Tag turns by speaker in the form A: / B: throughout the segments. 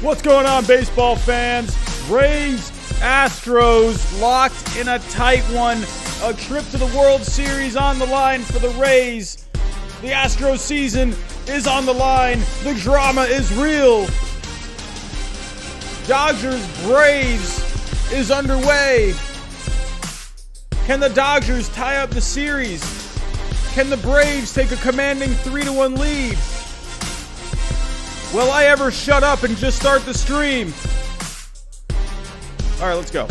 A: What's going on, baseball fans? Rays, Astros locked in a tight one. A trip to the World Series on the line for the Rays. The Astros season is on the line. The drama is real. Dodgers Braves is underway. Can the Dodgers tie up the series? Can the Braves take a commanding 3-1 lead? Will I ever shut up and just start the stream? All right, let's go.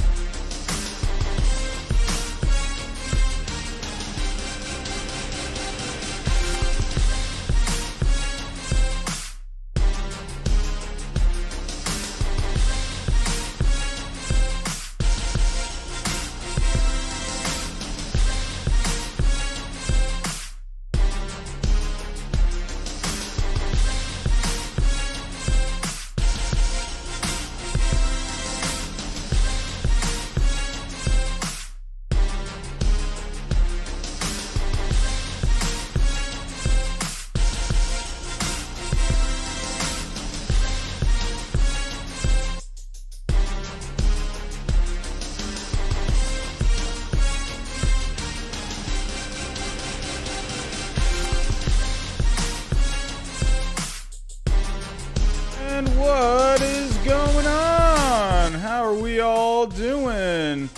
A: What is going on? How are we all doing?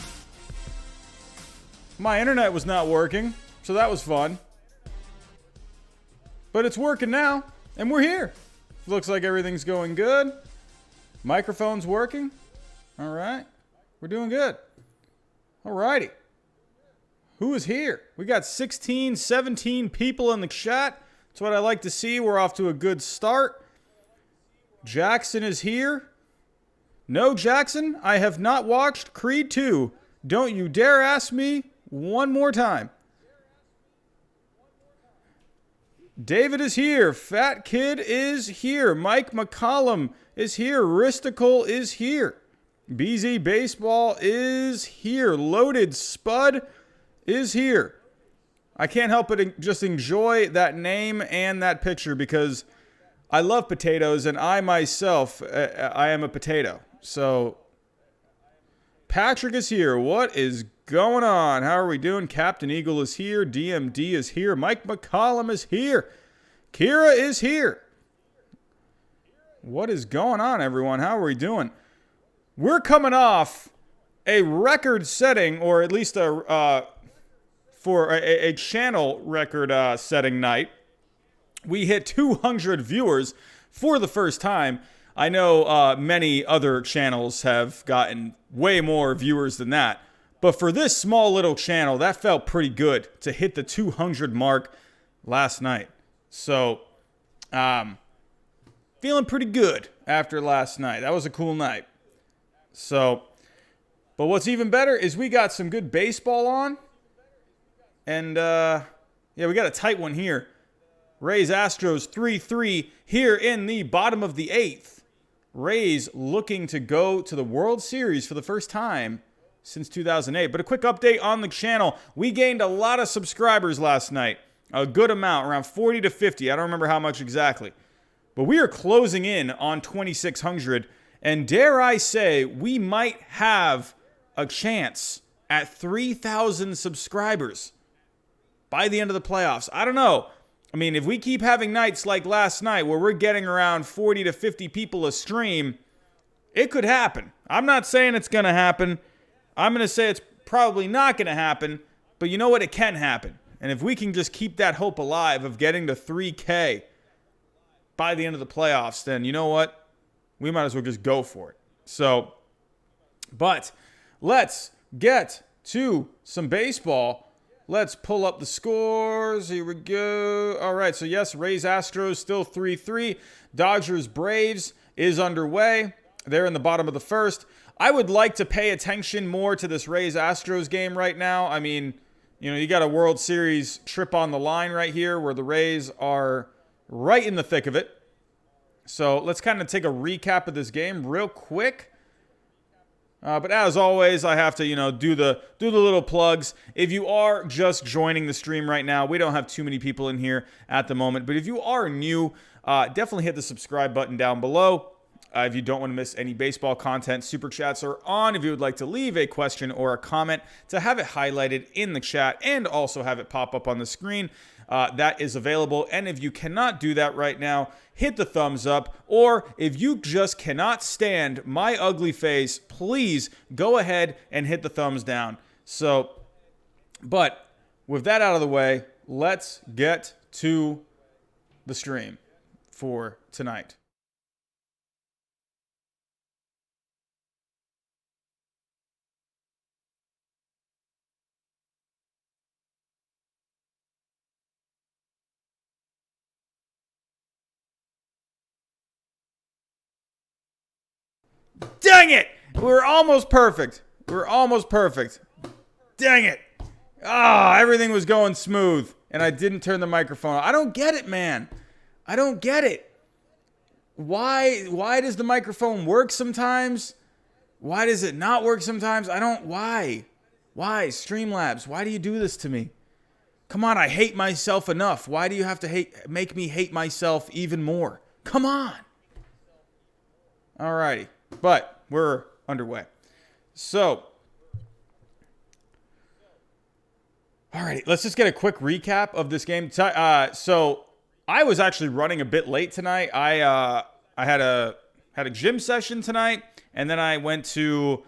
A: My internet was not working, so that was fun. But it's working now, and we're here. Looks like everything's going good. Microphone's working. All right. We're doing good. All righty. Who is here? We got 16, 17 people in the chat. That's what I like to see. We're off to a good start. Jackson is here. No, Jackson, I have not watched Creed 2. Don't you dare ask me one more time. David is here. Fat Kid is here. Mike McCollum is here. Ristical is here. BZ Baseball is here. Loaded Spud is here. I can't help but just enjoy that name and that picture because I love potatoes, and I myself, I am a potato. So, Patrick is here. What is going on? How are we doing? Captain Eagle is here. DMD is here. Mike McCollum is here. Kira is here. What is going on, everyone? How are we doing? We're coming off a record-setting, or at least for a channel record-setting night. We hit 200 viewers for the first time. I know many other channels have gotten way more viewers than that. But for this small little channel, that felt pretty good to hit the 200 mark last night. So, feeling pretty good after last night. That was a cool night. So, but what's even better is we got some good baseball on. And, yeah, we got a tight one here. Rays Astros 3-3 here in the bottom of the 8th. Rays looking to go to the World Series for the first time since 2008. But a quick update on the channel. We gained a lot of subscribers last night. A good amount, around 40 to 50. I don't remember how much exactly. But we are closing in on 2,600. And dare I say, we might have a chance at 3,000 subscribers by the end of the playoffs. I don't know. I mean, if we keep having nights like last night where we're getting around 40 to 50 people a stream, it could happen. I'm not saying it's going to happen. I'm going to say it's probably not going to happen. But you know what? It can happen. And if we can just keep that hope alive of getting to 3K by the end of the playoffs, then you know what? We might as well just go for it. So, but let's get to some baseball. Let's pull up the scores. Here we go. All right, so yes, Rays Astros still 3-3. Dodgers Braves is underway. They're in the bottom of the first. I would like to pay attention more to this Rays Astros game right now. I mean, you know, you got a World Series trip on the line right here where the Rays are right in the thick of it. So let's kind of take a recap of this game real quick. But as always, I have to, do the little plugs. If you are just joining the stream right now, we don't have too many people in here at the moment. But if you are new, definitely hit the subscribe button down below. If you don't want to miss any baseball content, super chats are on. If you would like to leave a question or a comment to have it highlighted in the chat and also have it pop up on the screen, that is available. And if you cannot do that right now, hit the thumbs up. Or if you just cannot stand my ugly face, please go ahead and hit the thumbs down. But with that out of the way, let's get to the stream for tonight. Dang it! We're almost perfect. Dang it. Everything was going smooth, and I didn't turn the microphone on. I don't get it, man. I don't get it. Why does the microphone work sometimes? Why does it not work sometimes? Why? Why? Streamlabs, why do you do this to me? Come on, I hate myself enough. Why do you have to make me hate myself even more? Come on. Alrighty. But we're underway. So, alrighty, let's just get a quick recap of this game. So, I was actually running a bit late tonight. I had a gym session tonight, and then I went to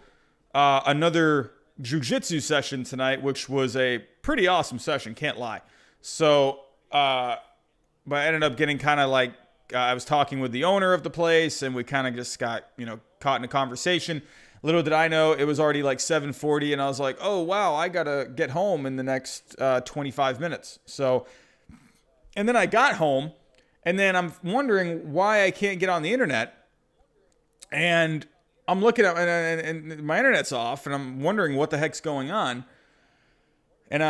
A: another jiu-jitsu session tonight, which was a pretty awesome session, can't lie. So, but I ended up getting kind of like, I was talking with the owner of the place, and we kind of just got, caught in a conversation. Little did I know, it was already like 7:40, and I was like, oh, wow, I got to get home in the next 25 minutes. So, and then I got home, and then I'm wondering why I can't get on the internet. And I'm looking up, and my internet's off, and I'm wondering what the heck's going on. And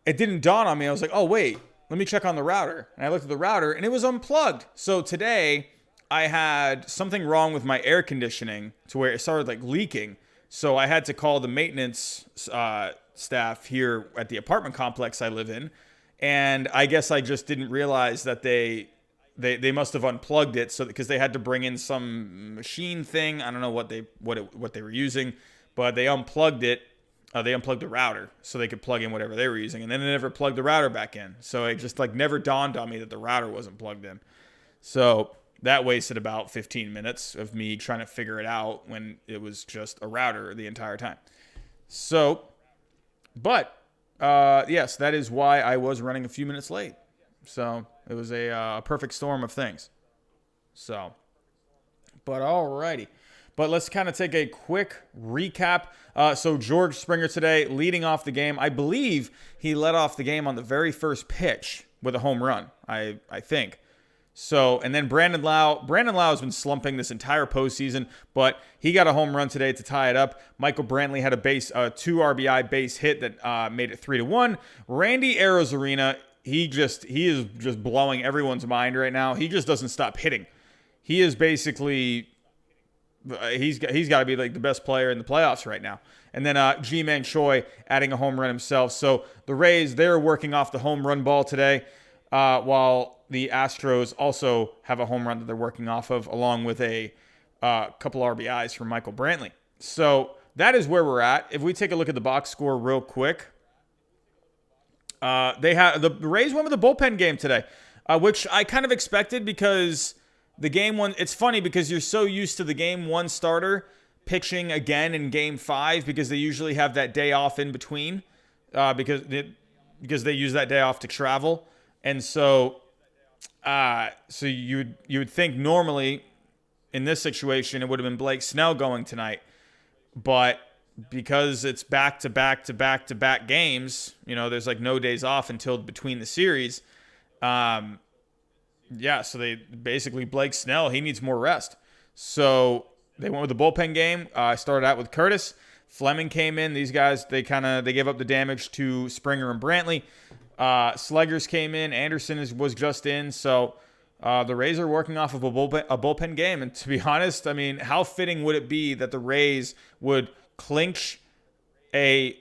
A: it didn't dawn on me. I was like, oh, wait, let me check on the router. And I looked at the router, and it was unplugged. So today, I had something wrong with my air conditioning to where it started like leaking. So I had to call the maintenance staff here at the apartment complex I live in. And I guess I just didn't realize that they must have unplugged it, so because they had to bring in some machine thing. I don't know what they were using, but they unplugged it. They unplugged the router so they could plug in whatever they were using, and then they never plugged the router back in. So it just like never dawned on me that the router wasn't plugged in. So that wasted about 15 minutes of me trying to figure it out when it was just a router the entire time. So, but yes, that is why I was running a few minutes late. So it was a perfect storm of things. So, but alrighty. But let's kind of take a quick recap. So George Springer today leading off the game. I believe he led off the game on the very first pitch with a home run, I think. So, and then Brandon Lau has been slumping this entire postseason, but he got a home run today to tie it up. Michael Brantley had a 2 RBI base hit that made it 3-1. Randy Arozarena, he is just blowing everyone's mind right now. He just doesn't stop hitting. He is basically, he's got to be like the best player in the playoffs right now. And then Ji-Man Choi adding a home run himself. So the Rays, they're working off the home run ball today, while the Astros also have a home run that they're working off of, along with a couple RBIs from Michael Brantley. So that is where we're at. If we take a look at the box score real quick, the Rays went with a bullpen game today, which I kind of expected because the game one. It's funny because you're so used to the game one starter pitching again in game 5 because they usually have that day off in between, because they use that day off to travel, and so you would think normally in this situation it would have been Blake Snell going tonight, but because it's back to back games, there's like no days off until between the series. So they basically, Blake Snell, he needs more rest. So they went with the bullpen game. Started out with Curtis. Fleming came in. These guys, they gave up the damage to Springer and Brantley. Sleggers came in. Anderson was just in. So the Rays are working off of a bullpen game. And to be honest, I mean, how fitting would it be that the Rays would clinch a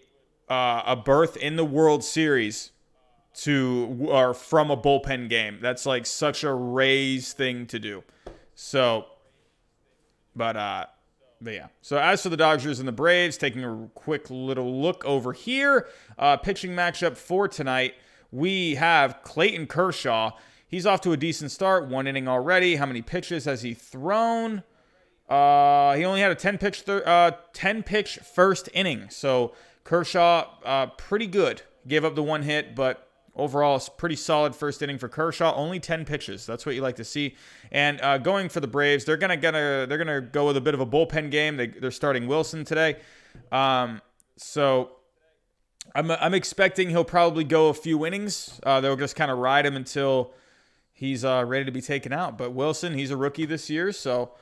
A: berth in the World Series from a bullpen game? That's like such a Rays thing to do. So But yeah. So as for the Dodgers and the Braves, taking a quick little look over here, pitching matchup for tonight, we have Clayton Kershaw. He's off to a decent start, 1 inning already. How many pitches has he thrown? He only had a 10-pitch first inning. So Kershaw, pretty good. Gave up the 1 hit, but overall, it's pretty solid first inning for Kershaw. Only 10 pitches. That's what you like to see. And going for the Braves, they're gonna go with a bit of a bullpen game. They're starting Wilson today. So I'm expecting he'll probably go a few innings. They'll just kind of ride him until he's ready to be taken out. But Wilson, he's a rookie this year, so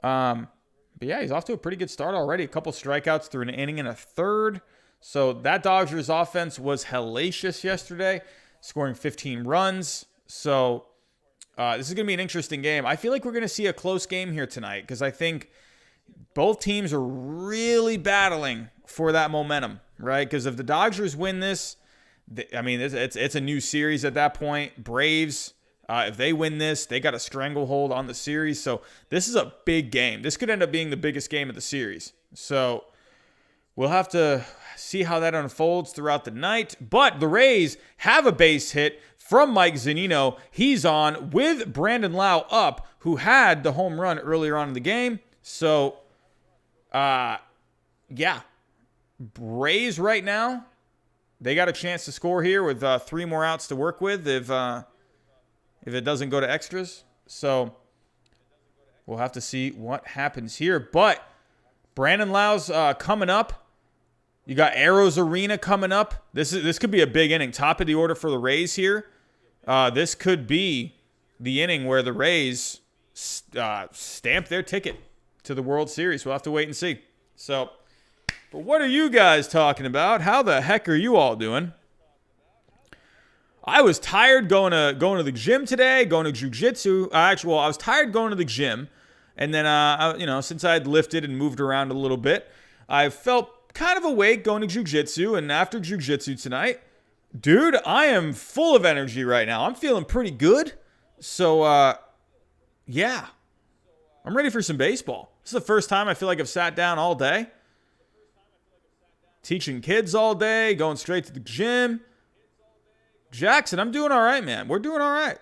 A: but yeah, he's off to a pretty good start already. A couple strikeouts through an inning and a third. So that Dodgers offense was hellacious yesterday, scoring 15 runs. So this is going to be an interesting game. I feel like we're going to see a close game here tonight because I think both teams are really battling for that momentum, right? Because if the Dodgers win this, it's a new series at that point. Braves, if they win this, they got a stranglehold on the series. So this is a big game. This could end up being the biggest game of the series. So we'll have to see how that unfolds throughout the night. But the Rays have a base hit from Mike Zunino. He's on with Brandon Lau up, who had the home run earlier on in the game. So, yeah. Rays right now, they got a chance to score here with 3 more outs to work with if it doesn't go to extras. So we'll have to see what happens here. But Brandon Lau's coming up. You got Arrows Arena coming up. This could be a big inning. Top of the order for the Rays here. This could be the inning where the Rays stamp their ticket to the World Series. We'll have to wait and see. So, but what are you guys talking about? How the heck are you all doing? I was tired going to the gym today, going to jiu-jitsu. I was tired going to the gym. And then, since I had lifted and moved around a little bit, I felt kind of awake going to jiu-jitsu. And after jiu-jitsu tonight, dude, I am full of energy right now. I'm feeling pretty good. So, yeah, I'm ready for some baseball. This is the first time I feel like I've sat down all day. Teaching kids all day, going straight to the gym. Jackson, I'm doing all right, man. We're doing all right.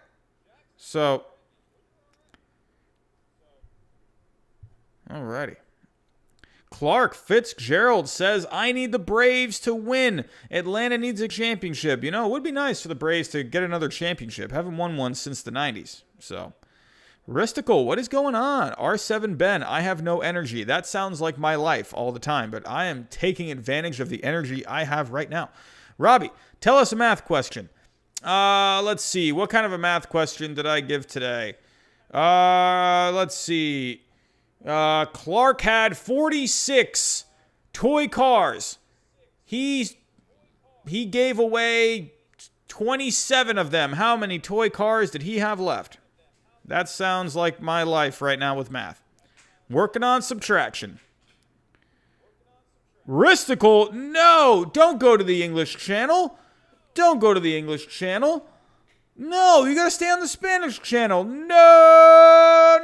A: So, alrighty. Clark Fitzgerald says, I need the Braves to win. Atlanta needs a championship. It would be nice for the Braves to get another championship. Haven't won one since the 90s. So, Ristical, what is going on? R7 Ben, I have no energy. That sounds like my life all the time, but I am taking advantage of the energy I have right now. Robbie, tell us a math question. Let's see. What kind of a math question did I give today? Let's see. Clark had 46 toy cars. He gave away 27 of them. How many toy cars did he have left? That sounds like my life right now with math. Working on subtraction. Ristical, no, don't go to the English channel. Don't go to the English channel. No, you got to stay on the Spanish channel. No.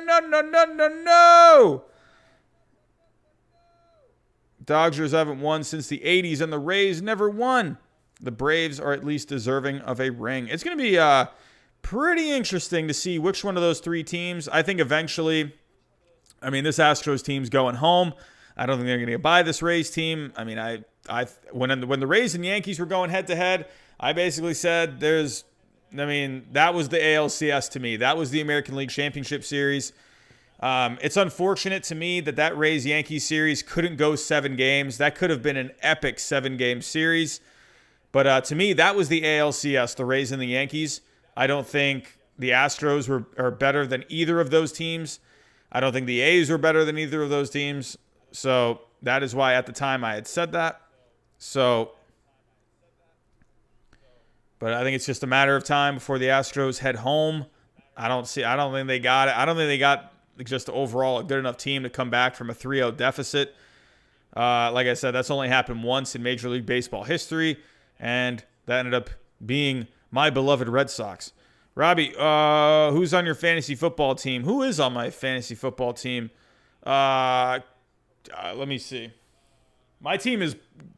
A: Dodgers haven't won since the 80s, and the Rays never won. The Braves are at least deserving of a ring. It's going to be pretty interesting to see which one of those 3 teams. I think eventually, this Astros team's going home. I don't think they're going to buy this Rays team. When the Rays and Yankees were going head-to-head, I basically said that was the ALCS to me. That was the American League Championship Series. It's unfortunate to me that Rays-Yankees series couldn't go 7 games. That could have been an epic 7-game series. But to me, that was the ALCS, the Rays and the Yankees. I don't think the Astros are better than either of those teams. I don't think the A's were better than either of those teams. So that is why at the time I had said that. But I think it's just a matter of time before the Astros head home. I don't think they got it. I don't think they got just overall a good enough team to come back from a 3-0 deficit. Like I said, that's only happened once in Major League Baseball history, and that ended up being my beloved Red Sox. Robbie, who's on your fantasy football team? Who is on my fantasy football team? Let me see. My team is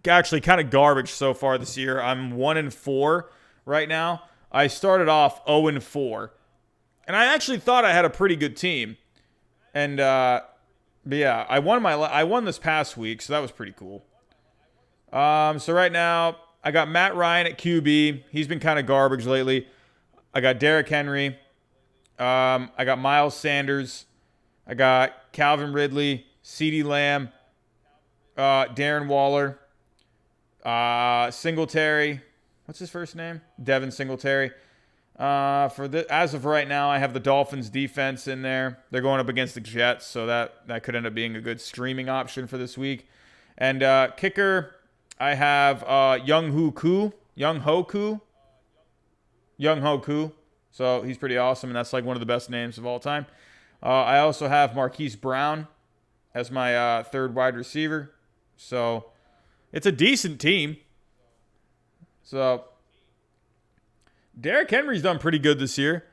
A: actually kind of garbage so far this year. I'm 1-4 right now. I started off 0-4, and I actually thought I had a pretty good team. And but yeah, I won this past week, so that was pretty cool. So right now I got Matt Ryan at QB. He's been kind of garbage lately. I got Derrick Henry. I got Miles Sanders. I got Calvin Ridley, CeeDee Lamb, Darren Waller, Singletary. What's his first name? Devin Singletary. As of right now, I have the Dolphins defense in there. They're going up against the Jets, so that could end up being a good streaming option for this week. And kicker, I have Young Ho Koo. So he's pretty awesome, and that's like one of the best names of all time. I also have Marquise Brown as my third wide receiver. So it's a decent team. So Derrick Henry's done pretty good this year.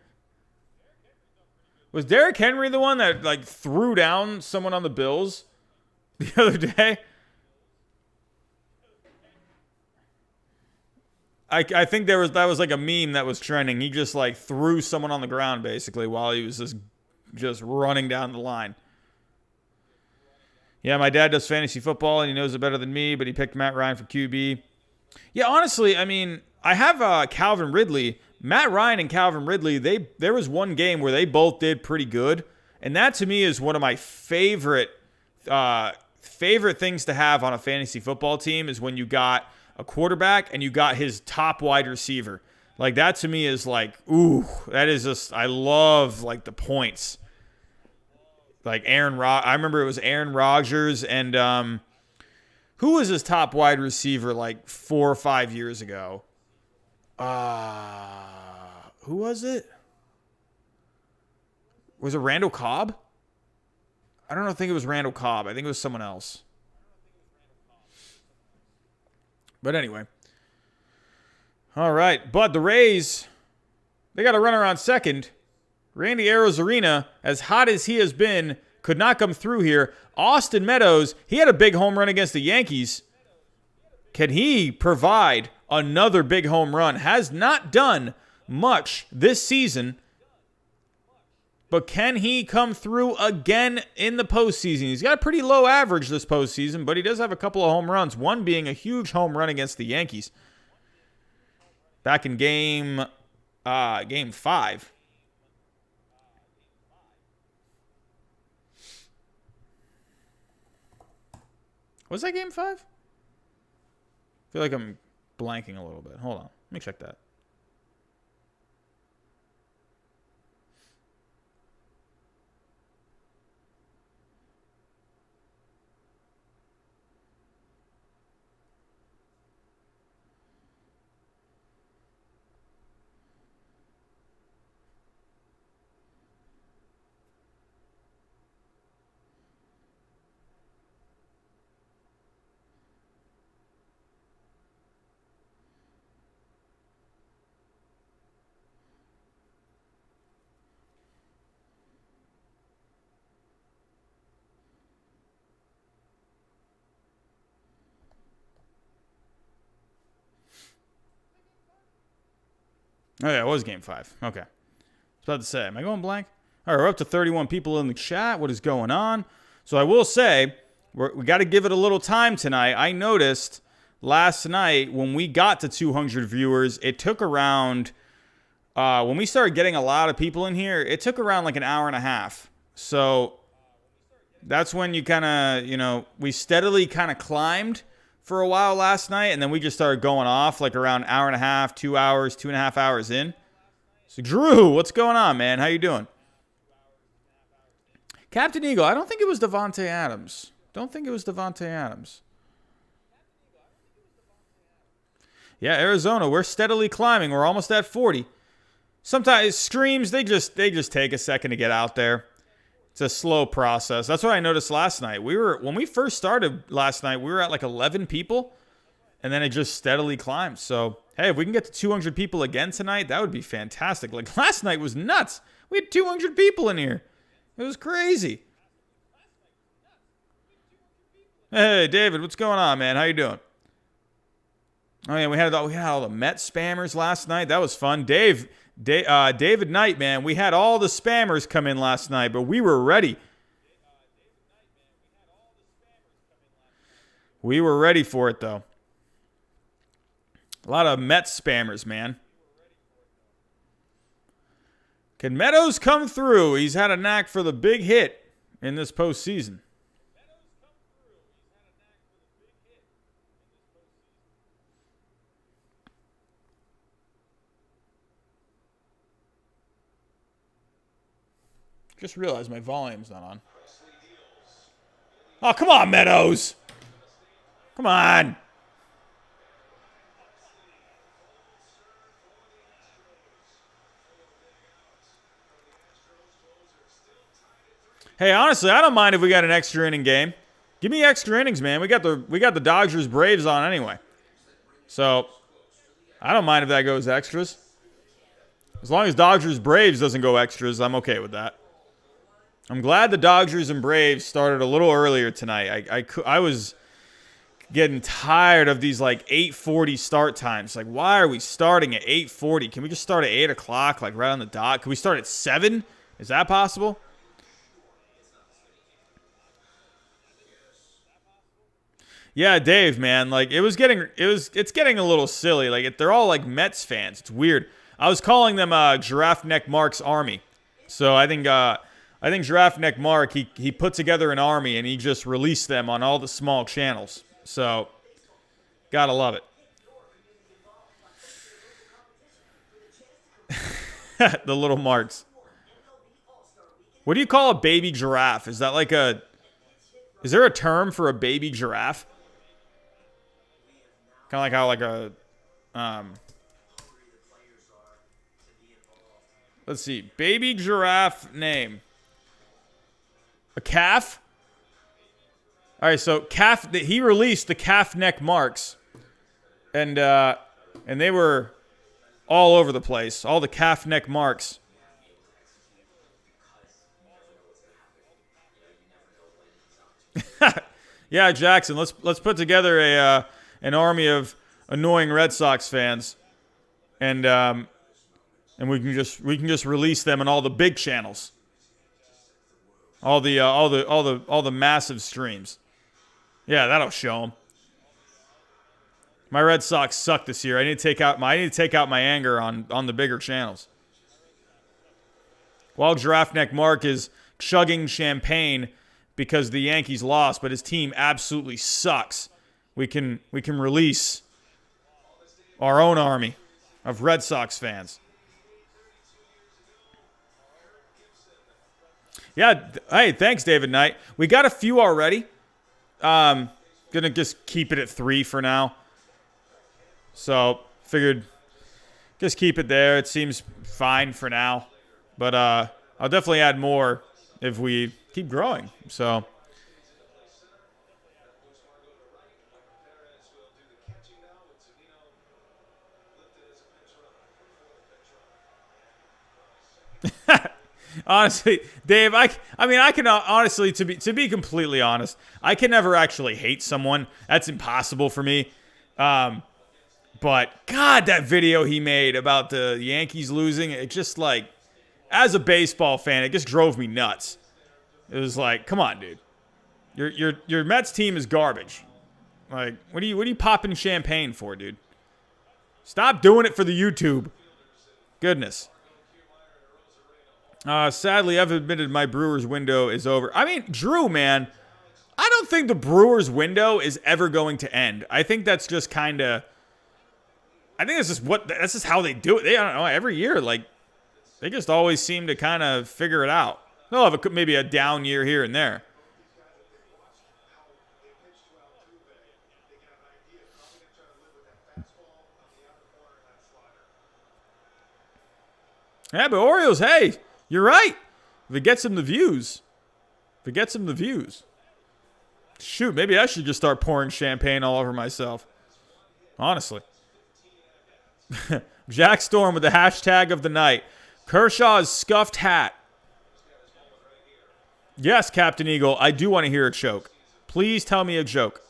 A: Was Derrick Henry the one that like threw down someone on the Bills the other day? I think that was like a meme that was trending. He just like threw someone on the ground basically while he was just running down the line. Yeah, my dad does fantasy football and he knows it better than me, but he picked Matt Ryan for QB. Yeah, honestly, I mean, I have Calvin Ridley. Matt Ryan and Calvin Ridley, there was one game where they both did pretty good, and that to me is one of my favorite things to have on a fantasy football team is when you got a quarterback and you got his top wide receiver. Like that to me is like, ooh, that is just, I love like the points. Like I remember it was Aaron Rodgers and who was his top wide receiver like 4 or 5 years ago? Who was it? Was it Randall Cobb? I don't think it was Randall Cobb. I think it was someone else. But anyway. All right. But the Rays, they got to run around second. Randy Arozarena, as hot as he has been, could not come through here. Austin Meadows, he had a big home run against the Yankees. Can he provide another big home run? Has not done much this season. But can he come through again in the postseason? He's got a pretty low average this postseason, but he does have a couple of home runs. One being a huge home run against the Yankees. Back in game 5. Was that game 5? I feel like I'm blanking a little bit. Hold on. Let me check that. Oh, yeah, it was game 5. Okay. I was about to say, am I going blank? All right, we're up to 31 people in the chat. What is going on? So I will say, we got to give it a little time tonight. I noticed last night when we got to 200 viewers, it took around, when we started getting a lot of people in here, it took around like an hour and a half. So that's when you kind of, we steadily kind of climbed for a while last night, and then we just started going off like around hour and a half, 2 hours, 2.5 hours in. So Drew, what's going on, man? How you doing? Captain Eagle, I don't think it was Devontae Adams. Yeah, Arizona, we're steadily climbing. We're almost at 40. Sometimes streams, they just take a second to get out there. It's a slow process. That's what I noticed last night. When we first started last night, we were at like 11 people, and then it just steadily climbed. So, hey, if we can get to 200 people again tonight, that would be fantastic. Like last night was nuts. We had 200 people in here. It was crazy. Hey, David, what's going on, man? How you doing? Oh yeah, we had all the Met spammers last night. That was fun. David Knight, man, we had all the spammers come in last night, but we were ready. We were ready for it though. A lot of Met spammers, man. Can Meadows come through? He's had a knack for the big hit in this postseason. Just realized my volume's not on. Oh, come on, Meadows. Come on. Hey, honestly, I don't mind if we got an extra inning game. Give me extra innings, man. We got the Dodgers Braves on anyway. So, I don't mind if that goes extras. As long as Dodgers Braves doesn't go extras, I'm okay with that. I'm glad the Dodgers and Braves started a little earlier tonight. I was getting tired of these like 8:40 start times. Like, why are we starting at 8:40? Can we just start at 8 o'clock, like right on the dot? Can we start at 7? Is that possible? Yeah, Dave, man. Like it's getting a little silly. Like they're all like Mets fans. It's weird. I was calling them Giraffe Neck Mark's army. So I think Giraffe Neck Mark, he put together an army and he just released them on all the small channels. So, gotta love it. The little marks. What do you call a baby giraffe? Is that like is there a term for a baby giraffe? Kind of like how like let's see, baby giraffe name. A calf? All right, so calf. He released the calf neck marks, and they were all over the place. All the calf neck marks. Yeah, Jackson. Let's put together an army of annoying Red Sox fans, and we can just release them on all the big channels. All the massive streams. Yeah, that'll show them. My Red Sox suck this year. I need to take out my anger on the bigger channels. While Giraffe Neck Mark is chugging champagne because the Yankees lost, but his team absolutely sucks. We can release our own army of Red Sox fans. Yeah, hey, thanks, David Knight. We got a few already. Gonna just keep it at 3 for now. So, figured just keep it there. It seems fine for now. But I'll definitely add more if we keep growing. So, honestly, Dave, I mean, I can honestly, to be completely honest, I can never actually hate someone. That's impossible for me. But God, that video he made about the Yankees losing, it just like, as a baseball fan, it just drove me nuts. It was like, come on, dude, your Mets team is garbage. Like, what are you popping champagne for, dude? Stop doing it for the YouTube. Goodness. Sadly, I've admitted my Brewers window is over. I mean, Drew, man, I don't think the Brewers window is ever going to end. I think that's just kind of, that's just how they do it. I don't know, every year, like, they just always seem to kind of figure it out. They'll have maybe a down year here and there. Yeah, but Orioles, hey, you're right. If it gets him the views. Shoot, maybe I should just start pouring champagne all over myself. Honestly. Jack Storm with the hashtag of the night. Kershaw's scuffed hat. Yes, Captain Eagle, I do want to hear a choke. Please tell me a joke.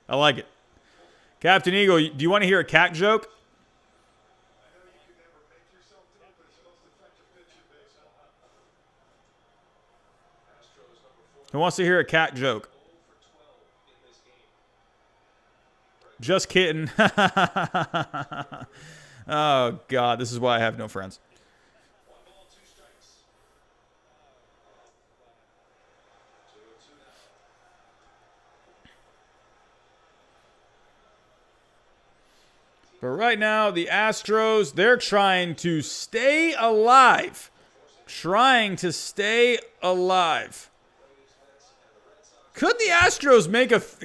A: I like it. Captain Eagle, do you want to hear a cat joke? Who wants to hear a cat joke? Just kidding. Oh, God. This is why I have no friends. But right now, the Astros, they're trying to stay alive. Trying to stay alive. Could the Astros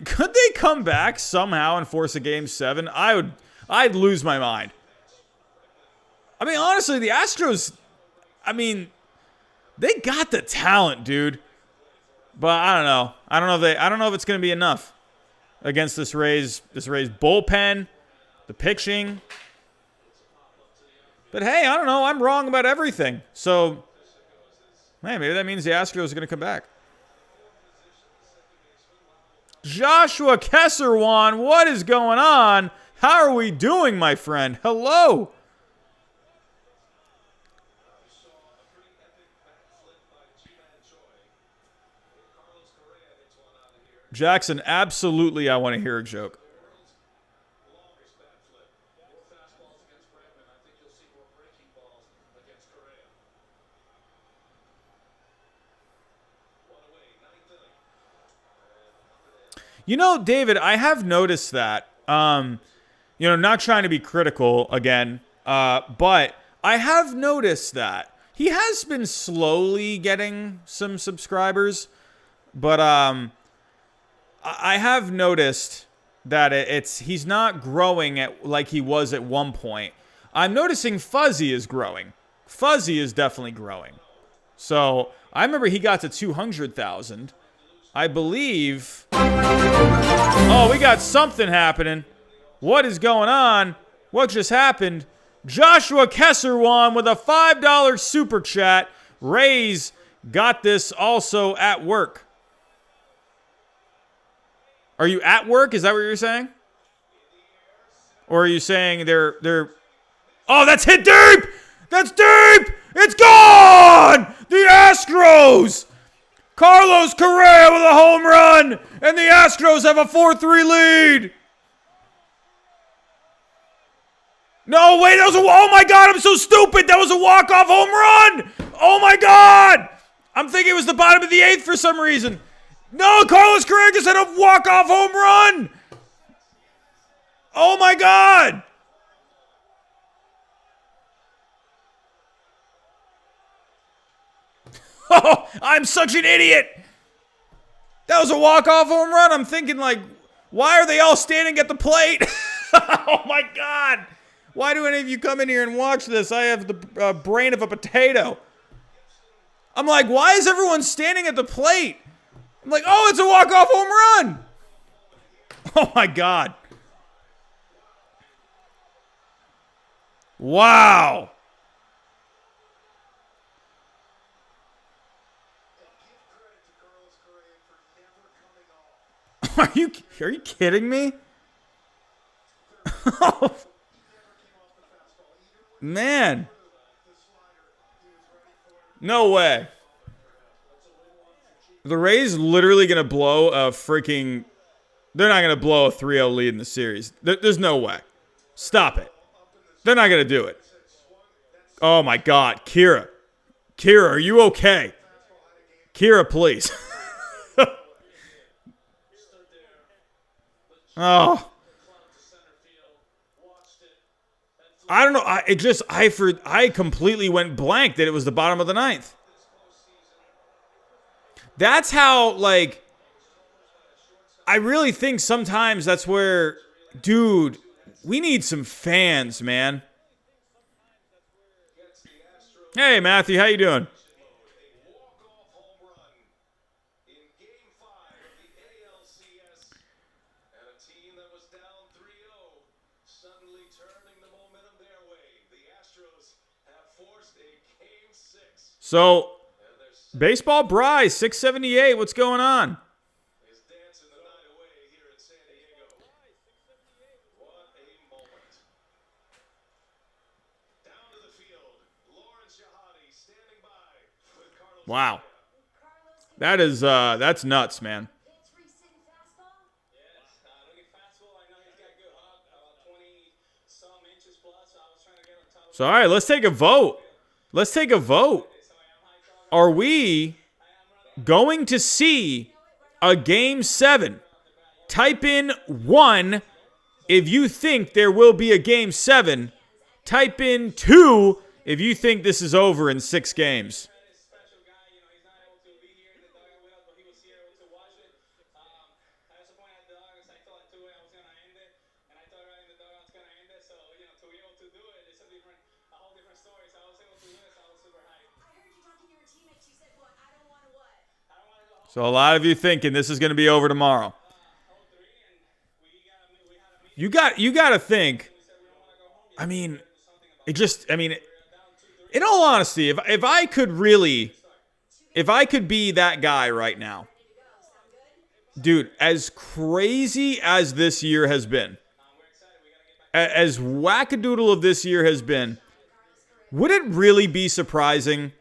A: could they come back somehow and force a game 7? I'd lose my mind. I mean, honestly, the Astros, I mean, they got the talent, dude. But I don't know. I don't know if it's going to be enough against this Rays bullpen, the pitching. But hey, I don't know. I'm wrong about everything. So, man, maybe that means the Astros are going to come back. Joshua Kesserwan, what is going on? How are we doing, my friend? Hello. Jackson, absolutely, I want to hear a joke. You know, David, I have noticed that. Not trying to be critical again, but I have noticed that he has been slowly getting some subscribers, but I have noticed that he's not growing at like he was at one point. I'm noticing Fuzzy is growing. Fuzzy is definitely growing. So I remember he got to 200,000. I believe. Oh, we got something happening. What is going on? What just happened? Joshua Kesserwan with a $5 super chat. Rays got this also at work. Are you at work? Is that what you're saying? Or are you saying they're Oh, that's hit deep! That's deep! It's gone! The Astros! Carlos Correa with a home run! And the Astros have a 4-3 lead! No, wait, oh my God, I'm so stupid! That was a walk-off home run! Oh my God! I'm thinking it was the bottom of the 8th for some reason. No, Carlos Correa just had a walk-off home run! Oh my God! Oh, I'm such an idiot! That was a walk-off home run. I'm thinking, like, why are they all standing at the plate? Oh my God! Why do any of you come in here and watch this? I have the brain of a potato. I'm like, why is everyone standing at the plate? I'm like, oh, it's a walk-off home run! Oh my God. Wow. Are you kidding me? Oh, man. No way. The Rays literally going to blow a freaking... They're not going to blow a 3-0 lead in the series. There's no way. Stop it. They're not going to do it. Oh, my God. Kira, are you okay? Kira, please. Oh. I don't know. I completely went blank that it was the bottom of the 9th. That's how, like, I really think sometimes that's where, dude, we need some fans, man. Hey, Matthew, how you doing? So, baseball Bryce, 678. What's going on? Wow. That's nuts, man. So, all right, let's take a vote. Let's take a vote. Are we going to see a Game 7? Type in 1 if you think there will be a Game 7. Type in 2 if you think this is over in 6 games. So a lot of you thinking this is going to be over tomorrow. You got to think. I mean, in all honesty, if I could be that guy right now, dude, as crazy as this year has been, as wackadoodle of this year has been, would it really be surprising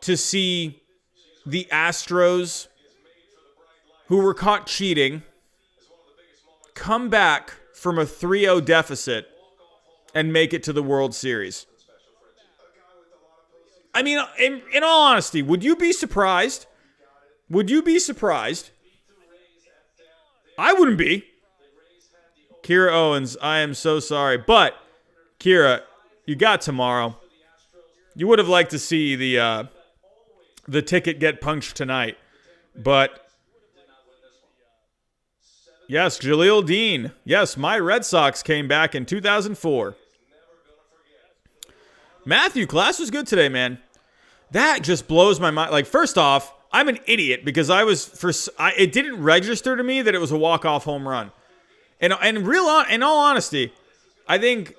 A: to see the Astros, who were caught cheating, come back from a 3-0 deficit and make it to the World Series? I mean, in all honesty, would you be surprised? Would you be surprised? I wouldn't be. Kira Owens, I am so sorry. But, Kira, you got tomorrow. You would have liked to see the ticket get punched tonight. But, yes, Jaleel Dean. Yes, my Red Sox came back in 2004. Matthew, class was good today, man. That just blows my mind. Like, first off, I'm an idiot because it didn't register to me that it was a walk-off home run. And in all honesty, I think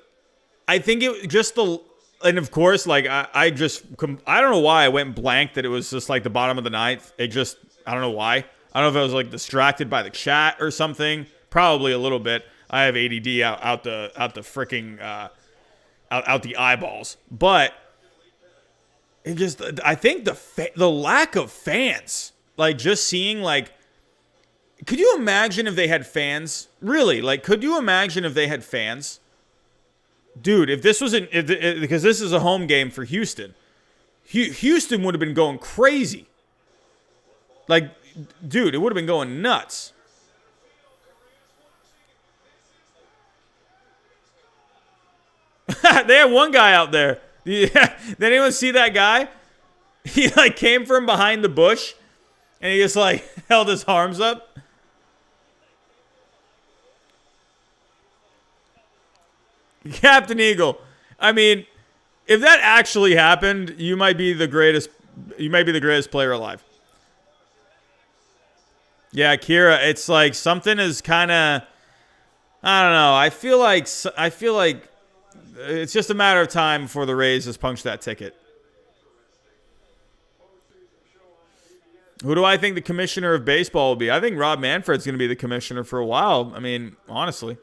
A: it just and of course, like I don't know why I went blank that it was just like the bottom of the ninth. I don't know why. I don't know if I was like distracted by the chat or something. Probably a little bit. I have ADD out the freaking out the eyeballs. But it just, I think the lack of fans, like just seeing like, could you imagine if they had fans? Really, like, could you imagine if they had fans? Dude, if this wasn't, because this is a home game for Houston, Houston would have been going crazy. Like, dude, it would have been going nuts. They had one guy out there. Did anyone see that guy? He like came from behind the bush and he just like held his arms up. Captain Eagle. I mean, if that actually happened, you might be the greatest player alive. Yeah, Kira, it's like something is kind of, I don't know. I feel like it's just a matter of time before the Rays just punch that ticket. Who do I think the commissioner of baseball will be? I think Rob Manfred's going to be the commissioner for a while. I mean, honestly.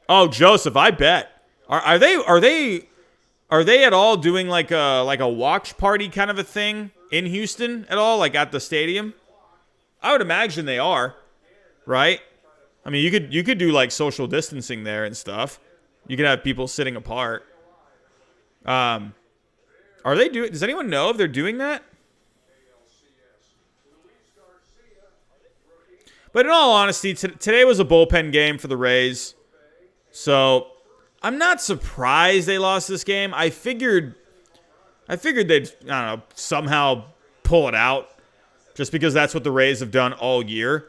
A: Oh, Joseph, I bet. Are they at all doing like a watch party kind of a thing in Houston at all, like at the stadium? I would imagine they are, right? I mean, you could do like social distancing there and stuff. You could have people sitting apart. Are they doing? Does anyone know if they're doing that? But in all honesty, today was a bullpen game for the Rays. So I'm not surprised they lost this game. I figured they'd, I don't know, somehow pull it out just because that's what the Rays have done all year.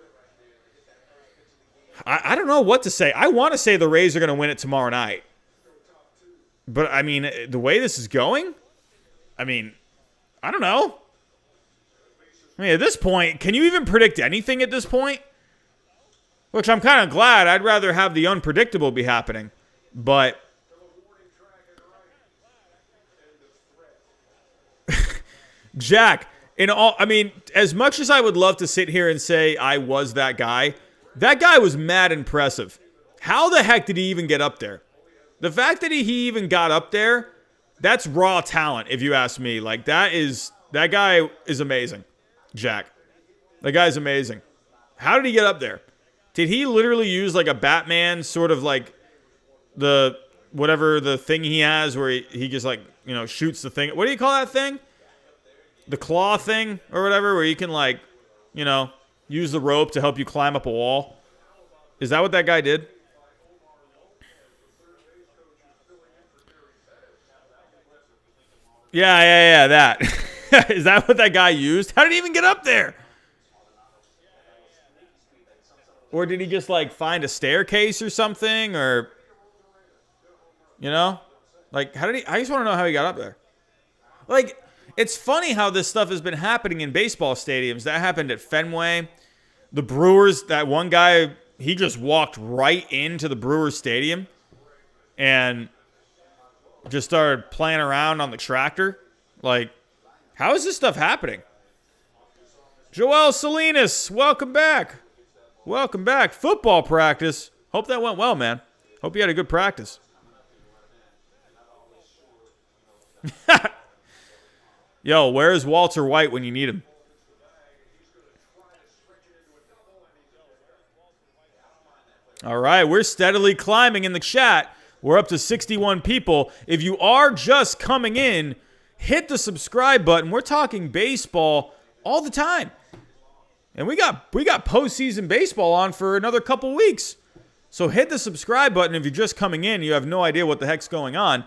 A: I don't know what to say. I want to say the Rays are going to win it tomorrow night. But, I mean, the way this is going, I mean, I don't know. I mean, at this point, can you even predict anything at this point? Which I'm kind of glad. I'd rather have the unpredictable be happening. But Jack, as much as I would love to sit here and say I was that guy was mad impressive. How the heck did he even get up there? The fact that he even got up there, that's raw talent, if you ask me. Like, that guy is amazing, Jack. That guy's amazing. How did he get up there? Did he literally use like a Batman sort of like the thing he has where he just like, shoots the thing? What do you call that thing? The claw thing or whatever, where you can like, use the rope to help you climb up a wall. Is that what that guy did? Yeah, that. Is that what that guy used? How did he even get up there? Or did he just like find a staircase or something? Or, like, I just want to know how he got up there. Like, it's funny how this stuff has been happening in baseball stadiums. That happened at Fenway. The Brewers, that one guy, he just walked right into the Brewers stadium and just started playing around on the tractor. Like, how is this stuff happening? Joel Salinas, welcome back. Welcome back. Football practice. Hope that went well, man. Hope you had a good practice. Yo, where is Walter White when you need him? All right, we're steadily climbing in the chat. We're up to 61 people. If you are just coming in, hit the subscribe button. We're talking baseball all the time. And we got postseason baseball on for another couple weeks. So hit the subscribe button if you're just coming in. You have no idea what the heck's going on.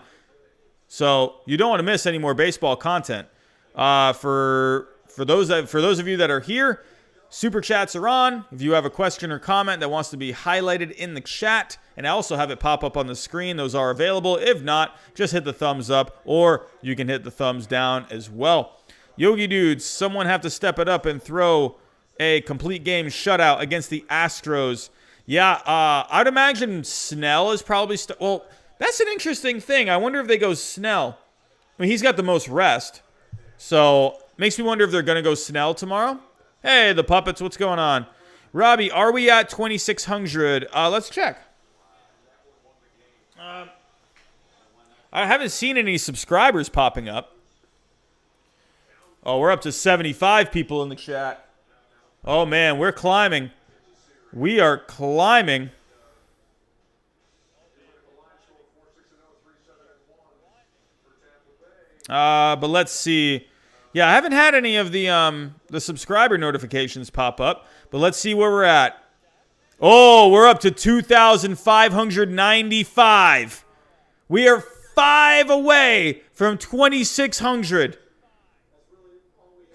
A: So you don't want to miss any more baseball content. For those of you that are here, super chats are on. If you have a question or comment that wants to be highlighted in the chat, and I also have it pop up on the screen, those are available. If not, just hit the thumbs up, or you can hit the thumbs down as well. Yogi Dudes, someone have to step it up and throw a complete game shutout against the Astros. Yeah, I'd imagine Snell is probably well, that's an interesting thing. I wonder if they go Snell. I mean, he's got the most rest. So, makes me wonder if they're going to go Snell tomorrow. Hey, the puppets, what's going on? Robbie, are we at 2,600? Let's check. I haven't seen any subscribers popping up. Oh, we're up to 75 people in the chat. Oh, man, we're climbing. We are climbing. But let's see. Yeah, I haven't had any of the subscriber notifications pop up. But let's see where we're at. Oh, we're up to 2,595. We are 5 away from 2,600.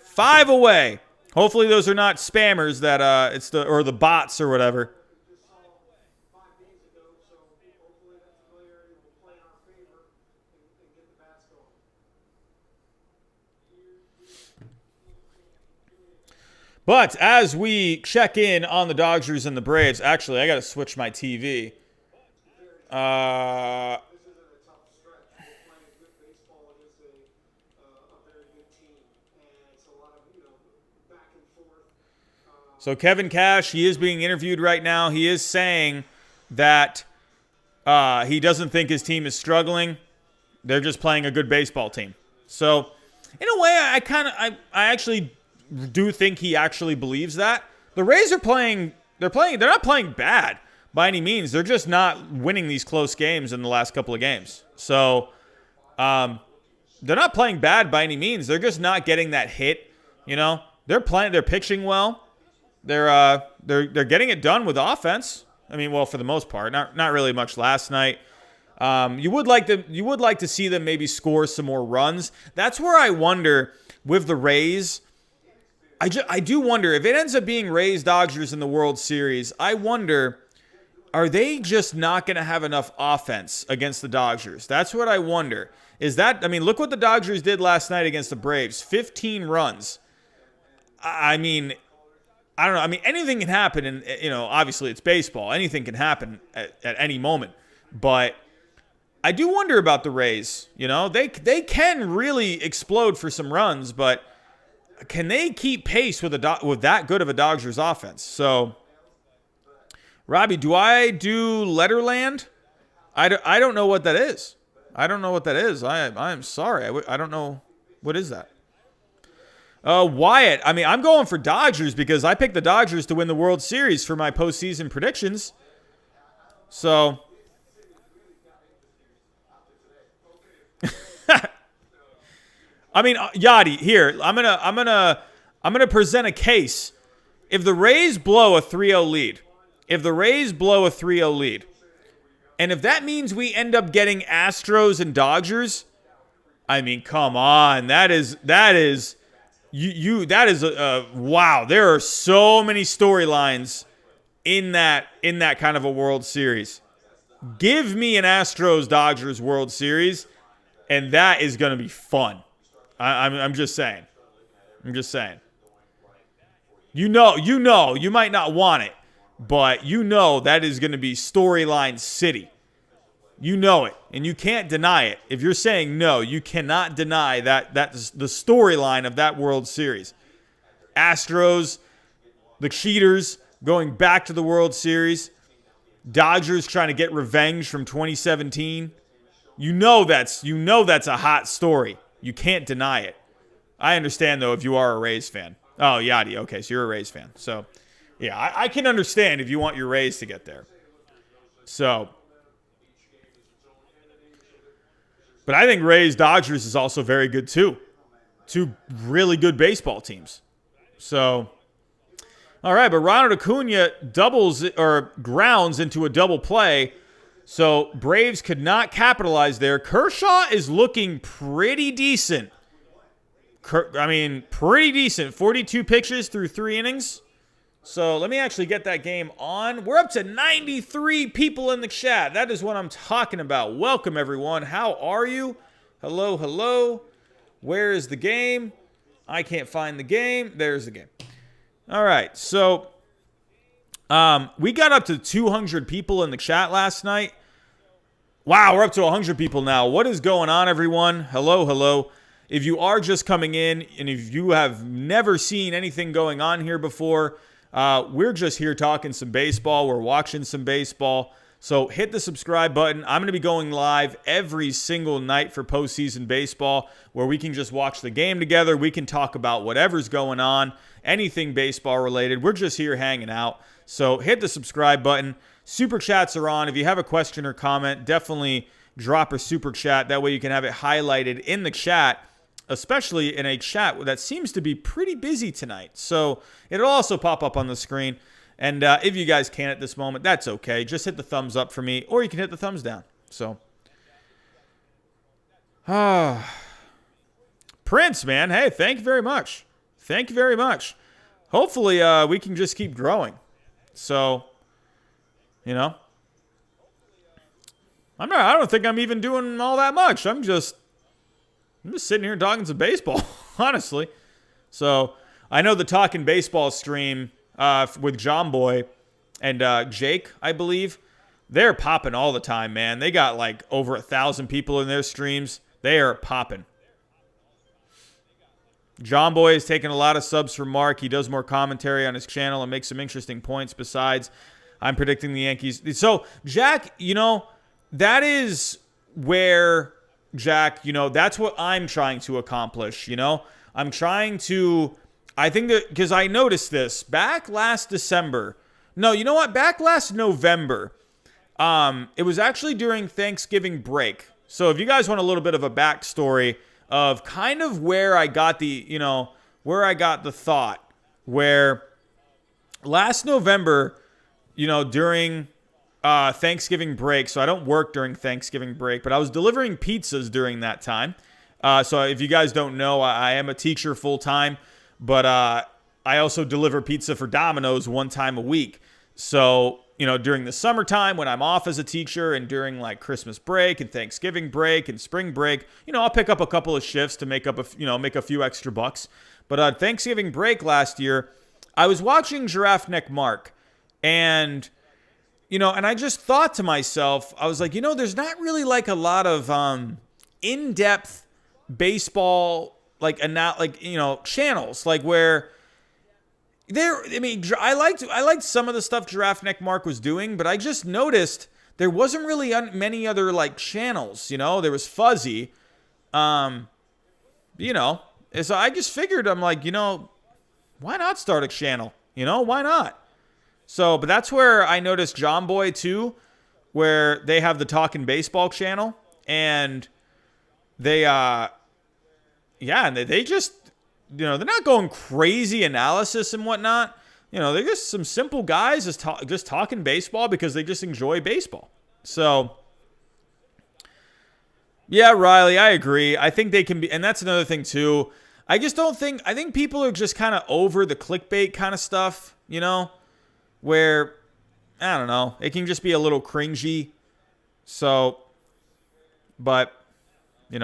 A: 5 away. Hopefully those are not spammers that it's the bots or whatever. But as we check in on the Dodgers and the Braves, actually, I got to switch my TV. So Kevin Cash, he is being interviewed right now. He is saying that he doesn't think his team is struggling. They're just playing a good baseball team. So, in a way, I actually do think he actually believes that. The Rays are playing. They're not playing bad by any means. They're just not winning these close games in the last couple of games. So, they're not playing bad by any means. They're just not getting that hit. They're pitching well. They're getting it done with offense. I mean, well, for the most part, not really much last night. You would like to see them maybe score some more runs. That's where I wonder with the Rays. I do wonder if it ends up being Rays Dodgers in the World Series. I wonder, are they just not going to have enough offense against the Dodgers? That's what I wonder. Look what the Dodgers did last night against the Braves. 15 runs. I mean, I don't know. I mean, anything can happen, and obviously it's baseball. Anything can happen at any moment. But I do wonder about the Rays. They can really explode for some runs, but can they keep pace with that good of a Dodgers offense? So, Robbie, do I do Letterland? I don't know what that is. I don't know what that is. I am sorry. I don't know. What is that? Wyatt, I mean, I'm going for Dodgers because I picked the Dodgers to win the World Series for my postseason predictions. So, I mean, Yachty, here, I'm gonna present a case. If the Rays blow a 3-0 lead, and if that means we end up getting Astros and Dodgers, I mean, come on, that is wow. There are so many storylines in that kind of a World Series. Give me an Astros Dodgers World Series, and that is going to be fun. I'm just saying. You might not want it, but that is going to be storyline city. You know it, and you can't deny it. If you're saying no, you cannot deny that's the storyline of that World Series. Astros, the cheaters, going back to the World Series. Dodgers trying to get revenge from 2017. You know that's a hot story. You can't deny it. I understand, though, if you are a Rays fan. Oh, Yachty. Okay, so you're a Rays fan. So, yeah, I can understand if you want your Rays to get there. So, but I think Rays-Dodgers is also very good, too. Two really good baseball teams. So, all right, but Ronald Acuna doubles or grounds into a double play. So, Braves could not capitalize there. Kershaw is looking pretty decent. Pretty decent. 42 pitches through 3 innings. So, let me actually get that game on. We're up to 93 people in the chat. That is what I'm talking about. Welcome, everyone. How are you? Hello, hello. Where is the game? I can't find the game. There's the game. All right, so we got up to 200 people in the chat last night. Wow, we're up to 100 people now. What is going on, everyone? Hello, hello. If you are just coming in and if you have never seen anything going on here before, we're just here talking some baseball. We're watching some baseball. So hit the subscribe button. I'm going to be going live every single night for postseason baseball where we can just watch the game together. We can talk about whatever's going on, anything baseball related. We're just here hanging out. So hit the subscribe button. Super chats are on. If you have a question or comment, definitely drop a super chat. That way you can have it highlighted in the chat, especially in a chat that seems to be pretty busy tonight. So it'll also pop up on the screen. And if you guys can at this moment, that's okay. Just hit the thumbs up for me, or you can hit the thumbs down. So, Prince, man, hey, thank you very much. Thank you very much. Hopefully, we can just keep growing. So, I don't think I'm even doing all that much. I'm just sitting here talking some baseball, honestly. So, I know the Talking Baseball stream with John Boy and Jake, I believe, they're popping all the time, man. They got like over 1,000 people in their streams. They are popping. John Boy is taking a lot of subs from Mark. He does more commentary on his channel and makes some interesting points. Besides, I'm predicting the Yankees. So, Jack, that is where, Jack, that's what I'm trying to accomplish, I'm trying to... I think that, because I noticed this back last December. No, you know what? Back last November, it was actually during Thanksgiving break. So if you guys want a little bit of a backstory of kind of where I got the thought, where last November, during Thanksgiving break, so I don't work during Thanksgiving break, but I was delivering pizzas during that time. So if you guys don't know, I am a teacher full time. But I also deliver pizza for Domino's one time a week. So, during the summertime when I'm off as a teacher and during like Christmas break and Thanksgiving break and spring break, I'll pick up a couple of shifts to make up a few extra bucks. But on Thanksgiving break last year, I was watching Giraffe Neck Mark and I just thought to myself, I was like, there's not really like a lot of in-depth baseball channels like where there. I mean, I liked some of the stuff Giraffe Neck Mark was doing, but I just noticed there wasn't really many other like channels. There was Fuzzy, so I just figured I'm like, why not start a channel? Why not? So, but that's where I noticed John Boy too, where they have the Talkin' Baseball channel, and they, and they just, they're not going crazy analysis and whatnot. They're just some simple guys just talking baseball because they just enjoy baseball. So, yeah, Riley, I agree. I think they can be, and that's another thing too. I think people are just kind of over the clickbait kind of stuff, where, I don't know, it can just be a little cringy. So, but, But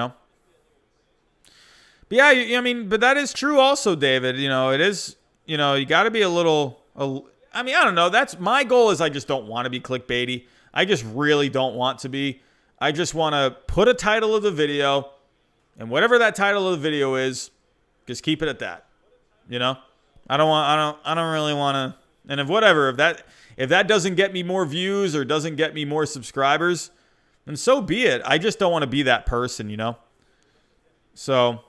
A: yeah, but that is true also, David. It is, you got to be a little, I don't know. That's my goal is I just don't want to be clickbaity. I just really don't want to be. I just want to put a title of the video, and whatever that title of the video is, just keep it at that. I don't really want to, and if that doesn't get me more views or doesn't get me more subscribers, then so be it. I just don't want to be that person, So,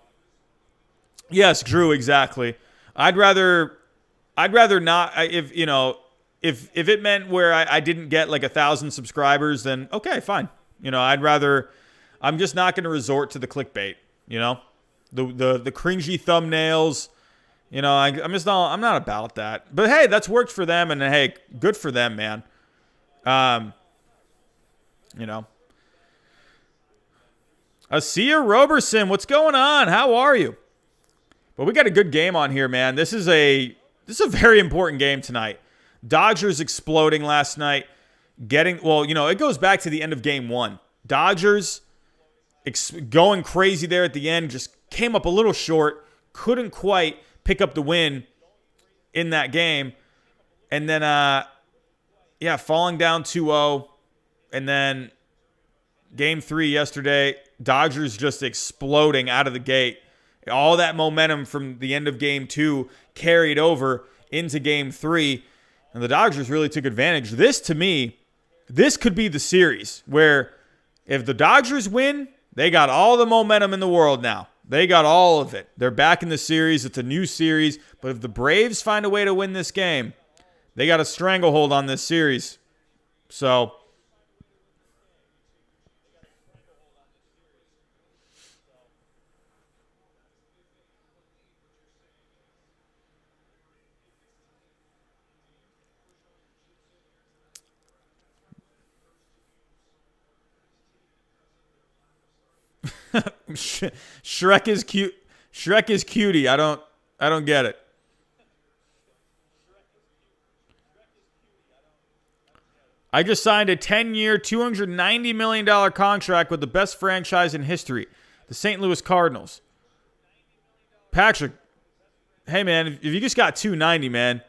A: yes, Drew, exactly. I'd rather not. If it meant where I didn't get like 1,000 subscribers, then okay, fine. I'm just not going to resort to the clickbait. The cringy thumbnails. I'm not about that. But hey, that's worked for them, and hey, good for them, man. Asia Roberson, what's going on? How are you? But we got a good game on here, man. This is a very important game tonight. Dodgers exploding last night. It goes back to the end of game 1. Dodgers going crazy there at the end, just came up a little short, couldn't quite pick up the win in that game. And then, falling down 2-0. And then game 3 yesterday, Dodgers just exploding out of the gate. All that momentum from the end of game 2 carried over into game 3. And the Dodgers really took advantage. To me, this could be the series where if the Dodgers win, they got all the momentum in the world now. They got all of it. They're back in the series. It's a new series. But if the Braves find a way to win this game, they got a stranglehold on this series. So, Shrek is cute. Shrek is cutie. I don't get it. I just signed a 10-year, $290 million contract with the best franchise in history, the St. Louis Cardinals. Patrick, hey man, if you just got $290, man,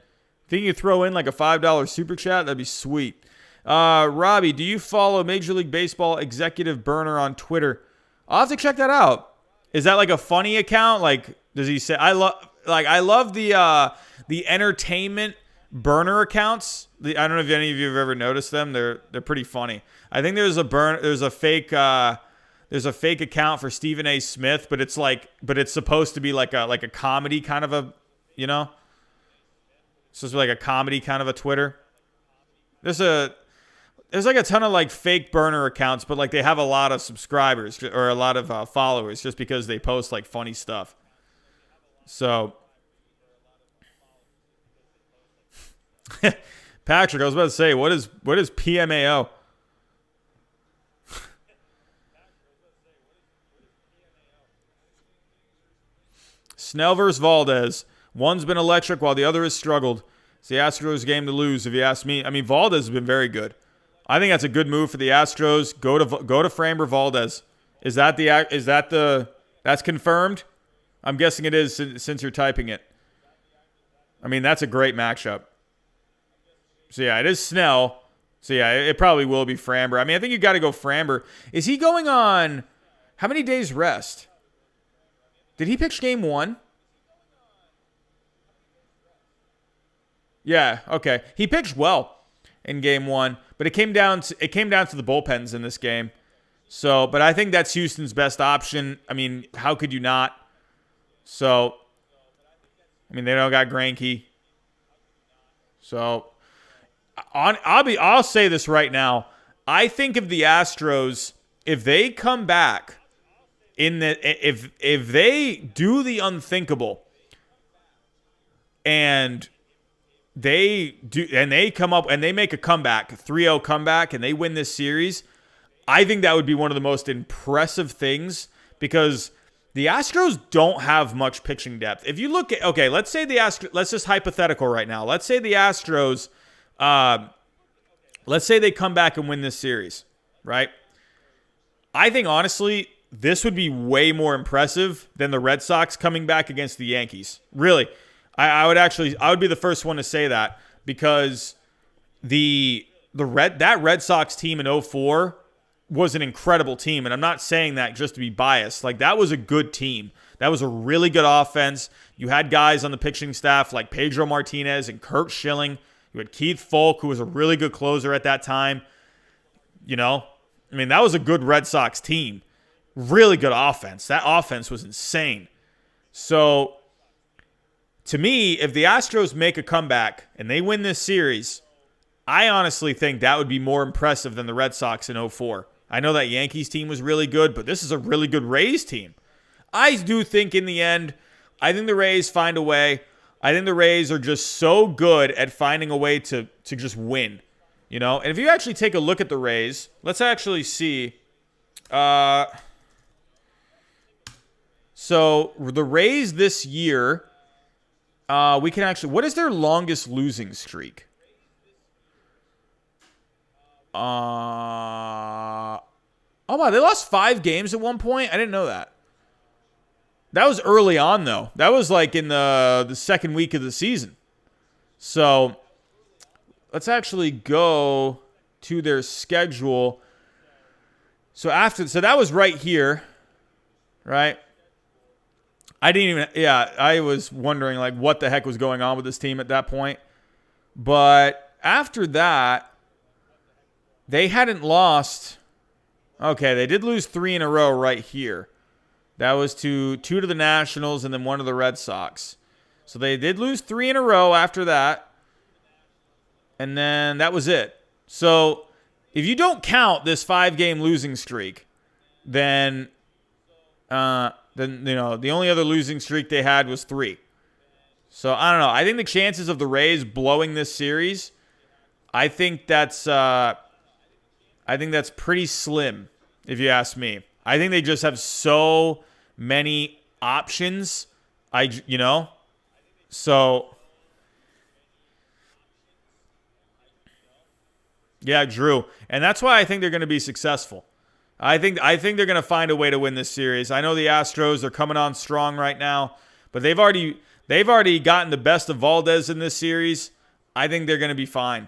A: think you could throw in like a $5 super chat? That'd be sweet. Robbie, do you follow Major League Baseball executive burner on Twitter? I'll have to check that out. Is that like a funny account? Like, does he say I love the entertainment burner accounts. I don't know if any of you have ever noticed them. They're pretty funny. I think there's a fake account for Stephen A. Smith, but it's supposed to be like a comedy kind of a, so it's like a comedy kind of a Twitter. There's like a ton of like fake burner accounts, but like they have a lot of subscribers or a lot of followers just because they post like funny stuff. So, Patrick, I was about to say, what is PMAO? Snell versus Valdez. One's been electric while the other has struggled. It's the Astros game to lose, if you ask me. I mean, Valdez has been very good. I think that's a good move for the Astros. Go to Framber Valdez. That's confirmed? I'm guessing it is since you're typing it. I mean, that's a great matchup. So yeah, it is Snell. So yeah, it probably will be Framber. I mean, I think you got to go Framber. Is he going on how many days rest? Did he pitch game 1? Yeah, okay. He pitched well in game 1, but it came down to the bullpens in this game. So, but I think that's Houston's best option. I mean, how could you not? So, I mean, they don't got Greinke. So, I'll say this right now. I think if the Astros, if they come back if they do the unthinkable and they come up and they make a comeback, 3-0 comeback, and they win this series, I think that would be one of the most impressive things because the Astros don't have much pitching depth. If you look at, okay, let's just hypothetical right now. Let's say the Astros, let's say they come back and win this series, right? I think, honestly, this would be way more impressive than the Red Sox coming back against the Yankees. Really. I would be the first one to say that because that Red Sox team in 2004 was an incredible team, and I'm not saying that just to be biased. Like, that was a good team. That was a really good offense. You had guys on the pitching staff like Pedro Martinez and Kurt Schilling. You had Keith Folk, who was a really good closer at that time. You know, I mean, that was a good Red Sox team. Really good offense. That offense was insane. So, to me, if the Astros make a comeback and they win this series, I honestly think that would be more impressive than the Red Sox in 2004. I know that Yankees team was really good, but this is a really good Rays team. I do think in the end, I think the Rays find a way. I think the Rays are just so good at finding a way to just win. You know, and if you actually take a look at the Rays, let's actually see. So the Rays this year, we can actually, what is their longest losing streak? Oh my, they lost 5 games at one point? I didn't know that. That was early on, though. That was like in the second week of the season. So let's actually go to their schedule. So that was right here, right? I was wondering like what the heck was going on with this team at that point. But after that, they hadn't lost. Okay, they did lose 3 in a row right here. That was two to the Nationals and then 1 to the Red Sox. So they did lose 3 in a row after that. And then that was it. So if you don't count this 5-game losing streak, then you know, the only other losing streak they had was 3. So I don't know. I think the chances of the Rays blowing this series, I think that's pretty slim, if you ask me. I think they just have so many options. So yeah, Drew. And that's why I think they're going to be successful. I think they're going to find a way to win this series. I know the Astros are coming on strong right now, but they've already gotten the best of Valdez in this series. I think they're going to be fine.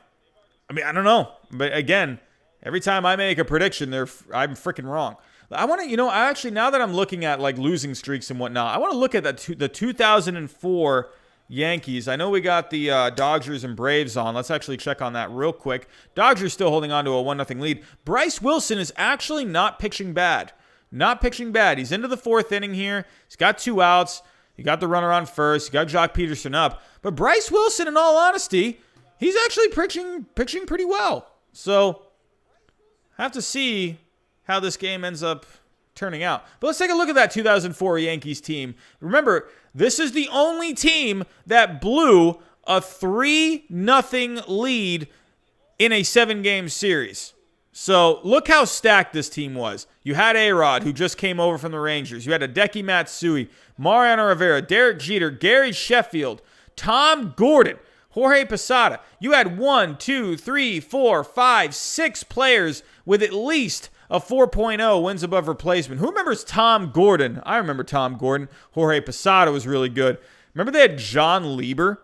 A: I mean, I don't know, but again, every time I make a prediction, I'm freaking wrong. I want to, now that I'm looking at like losing streaks and whatnot, I want to look at the 2004 Yankees. I know we got the Dodgers and Braves on. Let's actually check on that real quick. Dodgers still holding on to a 1-0 lead. Bryce Wilson is actually not pitching bad. Not pitching bad. He's into the 4th inning here. He's got 2 outs. He got the runner on first. He got Jock Peterson up. But Bryce Wilson, in all honesty, he's actually pitching pretty well. So, have to see how this game ends up turning out. But let's take a look at that 2004 Yankees team. Remember, this is the only team that blew a 3-0 lead in a 7-game series. So look how stacked this team was. You had A-Rod, who just came over from the Rangers. You had Hideki Matsui, Mariano Rivera, Derek Jeter, Gary Sheffield, Tom Gordon, Jorge Posada. You had 6 players with at least a 4.0 wins above replacement. Who remembers Tom Gordon? I remember Tom Gordon. Jorge Posada was really good. Remember they had John Lieber?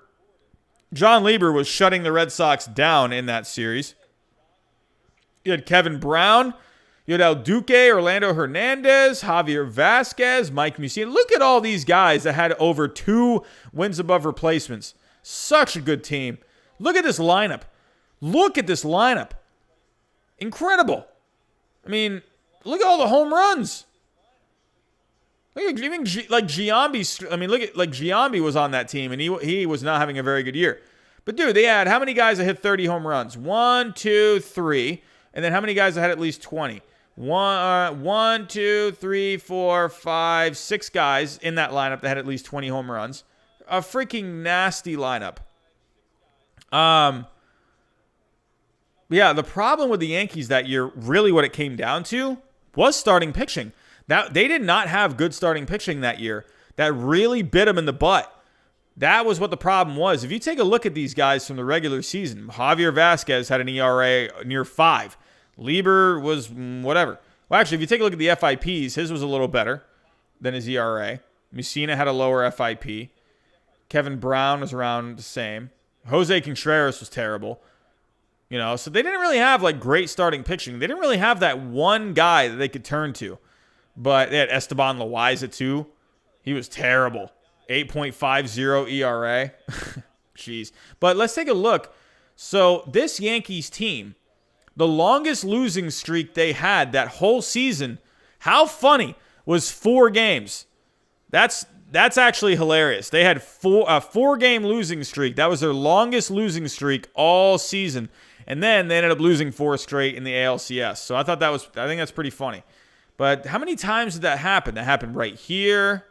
A: John Lieber was shutting the Red Sox down in that series. You had Kevin Brown. You had El Duque, Orlando Hernandez, Javier Vasquez, Mike Mussina. Look at all these guys that had over 2 wins above replacements. Such a good team. Look at this lineup. Look at this lineup. Incredible. I mean, look at all the home runs. Look at even Giambi. I mean, look at Giambi was on that team, and he was not having a very good year. But dude, they had how many guys that hit 30 home runs? 1, 2, 3, and then how many guys that had at least 20? 1, 2, 3, 4, 5, 6 guys in that lineup that had at least 20 home runs. A freaking nasty lineup. Yeah, the problem with the Yankees that year, really what it came down to, was starting pitching. Now, they did not have good starting pitching that year. That really bit them in the butt. That was what the problem was. If you take a look at these guys from the regular season, Javier Vasquez had an ERA near 5. Lieber was whatever. Well, actually, if you take a look at the FIPs, his was a little better than his ERA. Mussina had a lower FIP. Kevin Brown was around the same. Jose Contreras was terrible. So they didn't really have great starting pitching. They didn't really have that one guy that they could turn to. But they had Esteban Loaiza too. He was terrible. 8.50 ERA. Jeez. But let's take a look. So this Yankees team, the longest losing streak they had that whole season, how funny, was 4 games. That's actually hilarious. They had a 4-game losing streak. That was their longest losing streak all season. And then they ended up losing 4 straight in the ALCS. So I think that's pretty funny. But how many times did that happen? That happened right here.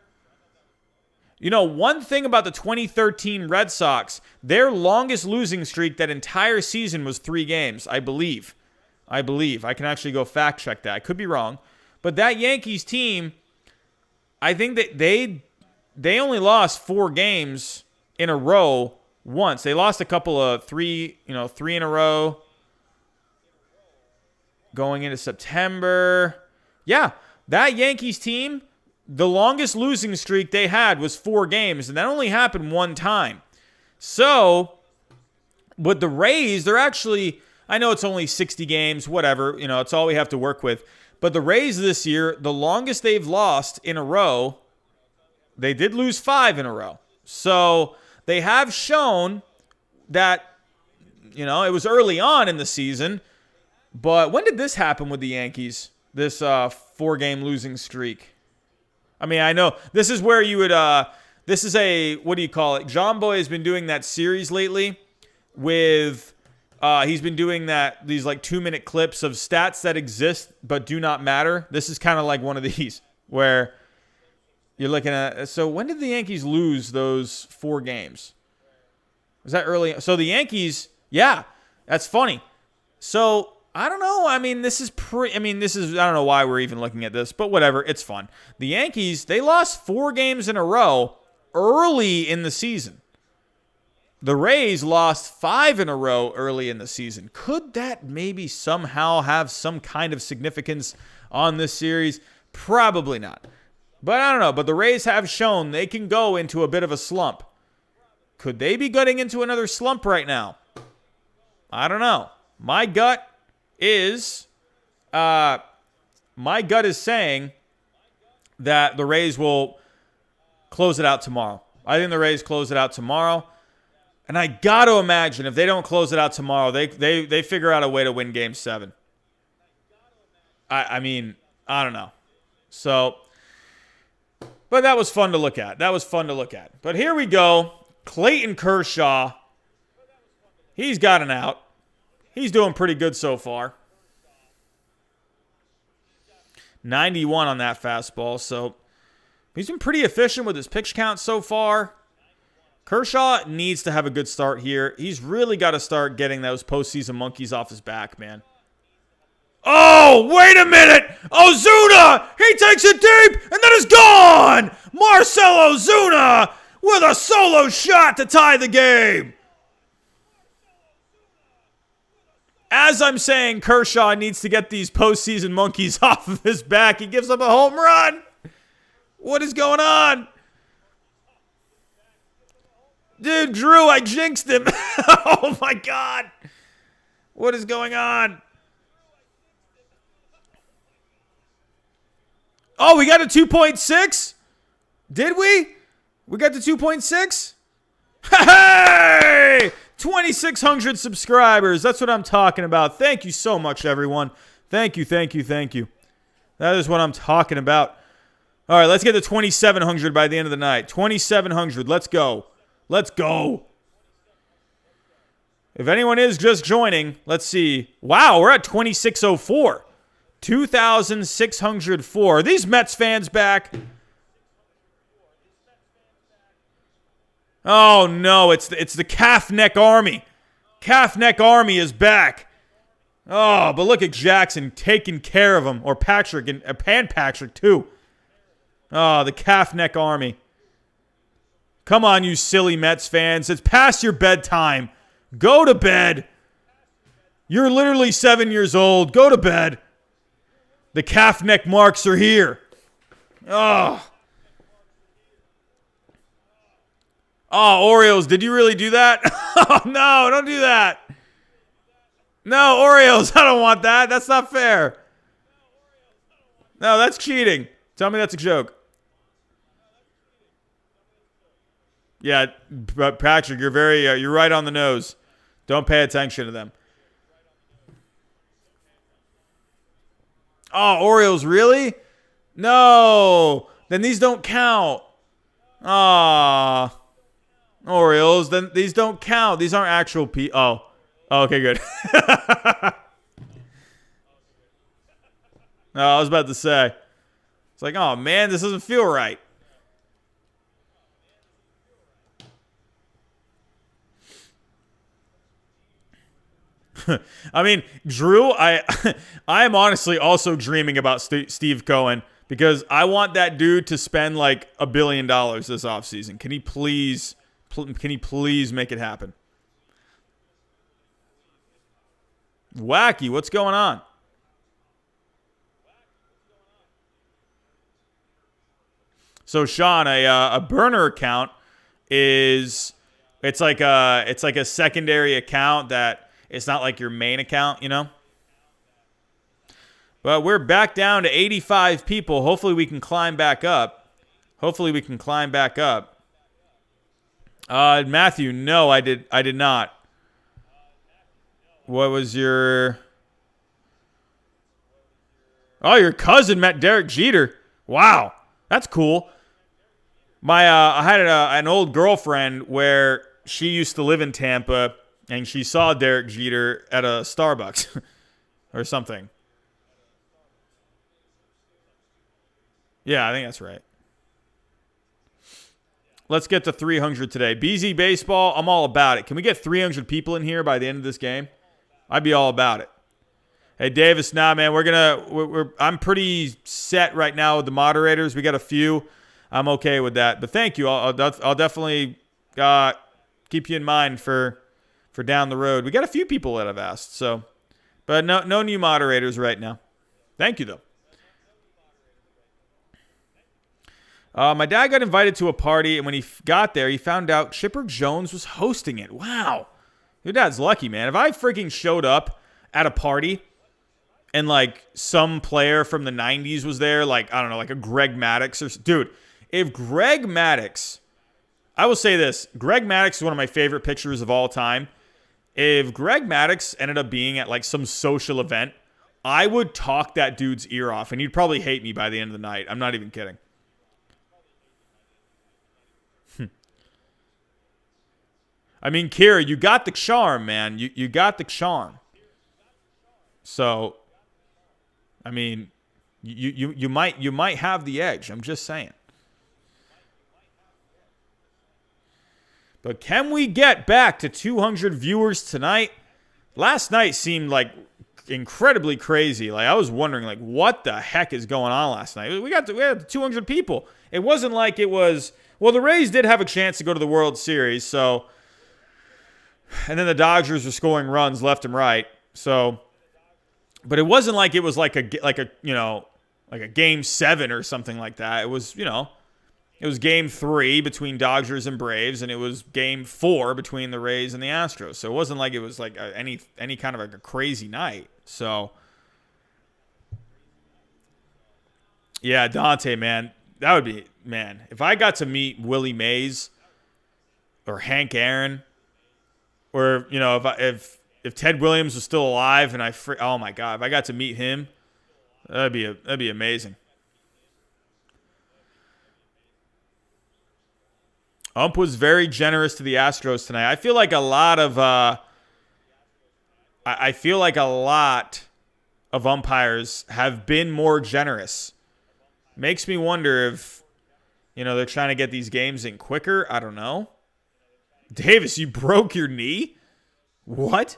A: One thing about the 2013 Red Sox, their longest losing streak that entire season was 3 games, I believe. I can actually go fact check that. I could be wrong. But that Yankees team, I think that they only lost 4 games in a row once. They lost a couple of 3 in a row going into September. Yeah, that Yankees team, the longest losing streak they had was 4 games, and that only happened 1 time. So, with the Rays, they're actually, I know it's only 60 games, whatever, it's all we have to work with. But the Rays this year, the longest they've lost in a row, they did lose 5 in a row. So, they have shown that, it was early on in the season. But when did this happen with the Yankees? This 4-game losing streak. I mean, I know this is where you would, this is what do you call it? John Boy has been doing that series lately with, he's been doing these 2-minute clips of stats that exist but do not matter. This is kind of like one of these where you're looking at, so when did the Yankees lose those 4 games? Was that early? So the Yankees, yeah, that's funny. So I don't know. I mean, I don't know why we're even looking at this, but whatever. It's fun. The Yankees, they lost 4 games in a row early in the season. The Rays lost 5 in a row early in the season. Could that maybe somehow have some kind of significance on this series? Probably not. But I don't know. But the Rays have shown they can go into a bit of a slump. Could they be getting into another slump right now? I don't know. My gut is saying that the Rays will close it out tomorrow. I think the Rays close it out tomorrow. And I got to imagine if they don't close it out tomorrow, they figure out a way to win Game 7. I mean, I don't know. So, but that was fun to look at. But here we go. Clayton Kershaw. He's got an out. He's doing pretty good so far. 91 on that fastball. So he's been pretty efficient with his pitch count so far. Kershaw needs to have a good start here. He's really got to start getting those postseason monkeys off his back, man. Oh, wait a minute. Ozuna, he takes it deep, and then it's gone. Marcell Ozuna with a solo shot to tie the game. As I'm saying, Kershaw needs to get these postseason monkeys off of his back. He gives up a home run. What is going on? Dude, Drew, I jinxed him. Oh, my God. What is going on? Oh, we got a 2.6? Did we? We got to 2.6? Hey! 2,600 subscribers. That's what I'm talking about. Thank you so much, everyone. Thank you. That is what I'm talking about. All right, let's get to 2,700 by the end of the night. 2,700. Let's go. If anyone is just joining, let's see. Wow, we're at 2,604. 2,604. Are these Mets fans back? Oh, no, it's the calf neck army. Calf neck army is back. Oh, but look at Jackson taking care of him. Or Patrick, and Patrick, too. Oh, the calf neck army. Come on, you silly Mets fans. It's past your bedtime. Go to bed. You're literally 7 years old. Go to bed. The calf neck marks are here. Oh. Oh, Orioles, did you really do that? Oh, no, don't do that. No, Orioles, I don't want that. That's not fair. No, that's cheating. Tell me that's a joke. Yeah, but Patrick, you're right on the nose. Don't pay attention to them. Oh, Orioles, really? No. Then these don't count. Ah. Orioles, then these don't count. These aren't actual Oh, okay, good. No, I was about to say. It's like, oh, man, this doesn't feel right. I mean, Drew, I am honestly also dreaming about Steve Cohen because I want that dude to spend like $1 billion this offseason. Can he please make it happen? Wacky, what's going on? So Sean, a burner account it's like a secondary account that it's not like your main account, you know? But we're back down to 85 people. Hopefully we can climb back up. Matthew, no, I did not. What was your... Oh, your cousin met Derek Jeter. Wow, that's cool. I had an old girlfriend where she used to live in Tampa, and she saw Derek Jeter at a Starbucks or something. Yeah, I think that's right. Let's get to 300 today. BZ Baseball, I'm all about it. Can we get 300 people in here by the end of this game? I'd be all about it. Hey, Davis, man, I'm pretty set right now with the moderators. We got a few. I'm okay with that. But thank you. I'll definitely keep you in mind for down the road. We got a few people that have asked. So, but no new moderators right now. Thank you, though. My dad got invited to a party, and when he got there, he found out Chipper Jones was hosting it. Wow. Your dad's lucky, man. If I freaking showed up at a party and, like, some player from the 90s was there, like, I don't know, like a Greg Maddux or... Dude, if Greg Maddux... I will say this. Greg Maddux is one of my favorite pitchers of all time. If Greg Maddux ended up being at, like, some social event, I would talk that dude's ear off, and he'd probably hate me by the end of the night. I'm not even kidding. I mean, Kira, you got the charm, man. You got the charm. So, I mean, you might have the edge. I'm just saying. But can we get back to 200 viewers tonight? Last night seemed like incredibly crazy. Like I was wondering, like, what the heck is going on last night? We had 200 people. It wasn't like it was. Well, the Rays did have a chance to go to the World Series, so. And then the Dodgers were scoring runs left and right. So, but it wasn't like it was like a game 7 or something like that. It was, it was game 3 between Dodgers and Braves, and it was game 4 between the Rays and the Astros. So it wasn't like it was like any kind of like a crazy night. So, Yeah, Dante, man. That would be, man. If I got to meet Willie Mays or Hank Aaron, or if Ted Williams was still alive and oh my god, if I got to meet him, that'd be amazing. Ump was very generous to the Astros tonight. I feel like a lot of umpires have been more generous. Makes me wonder if they're trying to get these games in quicker. I don't know. Davis, you broke your knee? What?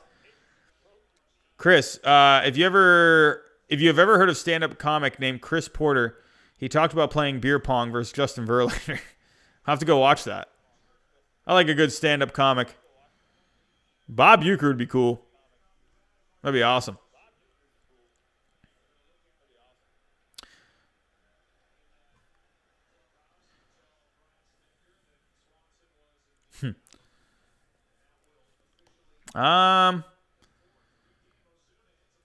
A: Chris, if you have ever heard of stand-up comic named Chris Porter, he talked about playing beer pong versus Justin Verlander. I'll have to go watch that. I like a good stand-up comic. Bob Uecker would be cool. That'd be awesome.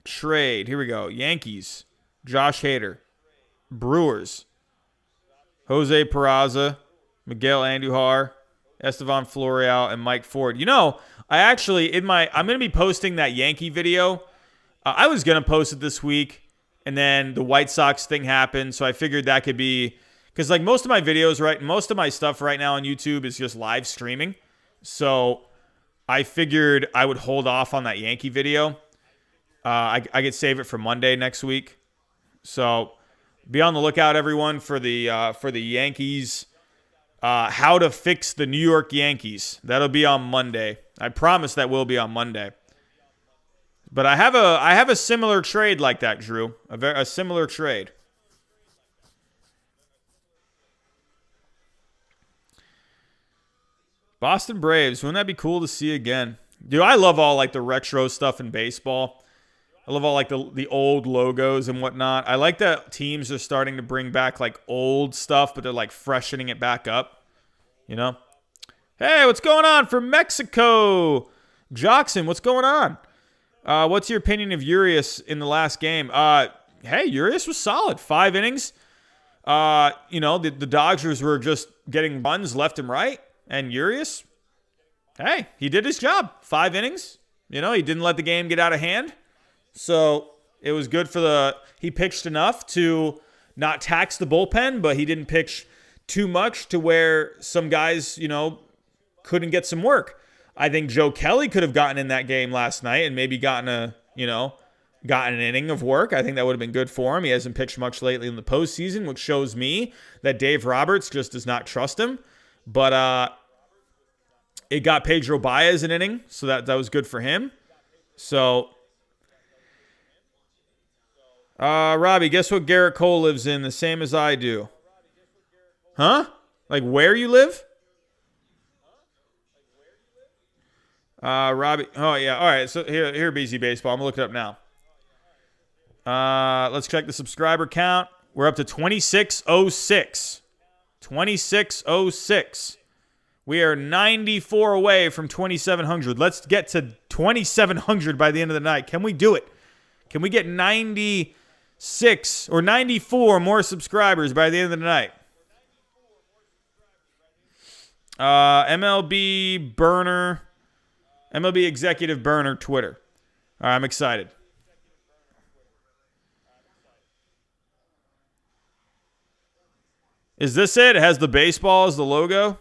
A: Trade. Here we go. Yankees. Josh Hader. Brewers. Jose Peraza. Miguel Andujar. Estevan Florial, and Mike Ford. I actually, I'm going to be posting that Yankee video. I was going to post it this week, and then the White Sox thing happened, so I figured that could be, because like most of my videos, most of my stuff right now on YouTube is just live streaming. So I figured I would hold off on that Yankee video. I could save it for Monday next week. So be on the lookout, everyone, for the Yankees. How to fix the New York Yankees. That'll be on Monday. I promise that will be on Monday. But I have a similar trade like that, Drew. A similar trade. Boston Braves. Wouldn't that be cool to see again? Dude, I love all like the retro stuff in baseball. I love all like the old logos and whatnot. I like that teams are starting to bring back like old stuff, but they're like freshening it back up. Hey, what's going on from Mexico? Jockson, what's going on? What's your opinion of Urias in the last game? Hey, Urias was solid. 5 innings. The Dodgers were just getting runs left and right. And Urias, hey, he did his job. 5 innings. He didn't let the game get out of hand. So it was good he pitched enough to not tax the bullpen, but he didn't pitch too much to where some guys, couldn't get some work. I think Joe Kelly could have gotten in that game last night and maybe gotten an inning of work. I think that would have been good for him. He hasn't pitched much lately in the postseason, which shows me that Dave Roberts just does not trust him. But it got Pedro Baez an inning, so that was good for him. So, Robbie, guess what Garrett Cole lives in? The same as I do. Huh? Like where you live? Robbie. Oh, yeah. All right. So here, BZ Baseball. I'm going to look it up now. Let's check the subscriber count. We're up to 2606. 2606. We are 94 away from 2,700. Let's get to 2,700 by the end of the night. Can we do it? Can we get 96 or 94 more subscribers by the end of the night? MLB Burner. MLB Executive Burner Twitter. All right, I'm excited. Is this it? It has the baseball as the logo?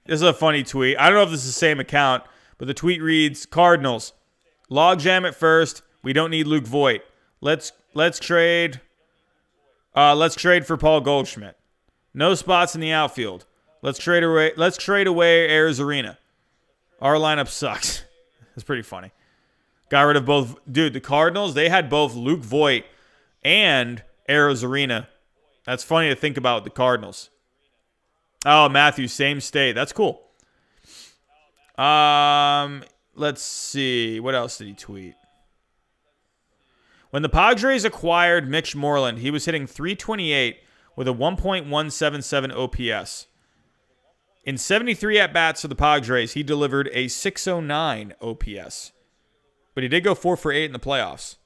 A: This is a funny tweet. I don't know if this is the same account, but the tweet reads, Cardinals, logjam at first. We don't need Luke Voit. Let's trade for Paul Goldschmidt. No spots in the outfield. Let's trade away Arizarena. Our lineup sucks. That's pretty funny. Got rid of both. Dude, the Cardinals, they had both Luke Voit and Arizarena. That's funny to think about the Cardinals. Oh, Matthew, same state. That's cool. Let's see. What else did he tweet? When the Padres acquired Mitch Moreland, he was hitting .328 with a 1.177 OPS. In 73 at-bats for the Padres, he delivered a 609 OPS. But he did go 4 for 8 in the playoffs.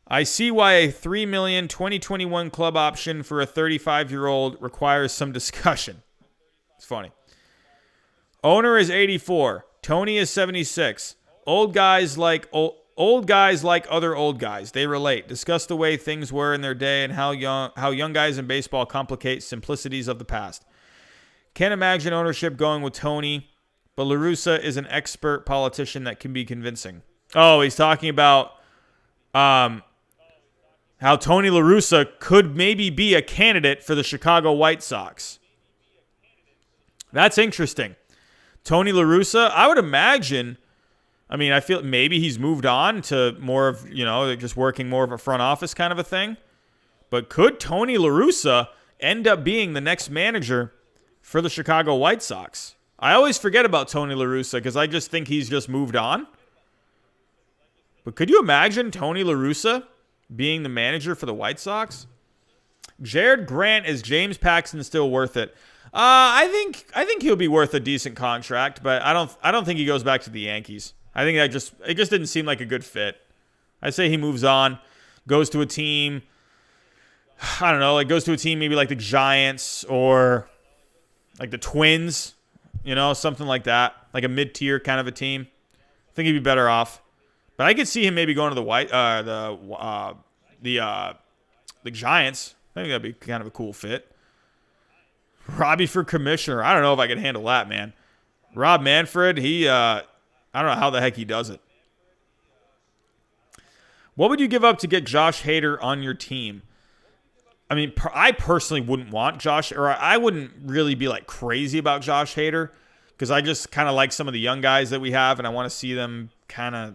A: I see why a $3 million 2021 club option for a 35-year-old requires some discussion. It's funny. Owner is 84. Tony is 76. Old guys like other old guys. They relate. Discuss the way things were in their day and how young guys in baseball complicate simplicities of the past. Can't imagine ownership going with Tony, but La Russa is an expert politician that can be convincing. Oh, he's talking about how Tony La Russa could maybe be a candidate for the Chicago White Sox. That's interesting. Tony La Russa, I would imagine, I feel maybe he's moved on to more of, just working more of a front office kind of a thing. But could Tony La Russa end up being the next manager for the Chicago White Sox? I always forget about Tony La Russa because I just think he's just moved on. But could you imagine Tony La Russa being the manager for the White Sox? Jared Grant, is James Paxton still worth it? I think he'll be worth a decent contract, but I don't think he goes back to the Yankees. I think it just didn't seem like a good fit. I say he moves on, goes to a team. I don't know, goes to a team maybe like the Giants or like the Twins, something like that, like a mid-tier kind of a team. I think he'd be better off. But I could see him maybe going to the Giants. I think that'd be kind of a cool fit. Robbie for commissioner. I don't know if I can handle that, man. Rob Manfred, I don't know how the heck he does it. What would you give up to get Josh Hader on your team? I personally wouldn't want Josh, or I wouldn't really be crazy about Josh Hader because I just kind of like some of the young guys that we have, and I want to see them kind of,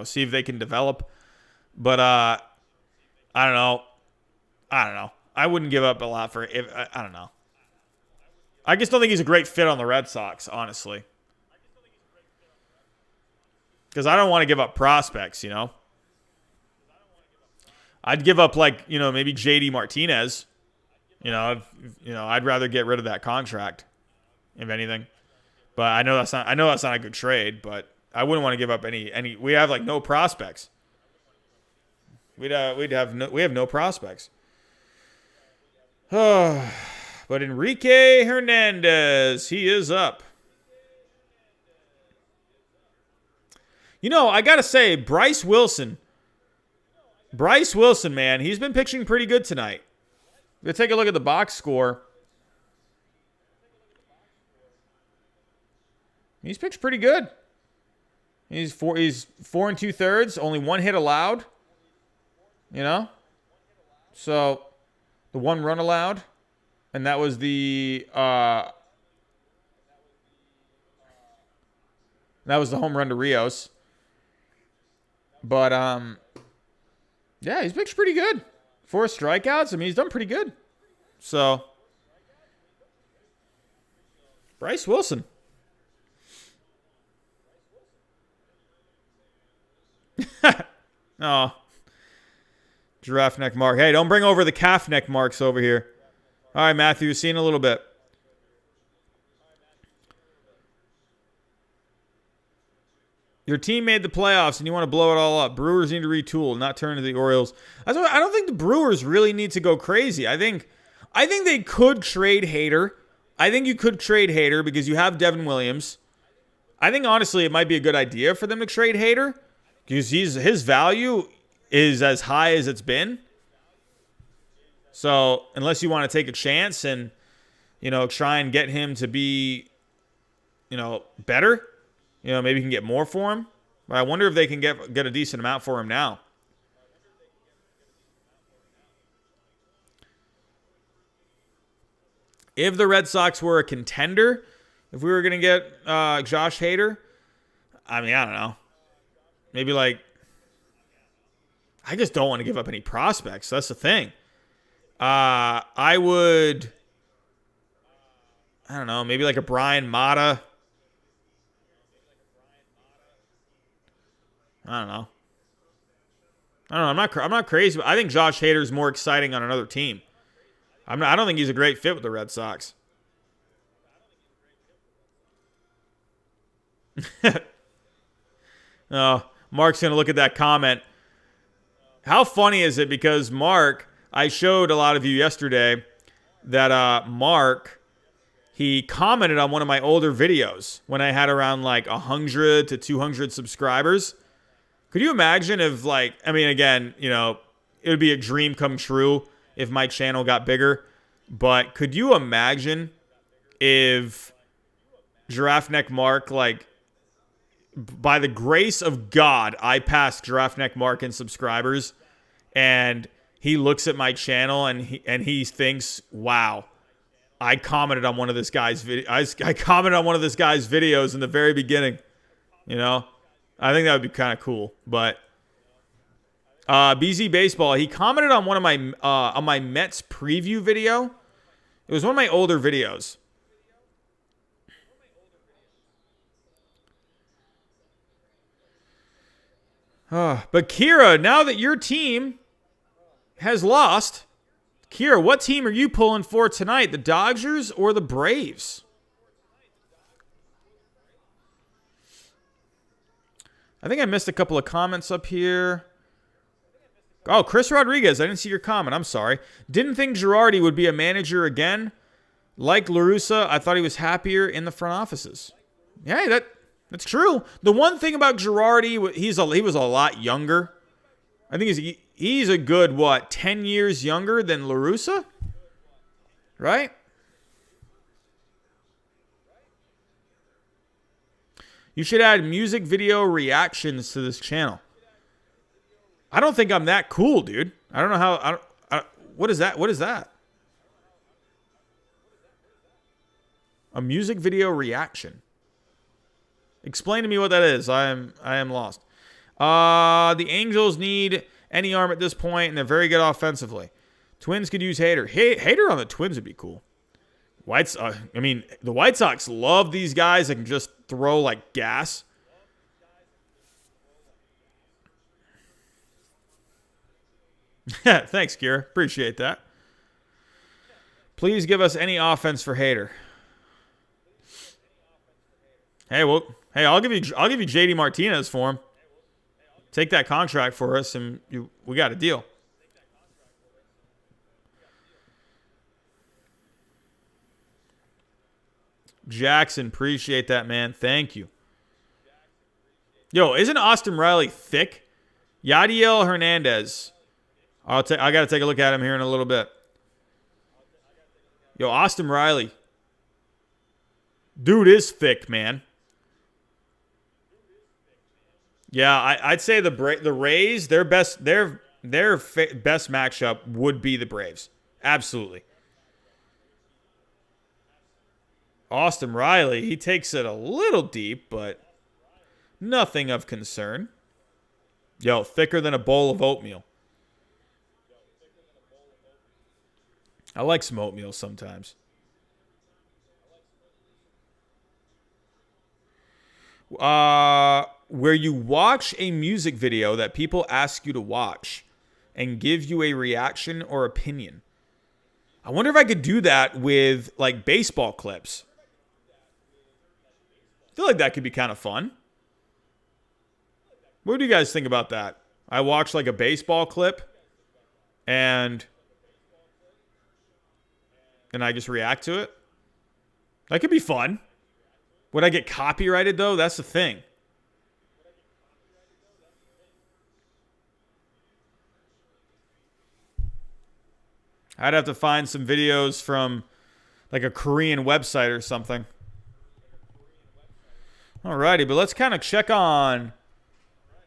A: see if they can develop. But I don't know. I wouldn't give up a lot for it. I don't know. I just don't think he's a great fit on the Red Sox, honestly. Because I don't want to give up prospects, I'd give up maybe JD Martinez. I'd rather get rid of that contract, if anything. But I know that's not a good trade, but I wouldn't want to give up any. We have no prospects. We have no prospects. But Enrique Hernandez, he is up. I got to say, Bryce Wilson, man, he's been pitching pretty good tonight. Let's take a look at the box score. He's pitched pretty good. He's 4 2/3, only 1 hit allowed. So the 1 run allowed. And that was the home run to Rios. But yeah, he's pitched pretty good. 4 strikeouts. He's done pretty good. So Bryce Wilson. Oh. Giraffe neck mark. Hey, don't bring over the calf neck marks over here. All right, Matthew, see you in a little bit. Your team made the playoffs and you want to blow it all up. Brewers need to retool, not turn to the Orioles. I don't think the Brewers really need to go crazy. I think they could trade Hader. I think you could trade Hader because you have Devin Williams. I think, honestly, it might be a good idea for them to trade Hader because his value is as high as it's been. So unless you want to take a chance and, try and get him to be, better, maybe you can get more for him. But I wonder if they can get a decent amount for him now. If the Red Sox were a contender, if we were going to get Josh Hader, I don't know. Maybe I just don't want to give up any prospects. That's the thing. I would, I don't know, maybe a Brian Mata. I don't know. I'm not crazy, but I think Josh Hader is more exciting on another team. I don't think he's a great fit with the Red Sox. Oh, Mark's going to look at that comment. How funny is it? Because Mark, I showed a lot of you yesterday that Mark, he commented on one of my older videos when I had around like 100 to 200 subscribers. Could you imagine if, like, I mean, again, you know, it would be a dream come true if my channel got bigger. But could you imagine if Giraffe Neck Mark, like, by the grace of God, I passed Giraffe Neck Mark in subscribers, and he looks at my channel and he thinks, wow, I commented on one of this guy's I commented on one of this guy's videos in the very beginning. You know, I think that would be kind of cool. But BZ Baseball, he commented on one of my Mets preview video. It was one of my older videos. But Kira, now that your team has lost, Kira, what team are you pulling for tonight? The Dodgers or the Braves? I think I missed a couple of comments up here. Oh, Chris Rodriguez, I didn't see your comment. I'm sorry. Didn't think Girardi would be a manager again. Like La Russa, I thought he was happier in the front offices. Yeah, that's true. The one thing about Girardi, he was a lot younger. I think he's a good, 10 years younger than La Russa? Right? You should add music video reactions to this channel. I don't think I'm that cool, dude. I don't know how... what is that? What is that? A music video reaction. Explain to me what that is. I am lost. The Angels need any arm at this point, and they're very good offensively. Twins could use Hader. Hader on the Twins would be cool. The White Sox love these guys that can just throw like gas. Thanks, Kira. Appreciate that. Please give us any offense for Hader. I'll give you JD Martinez for him. Take that contract for us, and we got a deal. Jackson, appreciate that, man. Thank you. Yo, isn't Austin Riley thick? Yadiel Hernandez. I got to take a look at him here in a little bit. Yo, Austin Riley. Dude is thick, man. Yeah, I'd say the Rays, their best matchup would be the Braves. Absolutely. Austin Riley, he takes it a little deep, but nothing of concern. Yo, thicker than a bowl of oatmeal. I like some oatmeal sometimes. Where you watch a music video that people ask you to watch and give you a reaction or opinion. I wonder if I could do that with like baseball clips. I feel like that could be kind of fun. What do you guys think about that? I watch like a baseball clip and I just react to it. That could be fun. Would I get copyrighted though? That's the thing. I'd have to find some videos from like a Korean website or something. Alrighty, but let's kind of check on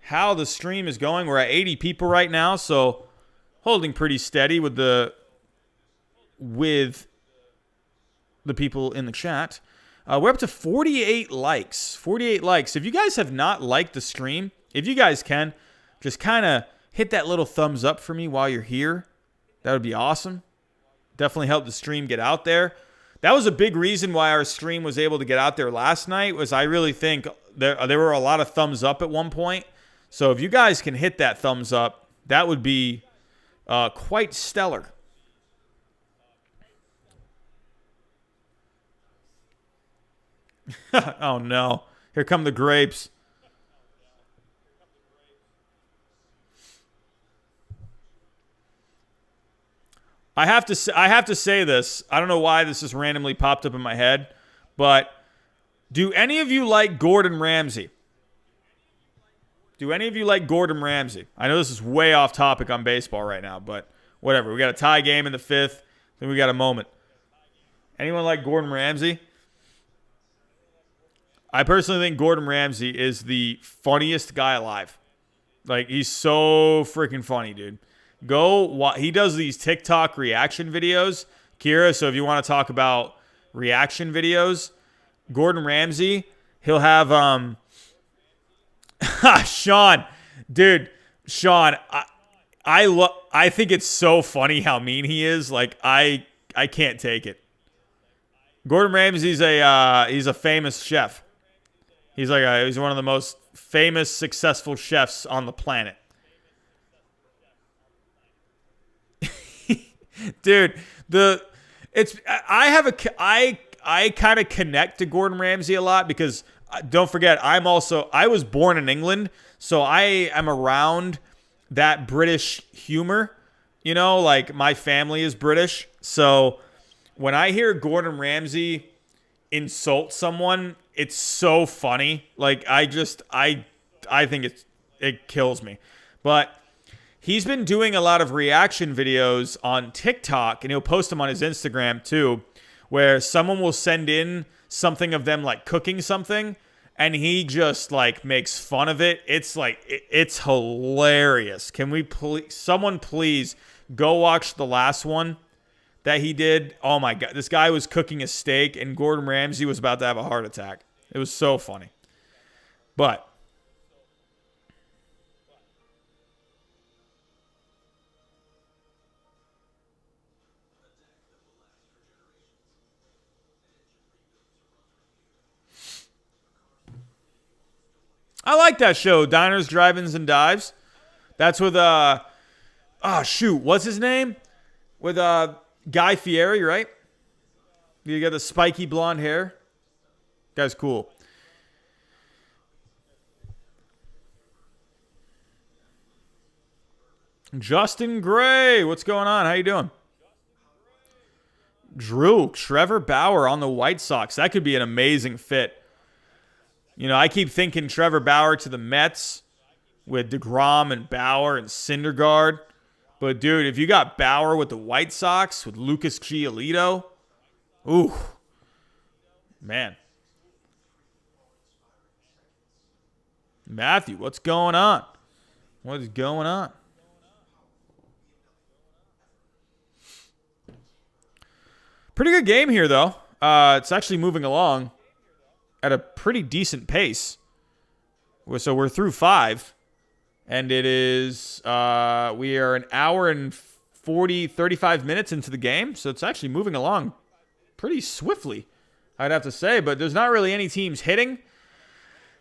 A: how the stream is going. We're at 80 people right now, so holding pretty steady with the people in the chat. We're up to 48 likes. 48 likes. If you guys have not liked the stream, if you guys can, just kind of hit that little thumbs up for me while you're here. That would be awesome. Definitely help the stream get out there. That was a big reason why our stream was able to get out there last night, was I really think there were a lot of thumbs up at one point. So if you guys can hit that thumbs up, that would be quite stellar. Oh, no. Here come the grapes. I have to say this. I don't know why this just randomly popped up in my head, but do any of you like Gordon Ramsay? Do any of you like Gordon Ramsay? I know this is way off topic on baseball right now, but whatever. We got a tie game in the 5th. Then we got a moment. Anyone like Gordon Ramsay? I personally think Gordon Ramsay is the funniest guy alive. Like, he's so freaking funny, dude. He does these TikTok reaction videos, Kira. So if you want to talk about reaction videos, Gordon Ramsay, he'll have Sean, dude, Sean. I think it's so funny how mean he is. Like, I can't take it. Gordon Ramsay's he's a famous chef. He's one of the most famous, successful chefs on the planet. Dude, I kind of connect to Gordon Ramsay a lot because don't forget, I was born in England, so I am around that British humor. You know, like, my family is British, so when I hear Gordon Ramsay insult someone, it's so funny. Like, I think it kills me. But he's been doing a lot of reaction videos on TikTok, and he'll post them on his Instagram too, where someone will send in something of them, like, cooking something, and he just, like, makes fun of it. It's like, it's hilarious. Can we someone please go watch the last one that he did? Oh my God. This guy was cooking a steak, and Gordon Ramsay was about to have a heart attack. It was so funny. But I like that show, Diners, Drive-Ins, and Dives. That's with what's his name? With Guy Fieri, right? You got the spiky blonde hair. Guy's cool. Justin Gray, what's going on? How you doing? Trevor Bauer on the White Sox. That could be an amazing fit. You know, I keep thinking Trevor Bauer to the Mets with DeGrom and Bauer and Syndergaard. But, dude, if you got Bauer with the White Sox with Lucas Giolito, ooh, man. Matthew, what's going on? What is going on? Pretty good game here, though. It's actually moving along at a pretty decent pace. So we're through 5. And it is, we are an hour and 35 minutes into the game. So it's actually moving along pretty swiftly, I'd have to say. But there's not really any teams hitting.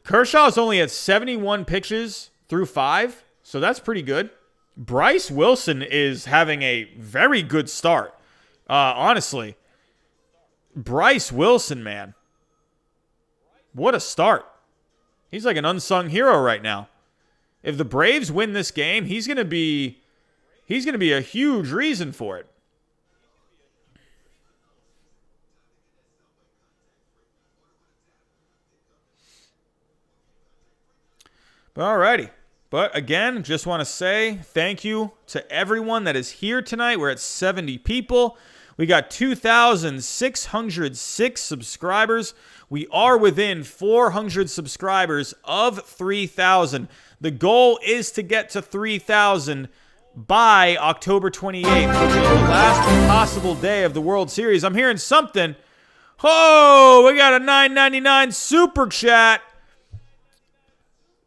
A: Kershaw is only at 71 pitches through 5. So that's pretty good. Bryce Wilson is having a very good start. Honestly. Bryce Wilson, man. What a start. He's like an unsung hero right now. If the Braves win this game, he's going to be a huge reason for it. But alrighty. But again, just want to say thank you to everyone that is here tonight. We're at 70 people. We got 2,606 subscribers. We are within 400 subscribers of 3,000. The goal is to get to 3,000 by October 28th, which is the last possible day of the World Series. I'm hearing something. Oh, we got a $9.99 super chat.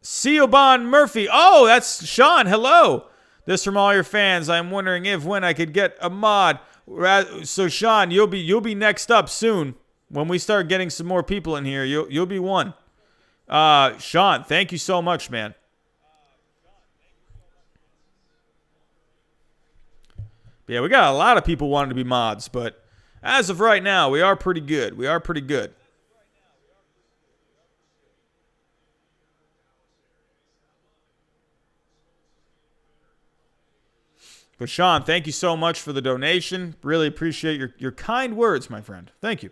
A: Seobon Murphy. Oh, that's Sean. Hello. This from all your fans. I'm wondering when I could get a mod. So Sean, you'll be next up soon. When we start getting some more people in here, you'll be one. Sean, thank you so much, man. Yeah, we got a lot of people wanting to be mods, but as of right now, we are pretty good. But Sean, thank you so much for the donation. Really appreciate your kind words, my friend. Thank you.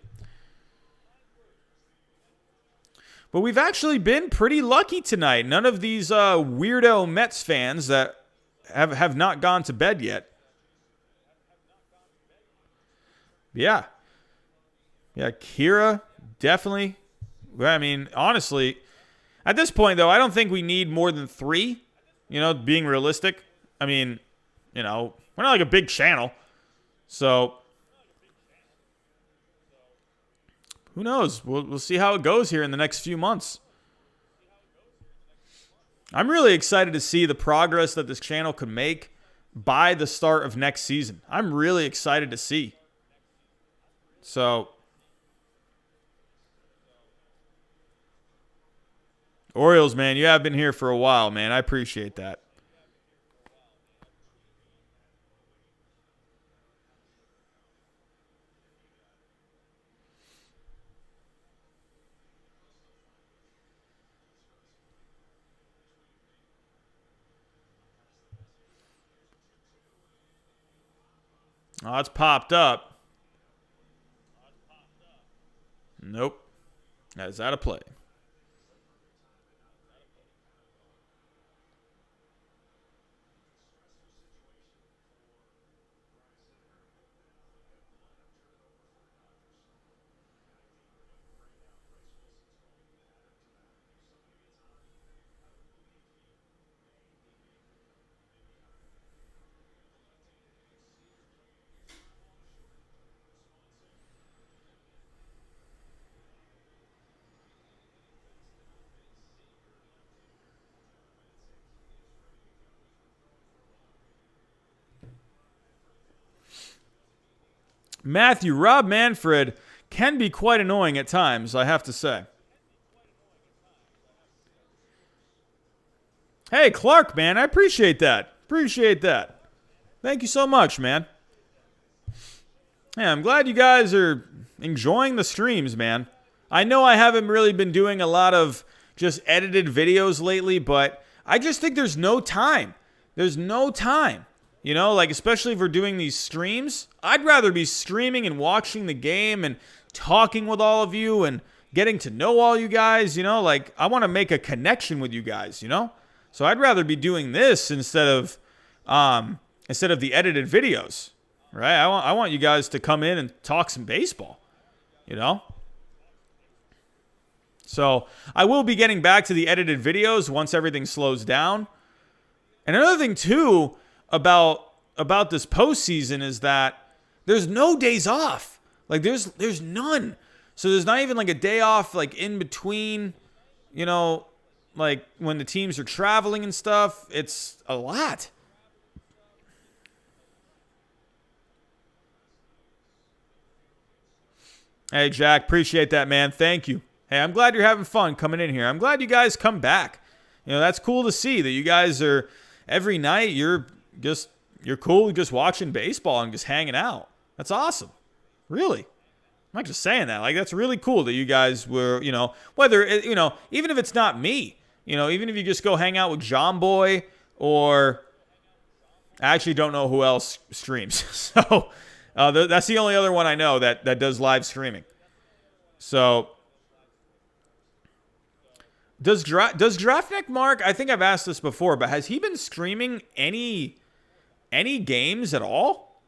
A: But we've actually been pretty lucky tonight. None of these weirdo Mets fans that have not gone to bed yet. Yeah. Yeah, Kira, definitely. I mean, honestly, at this point, though, I don't think we need more than 3, being realistic. I mean, we're not like a big channel. So, who knows? We'll see how it goes here in the next few months. I'm really excited to see the progress that this channel could make by the start of next season. I'm really excited to see. So, Orioles, man, you have been here for a while, man. I appreciate that. Oh, it's popped up. Nope. That is out of play. Matthew, Rob Manfred can be quite annoying at times, I have to say. Hey, Clark, man, I appreciate that. Appreciate that. Thank you so much, man. Yeah, I'm glad you guys are enjoying the streams, man. I know I haven't really been doing a lot of just edited videos lately, but I just think there's no time. There's no time. Especially if we're doing these streams, I'd rather be streaming and watching the game and talking with all of you and getting to know all you guys, I want to make a connection with you guys, So I'd rather be doing this instead of the edited videos, right? I want you guys to come in and talk some baseball, So I will be getting back to the edited videos once everything slows down. And another thing too about this postseason is that there's no days off. There's none. So there's not even like a day off in between, when the teams are traveling and stuff. It's a lot. Hey, Jack, appreciate that, man. Thank you. Hey, I'm glad you're having fun coming in here. I'm glad you guys come back. That's cool to see that you guys are every night. You're cool just watching baseball and just hanging out. That's awesome. Really. I'm not just saying that. That's really cool that you guys were, whether, even if it's not me, even if you just go hang out with John Boy or I actually don't know who else streams. So that's the only other one I know that does live streaming. So does Draftneck Mark, I think I've asked this before, but has he been streaming any games at all?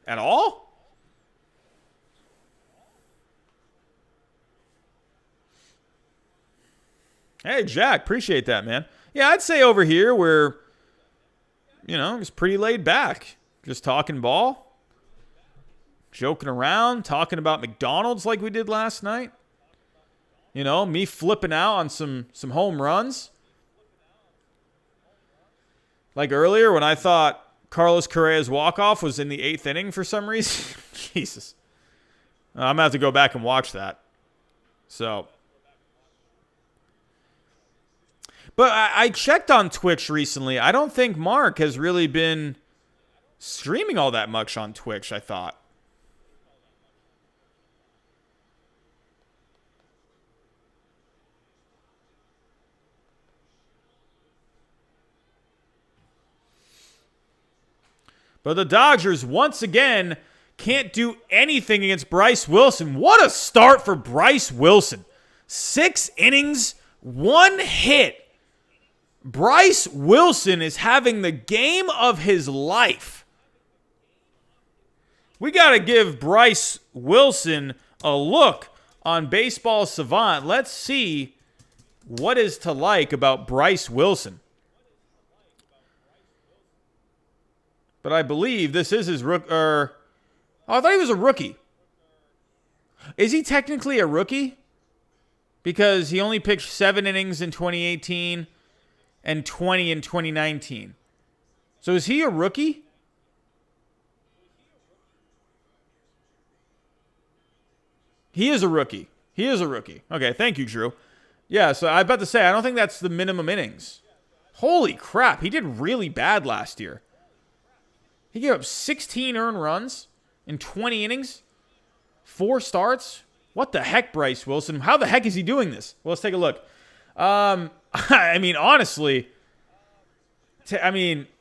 A: At all? Hey, Jack, appreciate that, man. Yeah, I'd say over here we're, it's pretty laid back. Just talking ball, joking around, talking about McDonald's like we did last night. Me flipping out on some home runs. Like earlier when I thought Carlos Correa's walk-off was in the 8th inning for some reason. Jesus. I'm going to have to go back and watch that. So. But I checked on Twitch recently. I don't think Mark has really been streaming all that much on Twitch, I thought. But the Dodgers, once again, can't do anything against Bryce Wilson. What a start for Bryce Wilson. 6 innings, 1 hit. Bryce Wilson is having the game of his life. We got to give Bryce Wilson a look on Baseball Savant. Let's see what is to like about Bryce Wilson. But I believe this is his rookie. I thought he was a rookie. Is he technically a rookie? Because he only pitched 7 innings in 2018 and 20 in 2019. So is he a rookie? He is a rookie. He is a rookie. Okay, thank you, Drew. Yeah, so I was about to say, I don't think that's the minimum innings. Holy crap, he did really bad last year. He gave up 16 earned runs in 20 innings, 4 starts. What the heck, Bryce Wilson? How the heck is he doing this? Well, let's take a look. I mean, honestly,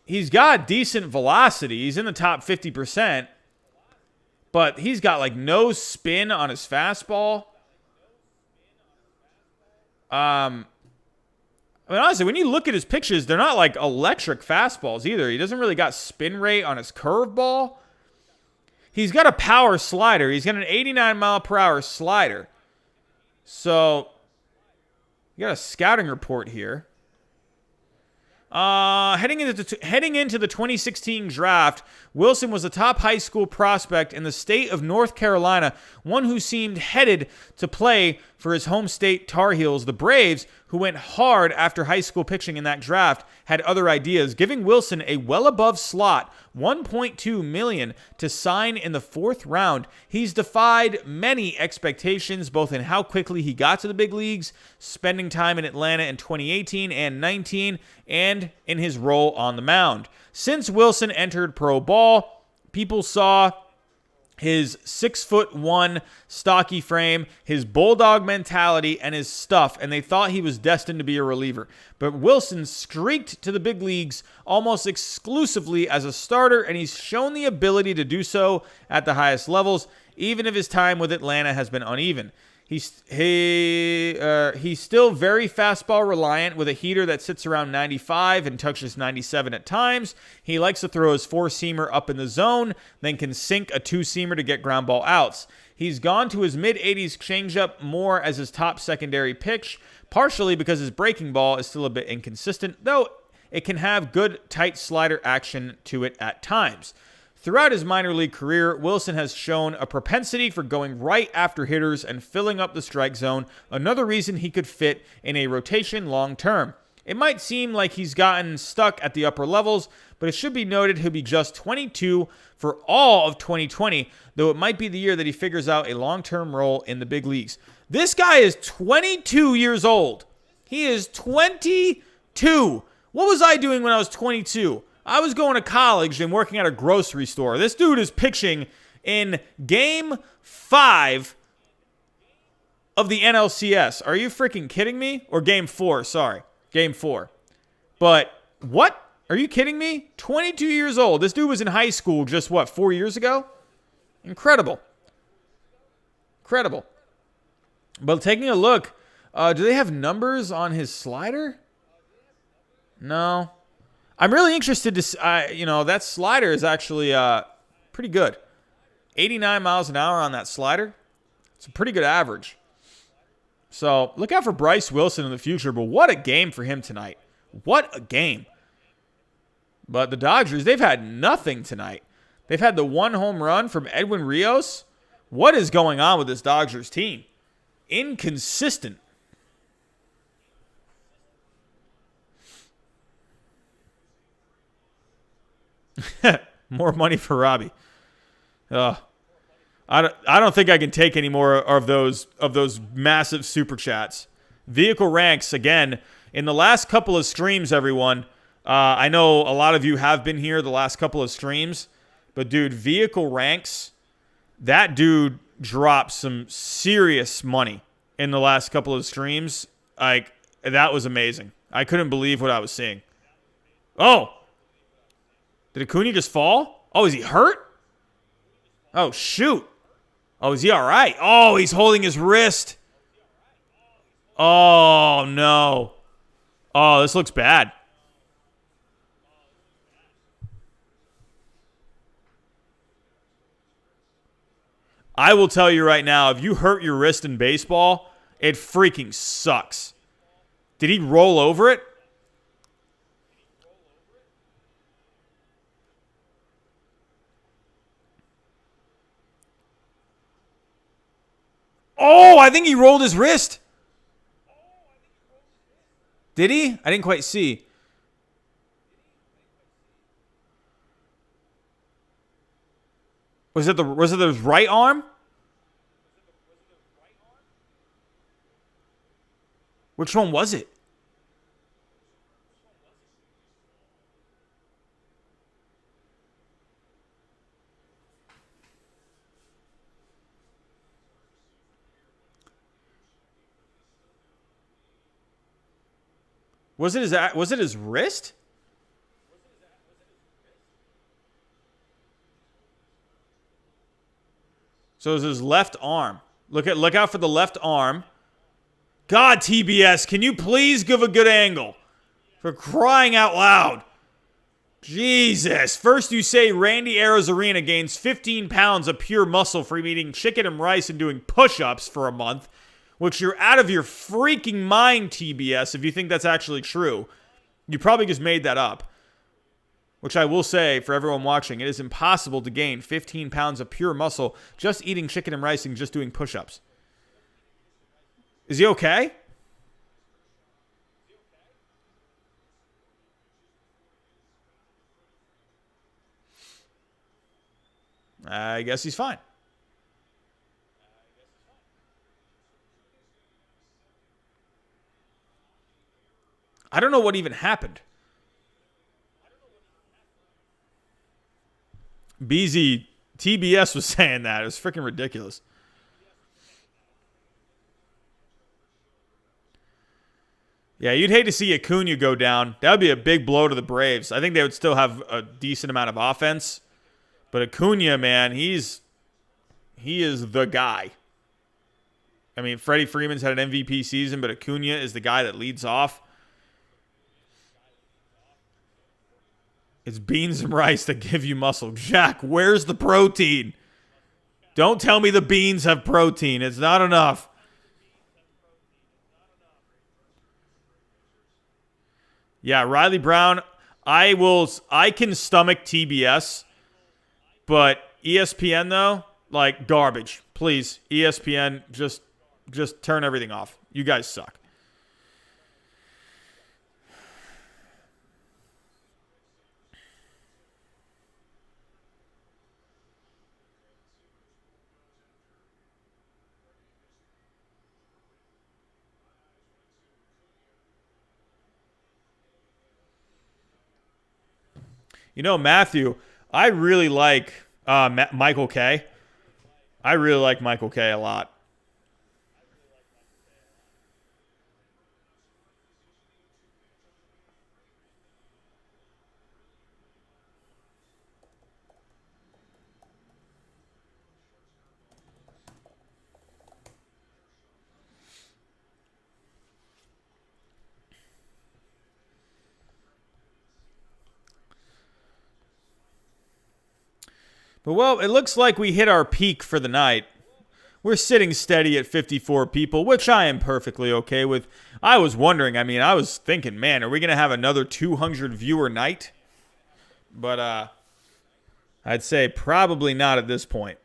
A: he's got decent velocity. He's in the top 50%, but he's got like no spin on his fastball. I mean, honestly, when you look at his pitches, they're not like electric fastballs either. He doesn't really got spin rate on his curveball. He's got a power slider. He's got an 89-mile-per-hour slider. So, you got a scouting report here. Heading into the 2016 draft, Wilson was a top high school prospect in the state of North Carolina, one who seemed headed to play for his home state Tar Heels. The Braves, who went hard after high school pitching in that draft, had other ideas, giving Wilson a well above slot $1.2 million to sign in the 4th round. He's defied many expectations, both in how quickly he got to the big leagues, spending time in Atlanta in 2018 and 19, and in his role on the mound. Since Wilson entered pro ball, people saw his 6'1" stocky frame, his bulldog mentality, and his stuff, and they thought he was destined to be a reliever. But Wilson streaked to the big leagues almost exclusively as a starter, and he's shown the ability to do so at the highest levels, even if his time with Atlanta has been uneven. He's still very fastball reliant with a heater that sits around 95 and touches 97 at times. He likes to throw his 4-seamer up in the zone, then can sink a 2-seamer to get ground ball outs. He's gone to his mid-80s changeup more as his top secondary pitch, partially because his breaking ball is still a bit inconsistent, though it can have good tight slider action to it at times. Throughout his minor league career, Wilson has shown a propensity for going right after hitters and filling up the strike zone, another reason he could fit in a rotation long term. It might seem like he's gotten stuck at the upper levels, but it should be noted he'll be just 22 for all of 2020, though it might be the year that he figures out a long-term role in the big leagues. This guy is 22 years old. He is 22. What was I doing when I was 22? I was going to college and working at a grocery store. This dude is pitching in Game 5 of the NLCS. Are you freaking kidding me? Or Game 4, sorry. Game 4. But what? Are you kidding me? 22 years old. This dude was in high school just, 4 years ago? Incredible. Incredible. But taking a look, do they have numbers on his slider? No. I'm really interested to, that slider is actually pretty good. 89 miles an hour on that slider. It's a pretty good average. So look out for Bryce Wilson in the future, but what a game for him tonight. What a game. But the Dodgers, they've had nothing tonight. They've had the 1 home run from Edwin Rios. What is going on with this Dodgers team? Inconsistent. More money for Robbie. I don't think I can take any more of those massive super chats. Vehicle ranks again in the last couple of streams. Everyone, I know a lot of you have been here the last couple of streams, but dude, vehicle ranks. That dude dropped some serious money in the last couple of streams. Like, that was amazing. I couldn't believe what I was seeing. Oh. Did Acuna just fall? Oh, is he hurt? Oh, shoot. Oh, is he all right? Oh, he's holding his wrist. Oh, no. Oh, this looks bad. I will tell you right now, if you hurt your wrist in baseball, it freaking sucks. Did he roll over it? Oh, I think he rolled his wrist. Did he? I didn't quite see. Was it his right arm? Which one was it? Was it his wrist? So it was his left arm. Look out for the left arm. God, TBS, can you please give a good angle? For crying out loud. Jesus. First you say Randy Arozarena gains 15 pounds of pure muscle from eating chicken and rice and doing push-ups for a month, which you're out of your freaking mind, TBS, if you think that's actually true. You probably just made that up. Which I will say, for everyone watching, it is impossible to gain 15 pounds of pure muscle just eating chicken and rice and just doing push-ups. Is he okay? I guess he's fine. I don't know what even happened. BZ TBS was saying that. It was freaking ridiculous. Yeah, you'd hate to see Acuna go down. That would be a big blow to the Braves. I think they would still have a decent amount of offense. But Acuna, man, he is the guy. I mean, Freddie Freeman's had an MVP season, but Acuna is the guy that leads off. It's beans and rice that give you muscle. Jack, where's the protein? Don't tell me the beans have protein. It's not enough. Yeah, Riley Brown, I can stomach TBS, but ESPN though, like garbage. Please, ESPN, just turn everything off. You guys suck. You know, Matthew, I really like Michael K. I really like Michael K a lot. But, well, it looks like we hit our peak for the night. We're sitting steady at 54 people, which I am perfectly okay with. I was wondering, I was thinking, man, are we going to have another 200 viewer night? But I'd say probably not at this point.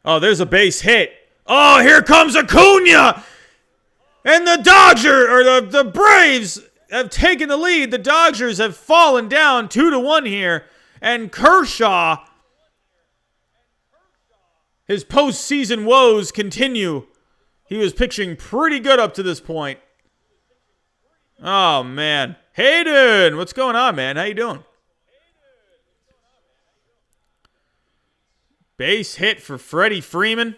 A: Oh, there's a base hit. Oh, here comes Acuna! And the Braves have taken the lead. The Dodgers have fallen down 2-1 here. And Kershaw, his postseason woes continue. He was pitching pretty good up to this point. Oh, man. Hayden, what's going on, man? How you doing? Base hit for Freddie Freeman.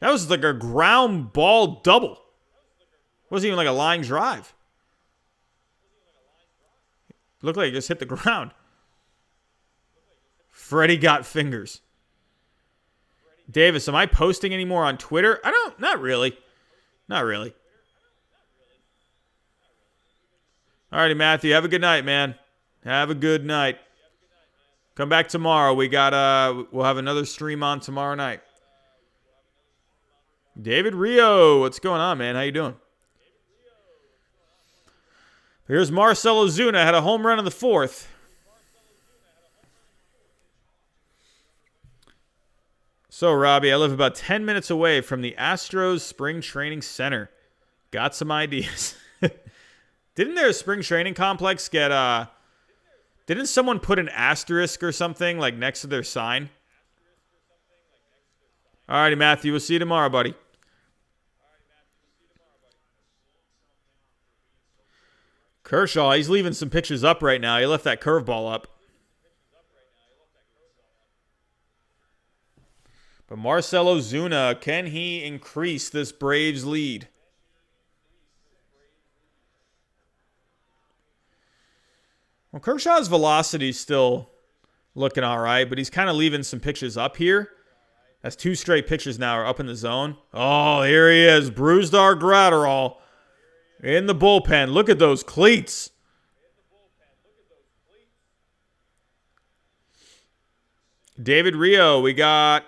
A: That was like a ground ball double. Wasn't even like a line drive. Looked like it just hit the ground. Freddie got fingers. Davis, am I posting anymore on Twitter? Not really. Not really. All righty, Matthew. Have a good night, man. Have a good night. Come back tomorrow. We'll have another stream on tomorrow night. David Rio, what's going on, man? How you doing? Here's Marcell Ozuna, had a home run in the 4th. So, Robbie, I live about 10 minutes away from the Astros Spring Training Center. Got some ideas. Didn't their spring training complex get, didn't someone put an asterisk or something, like, next to their sign? All righty, Matthew, we'll see you tomorrow, buddy. Kershaw, he's leaving some pictures up right now. He left that curveball up. But Marcell Ozuna, can he increase this Braves lead? Well, Kershaw's velocity is still looking all right, but he's kind of leaving some pitches up here. That's 2 straight pitches now are up in the zone. Oh, here he is. Brusdar Graterol in the bullpen. Look at those cleats. David Rio, we got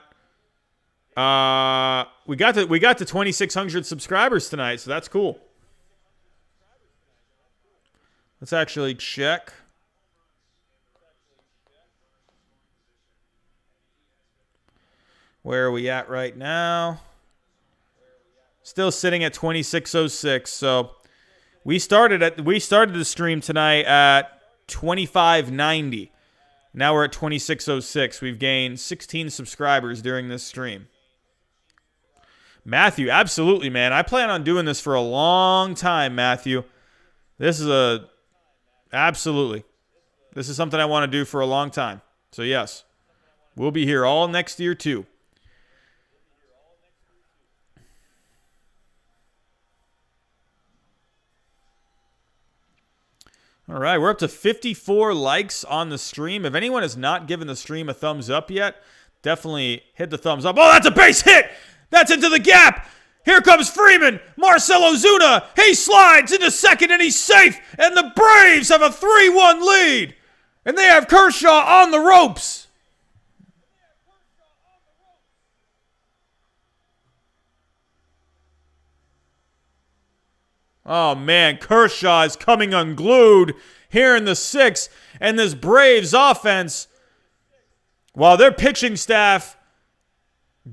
A: to 2,600 subscribers tonight, so that's cool. Let's actually check. Where are we at right now? Still sitting at 2606. So we started the stream tonight at 2590. Now we're at 2606. We've gained 16 subscribers during this stream. Matthew, absolutely, man. I plan on doing this for a long time, Matthew. Absolutely. This is something I want to do for a long time. So yes, we'll be here all next year too. All right, we're up to 54 likes on the stream. If anyone has not given the stream a thumbs up yet, definitely hit the thumbs up. Oh, that's a base hit! That's into the gap! Here comes Freeman! Marcell Ozuna! He slides into second and he's safe! And the Braves have a 3-1 lead! And they have Kershaw on the ropes! Oh, man, Kershaw is coming unglued here in the 6th. And this Braves offense, while their pitching staff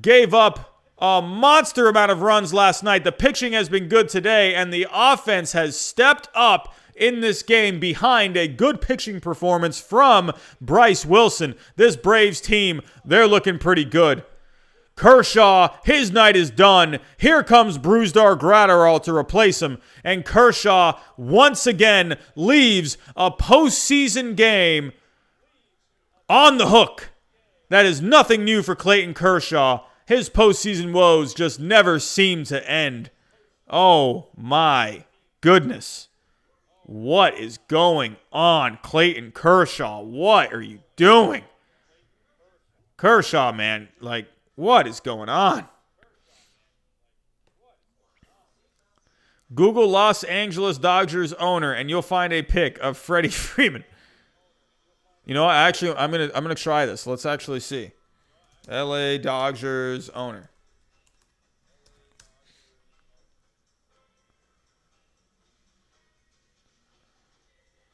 A: gave up a monster amount of runs last night, the pitching has been good today, and the offense has stepped up in this game behind a good pitching performance from Bryce Wilson. This Braves team, they're looking pretty good. Kershaw, his night is done. Here comes Brusdar Graterol to replace him. And Kershaw once again leaves a postseason game on the hook. That is nothing new for Clayton Kershaw. His postseason woes just never seem to end. Oh my goodness. What is going on, Clayton Kershaw? What are you doing? Kershaw, man, what is going on? Google Los Angeles Dodgers owner, and you'll find a pic of Freddie Freeman. You know what? Actually, I'm gonna try this. Let's actually see. LA Dodgers owner.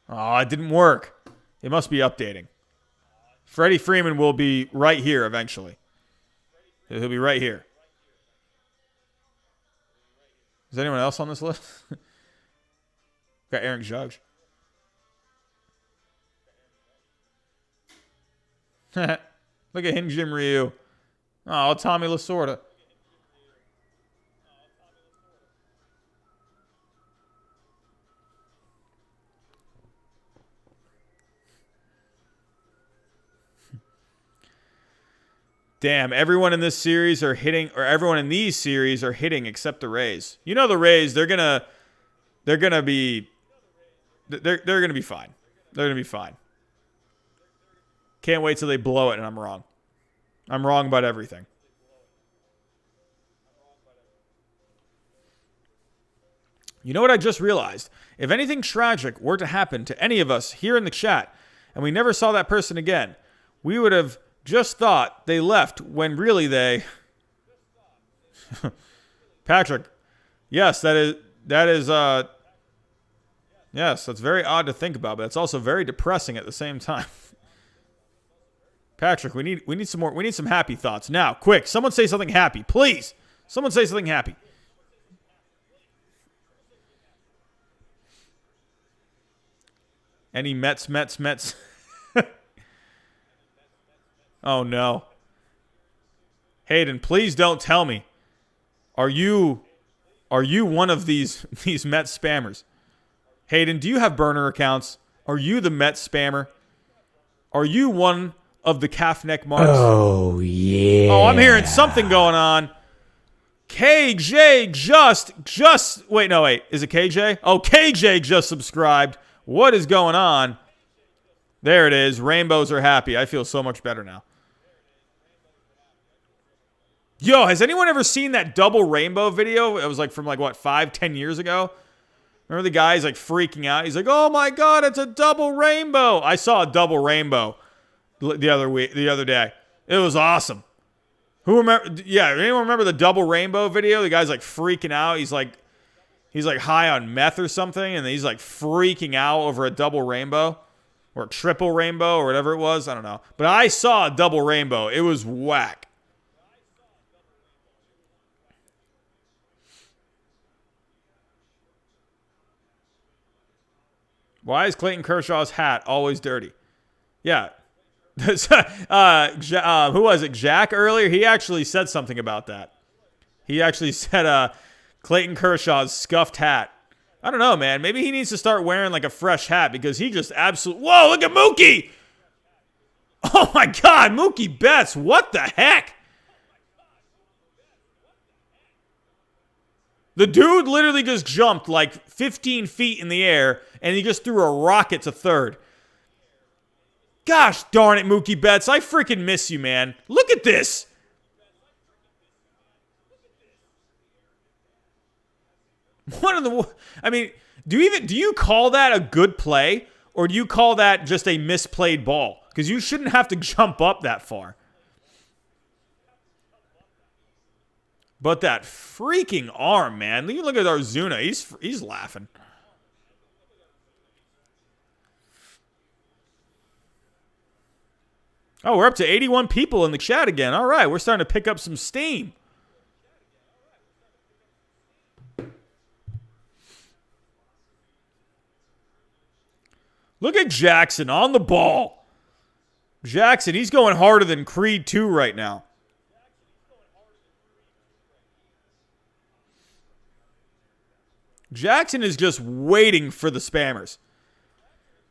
A: Oh, it didn't work. It must be updating. Freddie Freeman will be right here eventually. He'll be right here. Is anyone else on this list? Got Aaron Judge. Look at him, Jim Ryu. Oh, Tommy Lasorda. Damn, everyone in this series are hitting, or everyone in these series are hitting except the Rays. You know the Rays, they're gonna be fine. They're gonna be fine. Can't wait till they blow it and I'm wrong. I'm wrong about everything. You know what I just realized? If anything tragic were to happen to any of us here in the chat and we never saw that person again, we would have just thought they left when really they... Patrick, yes, yes, that's very odd to think about, but it's also very depressing at the same time. Patrick, we need some more. We need some happy thoughts now. Quick, someone say something happy, please. Someone say something happy. Any Mets? Oh no. Hayden, please don't tell me. Are you one of these Mets spammers? Hayden, do you have burner accounts? Are you the Mets spammer? Are you one of the calf neck marks?
B: Oh, yeah.
A: Oh, I'm hearing something going on. KJ just wait, is it KJ? Oh, KJ just subscribed. What is going on? There it is. Rainbows are happy. I feel so much better now. Yo, has anyone ever seen that double rainbow video? It was like from 5-10 years ago. Remember the guy's like freaking out. He's like, "Oh my god, it's a double rainbow!" I saw a double rainbow the other day. It was awesome. Who remember? Yeah, anyone remember the double rainbow video? The guy's like freaking out. He's like high on meth or something, and he's like freaking out over a double rainbow or a triple rainbow or whatever it was. I don't know, but I saw a double rainbow. It was whack. Why is Clayton Kershaw's hat always dirty? Yeah. Who was it? Jack earlier? He actually said something about that. He actually said Clayton Kershaw's scuffed hat. I don't know, man. Maybe he needs to start wearing like a fresh hat because he just absolutely... Whoa, look at Mookie! Oh my god, Mookie Betts. What the heck? The dude literally just jumped like 15 feet in the air, and he just threw a rocket to third. Gosh darn it, Mookie Betts. I freaking miss you, man. Look at this. Do you call that a good play, or do you call that just a misplayed ball? Because you shouldn't have to jump up that far. But that freaking arm, man. You look at Arzuna. He's laughing. Oh, we're up to 81 people in the chat again. All right, we're starting to pick up some steam. Look at Jackson on the ball. Jackson, he's going harder than Creed 2 right now. Jackson is just waiting for the spammers.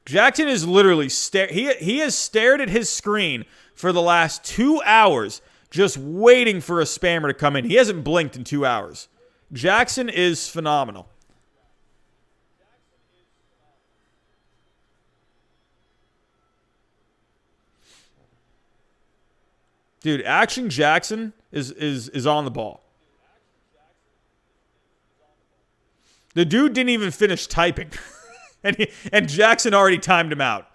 A: Jackson is literally he has stared at his screen for the last 2 hours just waiting for a spammer to come in. He hasn't blinked in 2 hours. Jackson is phenomenal. Dude, Action Jackson is on the ball. The dude didn't even finish typing. and Jackson already timed him out.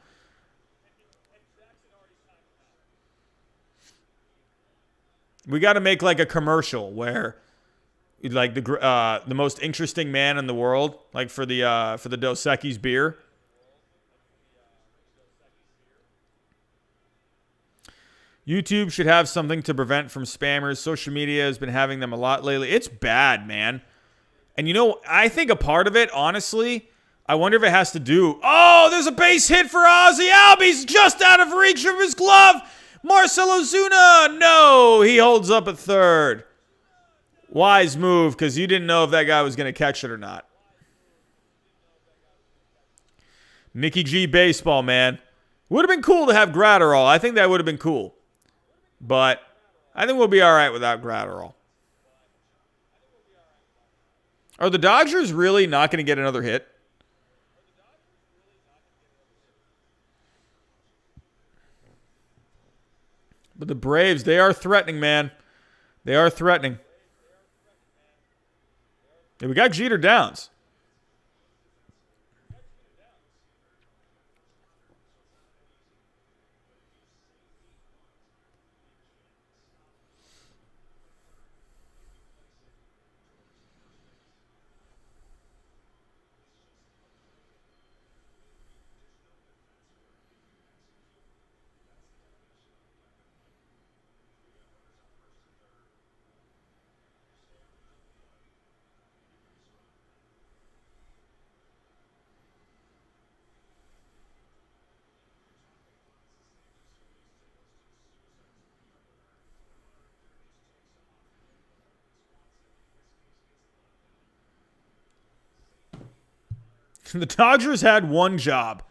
A: We got to make like a commercial where like the most interesting man in the world, like for the Dos Equis beer. YouTube should have something to prevent from spammers. Social media has been having them a lot lately. It's bad, man. And you know, I think a part of it, honestly, I wonder if it has to do... Oh, there's a base hit for Ozzy Albies just out of reach of his glove. Marcell Ozuna. No, he holds up at third. Wise move, because you didn't know if that guy was going to catch it or not. Nicky G baseball, man. Would have been cool to have Gratterall. I think that would have been cool. But I think we'll be all right without Gratterall. Are the Dodgers really not going to get another hit? But the Braves, they are threatening, man. They are threatening. Yeah, we got Jeter Downs. The Dodgers had one job.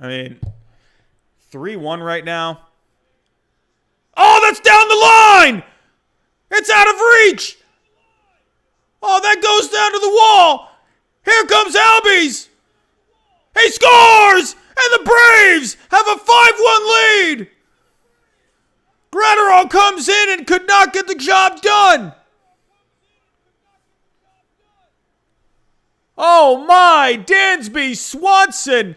A: I mean, 3-1 right now. Oh, that's down the line! It's out of reach! Oh, that goes down to the wall! Here comes Albies! He scores! And the Braves have a 5-1 lead! Gratterall comes in and could not get the job done! Oh my, Dansby Swanson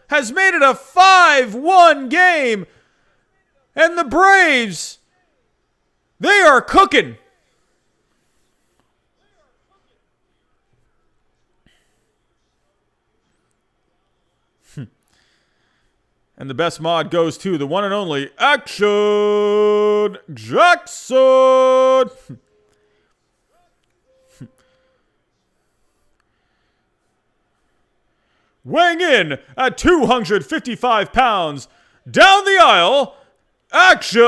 A: has made it a 5-1 game. And the Braves, they are cooking. And the best mod goes to the one and only Action Jackson. Weighing in at 255 pounds, down the aisle, Action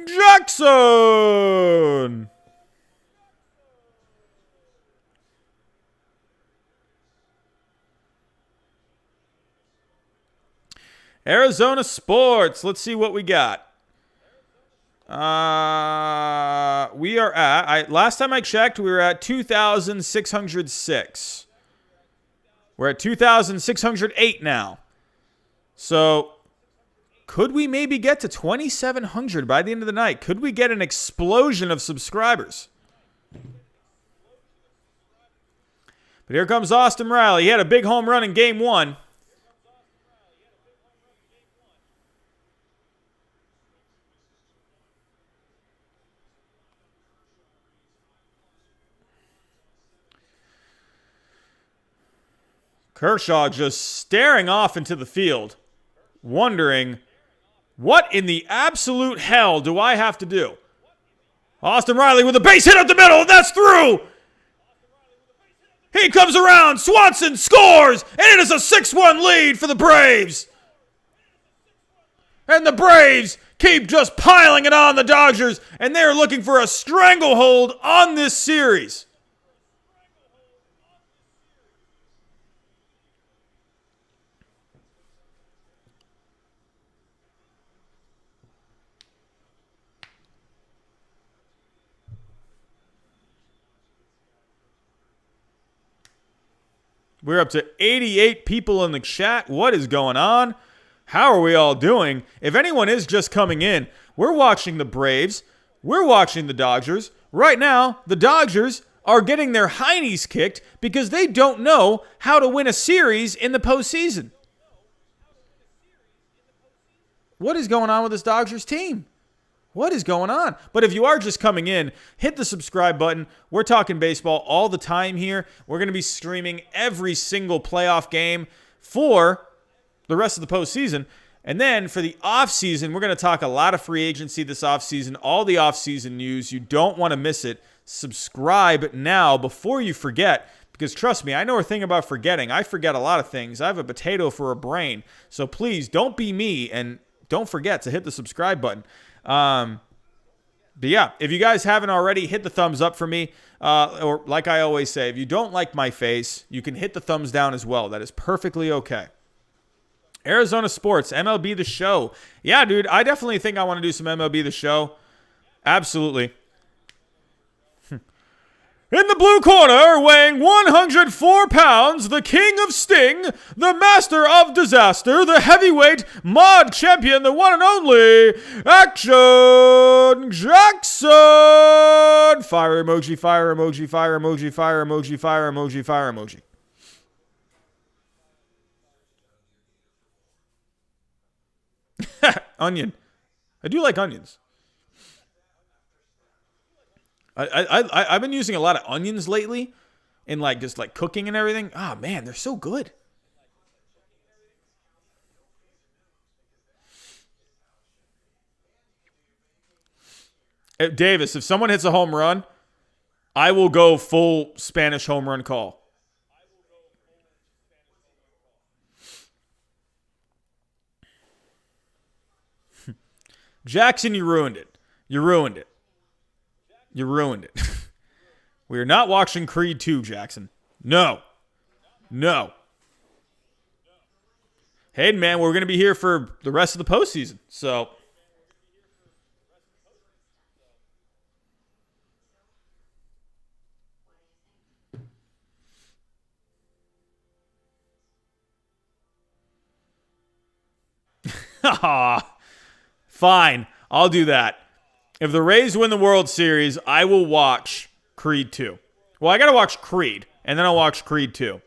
A: Jackson! Arizona Sports. Let's see what we got. We are at, last time I checked, we were at 2,606. We're at 2,608 now. So, could we maybe get to 2,700 by the end of the night? Could we get an explosion of subscribers? But here comes Austin Riley. He had a big home run in Game 1. Kershaw just staring off into the field, wondering, what in the absolute hell do I have to do? Austin Riley with a base hit up the middle, and that's through! He comes around, Swanson scores, and it is a 6-1 lead for the Braves! And the Braves keep just piling it on the Dodgers, and they're looking for a stranglehold on this series. We're up to 88 people in the chat. What is going on? How are we all doing? If anyone is just coming in, we're watching the Braves. We're watching the Dodgers. Right now, the Dodgers are getting their heinies kicked because they don't know how to win a series in the postseason. What is going on with this Dodgers team? What is going on? But if you are just coming in, hit the subscribe button. We're talking baseball all the time here. We're going to be streaming every single playoff game for the rest of the postseason. And then for the offseason, we're going to talk a lot of free agency this offseason, all the offseason news. You don't want to miss it. Subscribe now before you forget, because trust me, I know a thing about forgetting. I forget a lot of things. I have a potato for a brain. So please don't be me and don't forget to hit the subscribe button. But yeah, if you guys haven't already, hit the thumbs up for me. Or like I always say, if you don't like my face, you can hit the thumbs down as well. That is perfectly okay. Arizona Sports, MLB The Show. Yeah, dude, I definitely think I want to do some MLB The Show. Absolutely. In the blue corner, weighing 104 pounds, the king of sting, the master of disaster, the heavyweight mod champion, the one and only Action Jackson! Fire emoji, fire emoji, fire emoji, fire emoji, fire emoji, fire emoji. Onion. I do like onions. I've been using a lot of onions lately in like just like cooking and everything. Ah, man, they're so good. Davis, if someone hits a home run, I will go full Spanish home run call. Jackson, you ruined it. You ruined it. You ruined it. We are not watching Creed 2, Jackson. No. No. Hey, man, we're going to be here for the rest of the postseason. So. Fine. I'll do that. If the Rays win the World Series, I will watch Creed 2. Well, I got to watch Creed, and then I'll watch Creed 2.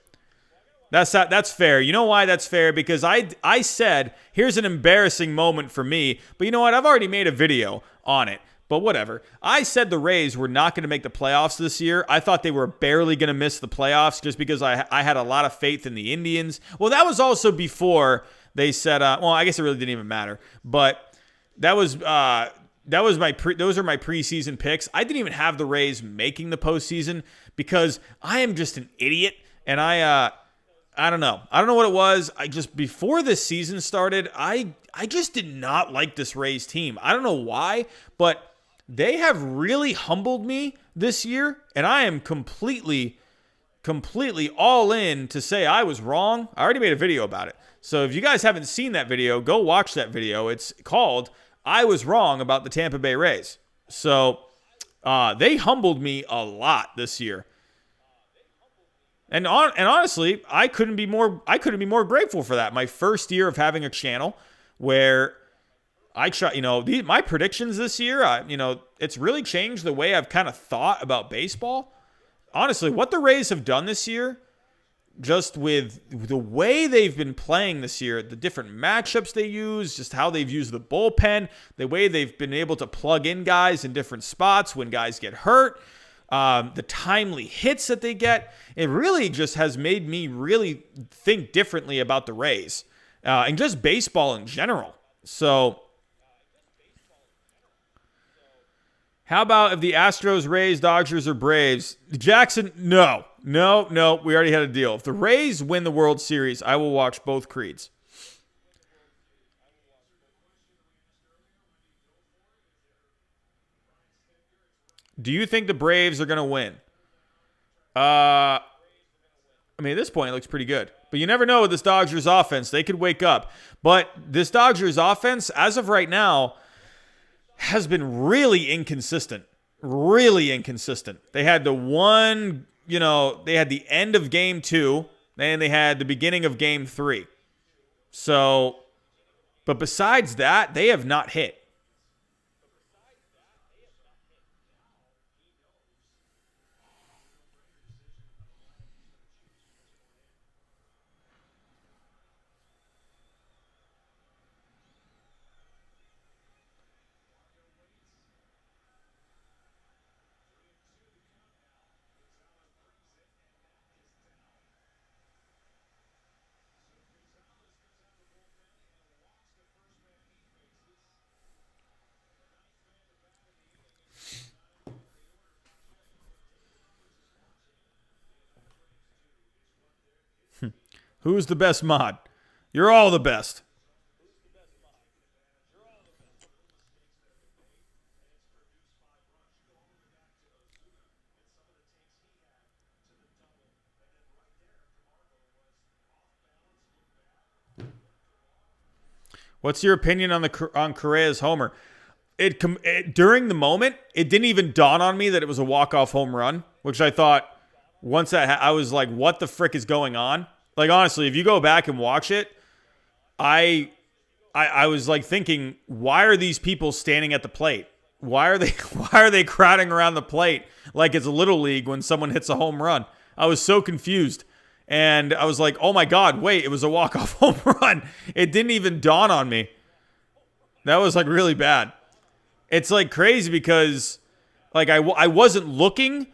A: That's fair. You know why that's fair? Because I said, here's an embarrassing moment for me. But you know what? I've already made a video on it. But whatever. I said the Rays were not going to make the playoffs this year. I thought they were barely going to miss the playoffs just because I had a lot of faith in the Indians. Well, that was also before they said, well, I guess it really didn't even matter. But that was those are my preseason picks. I didn't even have the Rays making the postseason because I am just an idiot, and I don't know. I don't know what it was. I just before this season started, I just did not like this Rays team. I don't know why, but they have really humbled me this year, and I am completely all in to say I was wrong. I already made a video about it. So if you guys haven't seen that video, go watch that video. It's called I Was Wrong About the Tampa Bay Rays. So they humbled me a lot this year. And honestly, I couldn't be more grateful for that. My first year of having a channel where I try, my predictions this year, it's really changed the way I've kind of thought about baseball. Honestly, what the Rays have done this year, just with the way they've been playing this year, the different matchups they use, just how they've used the bullpen, the way they've been able to plug in guys in different spots when guys get hurt, the timely hits that they get, it really just has made me really think differently about the Rays and just baseball in general. So how about if the Astros, Rays, Dodgers, or Braves? Jackson, no. We already had a deal. If the Rays win the World Series, I will watch both Creeds. Do you think the Braves are going to win? At this point, it looks pretty good. But you never know with this Dodgers offense. They could wake up. But this Dodgers offense, as of right now, has been really inconsistent. Really inconsistent. They had the end of game 2, and they had the beginning of game 3. So, but besides that, they have not hit. Who's the best mod? You're all the best. What's your opinion on Correa's homer? during the moment, it didn't even dawn on me that it was a walk-off home run, which I thought once I was like, what the frick is going on? Like, honestly, if you go back and watch it, I was like thinking, why are these people standing at the plate? Why are they crowding around the plate like it's a little league when someone hits a home run? I was so confused. And I was like, oh my God, wait, it was a walk-off home run. It didn't even dawn on me. That was like really bad. It's like crazy because like I wasn't looking.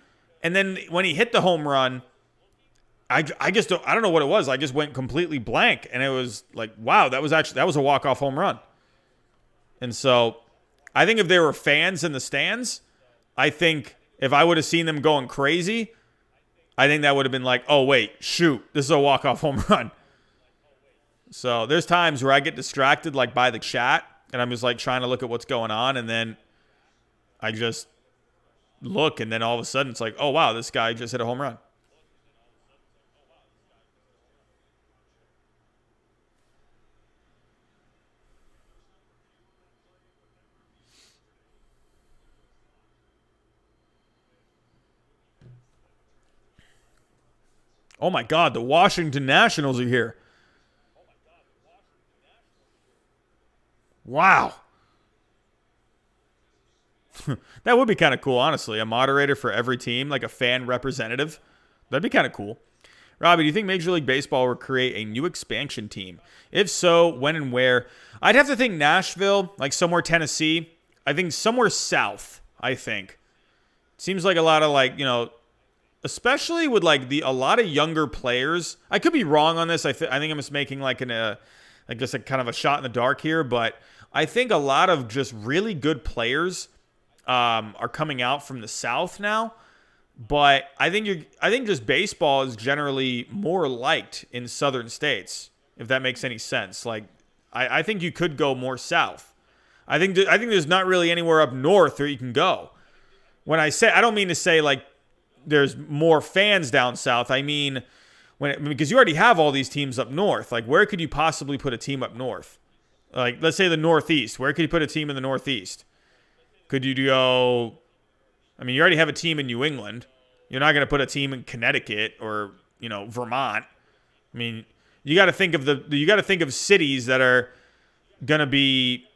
A: And then when he hit the home run, I don't know what it was. I just went completely blank. And it was like, wow, that was a walk-off home run. And so I think if there were fans in the stands, I think if I would have seen them going crazy, I think that would have been like, oh, wait, shoot, this is a walk-off home run. So there's times where I get distracted like by the chat and I'm just like trying to look at what's going on. And then I just look and then all of a sudden it's like, oh, wow, this guy just hit a home run. Oh my God, the Washington Nationals are here. Wow. That would be kind of cool, honestly. A moderator for every team, like a fan representative. That'd be kind of cool. Robbie, do you think Major League Baseball will create a new expansion team? If so, when and where? I'd have to think Nashville, like somewhere Tennessee. I think somewhere south, I think. Seems like a lot of like, especially with like a lot of younger players. I could be wrong on this. I think I'm just making like I guess a kind of a shot in the dark here, but I think a lot of just really good players are coming out from the South now. But I think just baseball is generally more liked in Southern states, if that makes any sense. Like I think you could go more south. I think there's not really anywhere up north where you can go. When I don't mean to say like there's more fans down south. I mean, because you already have all these teams up north. Like, where could you possibly put a team up north? Like, let's say the Northeast. Where could you put a team in the Northeast? Could you go? I mean, you already have a team in New England. You're not going to put a team in Connecticut or Vermont. I mean, you got to think of cities that are going to be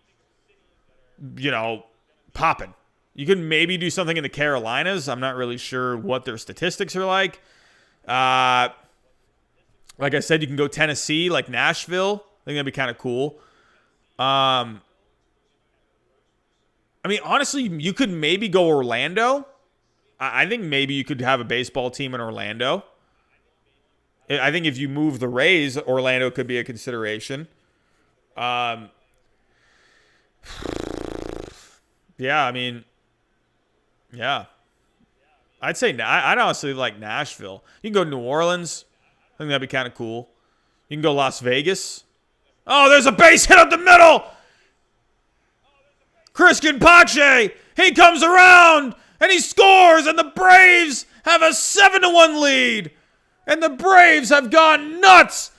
A: popping. You could maybe do something in the Carolinas. I'm not really sure what their statistics are like. Like I said, you can go Tennessee, like Nashville. I think that'd be kind of cool. I mean, honestly, you could maybe go Orlando. I think maybe you could have a baseball team in Orlando. I think if you move the Rays, Orlando could be a consideration. Yeah, I mean... Yeah. I'd say I'd honestly like Nashville. You can go to New Orleans. I think that'd be kind of cool. You can go Las Vegas. Oh, there's a base hit up the middle. Christian Pache. He comes around and he scores, and the Braves have a 7-1 lead. And the Braves have gone nuts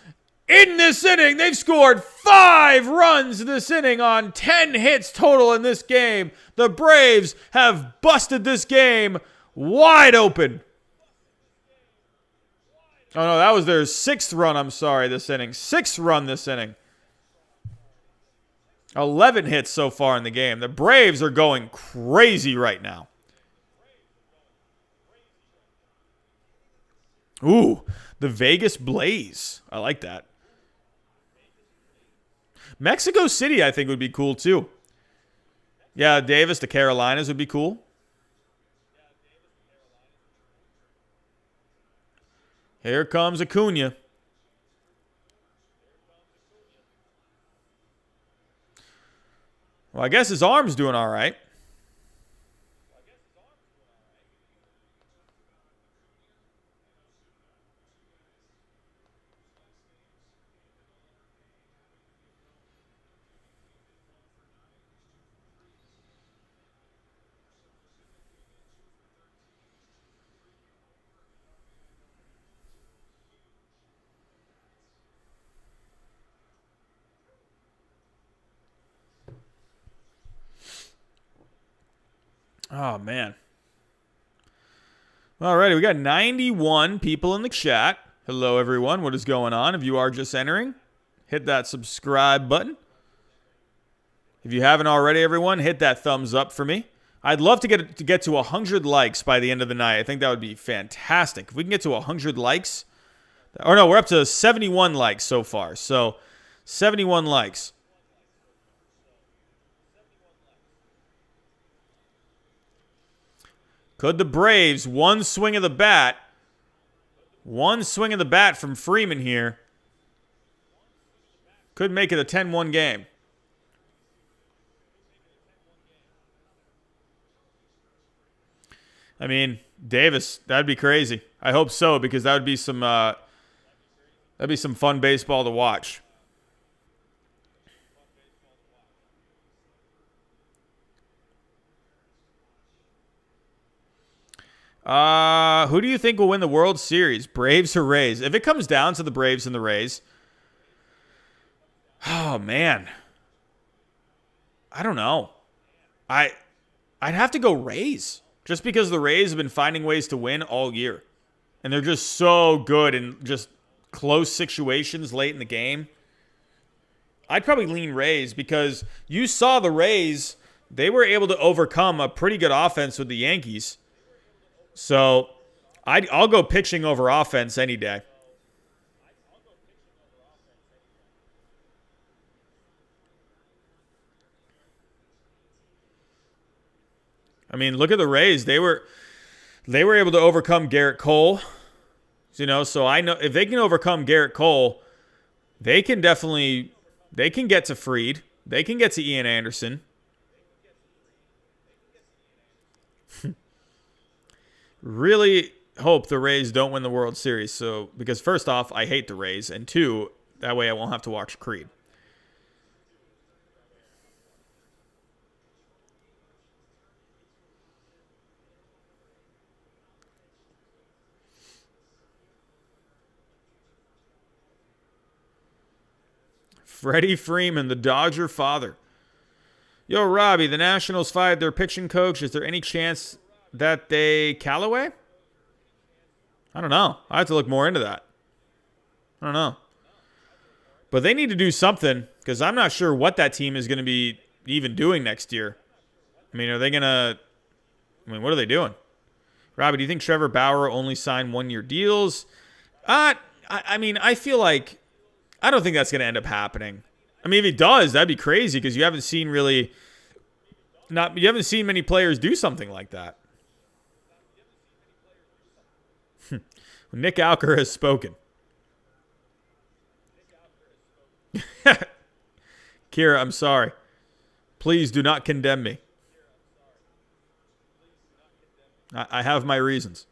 A: in this inning. They've scored 5 runs this inning on 10 hits total in this game. The Braves have busted this game wide open. Oh, no, that was their 6th run, this inning. 6th run this inning. 11 hits so far in the game. The Braves are going crazy right now. Ooh, the Vegas Blaze. I like that. Mexico City, I think, would be cool, too. Yeah, Davis, the Carolinas would be cool. Here comes Acuna. Well, I guess his arm's doing all right. Oh, man. Alrighty, we got 91 people in the chat. Hello, everyone. What is going on? If you are just entering, hit that subscribe button. If you haven't already, everyone, hit that thumbs up for me. I'd love to get to 100 likes by the end of the night. I think that would be fantastic. If we can get to 100 likes. Or no, we're up to 71 likes so far. So, 71 likes. Could the Braves, one swing of the bat from Freeman here, could make it a 10-1 game. I mean, Davis, that'd be crazy. I hope so, because that'd be some fun baseball to watch. Who do you think will win the World Series? Braves or Rays? If it comes down to the Braves and the Rays, oh man, I don't know. I'd have to go Rays. Just because the Rays have been finding ways to win all year. And they're just so good in just close situations late in the game. I'd probably lean Rays because you saw the Rays, they were able to overcome a pretty good offense with the Yankees. So I'll go pitching over offense any day. I mean, look at the Rays. They were able to overcome Garrett Cole. So I know if they can overcome Garrett Cole, they can get to Fried. They can get to Ian Anderson. Really hope the Rays don't win the World Series. Because first off, I hate the Rays, and two, that way I won't have to watch Creed. Freddie Freeman, the Dodger father. Yo, Robbie, the Nationals fired their pitching coach. Is there any chance that they Callaway? I don't know. I have to look more into that. I don't know. But they need to do something because I'm not sure what that team is going to be even doing next year. I mean, are they going to... what are they doing? Robbie, do you think Trevor Bauer only signed one-year deals? I feel like... I don't think that's going to end up happening. I mean, if he does, that'd be crazy because you haven't seen many players do something like that. Nick Alker has spoken. Kira, I'm sorry. Please do not condemn me. I have my reasons.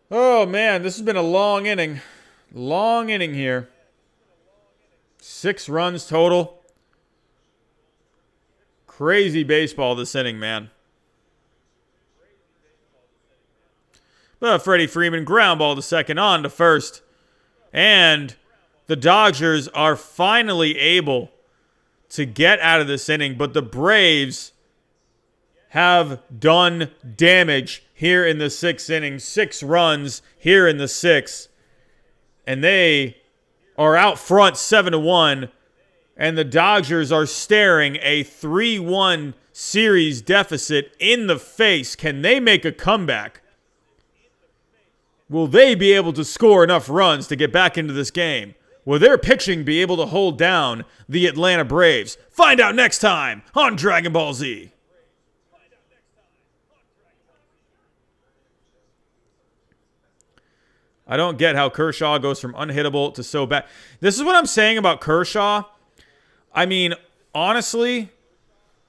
A: Oh, man, this has been a long inning. Long inning here. 6 runs total. Crazy baseball this inning, man. But Freddie Freeman ground ball to second, on to first. And the Dodgers are finally able to get out of this inning. But the Braves have done damage here in the 6th inning. 6 runs here in the 6th. And they are out front 7-1. And the Dodgers are staring a 3-1 series deficit in the face. Can they make a comeback? Will they be able to score enough runs to get back into this game? Will their pitching be able to hold down the Atlanta Braves? Find out next time on Dragon Ball Z. I don't get how Kershaw goes from unhittable to so bad. This is what I'm saying about Kershaw. I mean, honestly,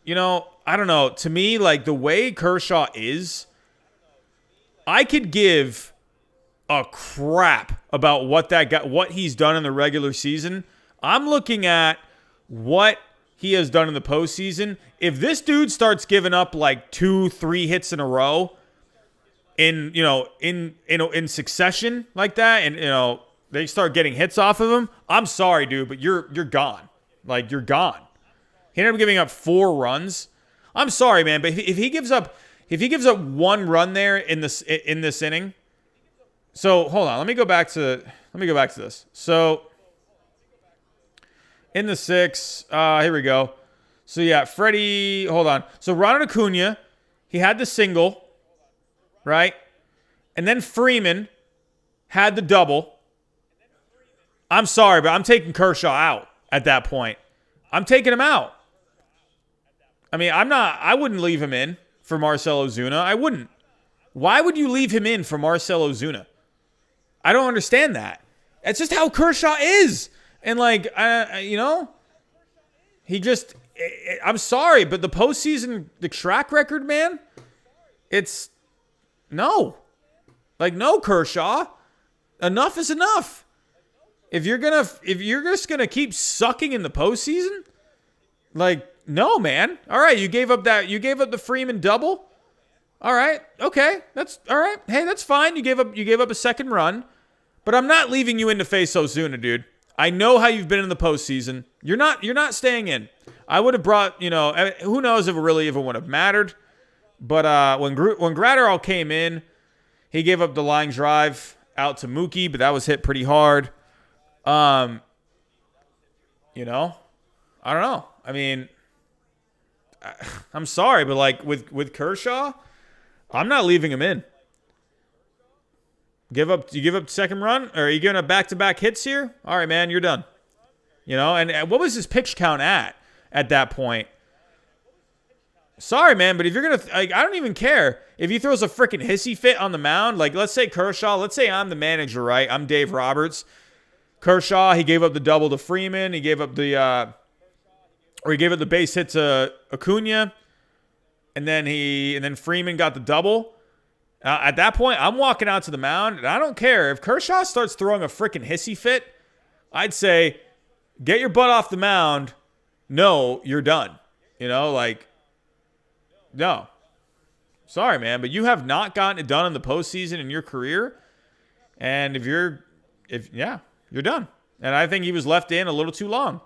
A: I don't know. To me, like the way Kershaw is, I could give a crap about what he's done in the regular season. I'm looking at what he has done in the postseason. If this dude starts giving up like 2-3 hits in a row, in succession like that, and they start getting hits off of him, I'm sorry, dude, but you're gone. Like, you're gone. He ended up giving up 4 runs. I'm sorry, man, but if he gives up 1 run there in this inning. So hold on, let me go back to this. So in the 6, here we go. So yeah, Freddie, hold on. So Ronald Acuna, he had the single, right? And then Freeman had the double. I'm sorry, but I'm taking Kershaw out at that point. I'm taking him out. I mean, I wouldn't leave him in for Marcell Ozuna. I wouldn't. Why would you leave him in for Marcell Ozuna? I don't understand that. That's just how Kershaw is. And like, he just, I'm sorry, but the postseason, the track record, man, it's no. Like, no, Kershaw. Enough is enough. If you're just gonna keep sucking in the postseason, like, no, man. All right, you gave up the Freeman double. All right, okay, that's all right. Hey, that's fine. You gave up a second run, but I'm not leaving you in to face Ozuna, dude. I know how you've been in the postseason. You're not staying in. I would have brought, who knows if it really even would have mattered. But when Gratterall came in, he gave up the line drive out to Mookie, but that was hit pretty hard. I don't know. I mean, I'm sorry, but like with Kershaw, I'm not leaving him in. You give up second run, or are you giving up back-to-back hits here? All right, man, you're done. And what was his pitch count at that point? Sorry, man, but if you're gonna, I don't even care if he throws a freaking hissy fit on the mound. Like, let's say Kershaw. Let's say I'm the manager, right? I'm Dave Roberts. Kershaw, he gave up the double to Freeman. He gave up the base hit to Acuna, and then Freeman got the double. At that point, I'm walking out to the mound, and I don't care if Kershaw starts throwing a freaking hissy fit. I'd say, get your butt off the mound. No, you're done. No. Sorry, man, but you have not gotten it done in the postseason in your career, and you're done. And I think he was left in a little too long.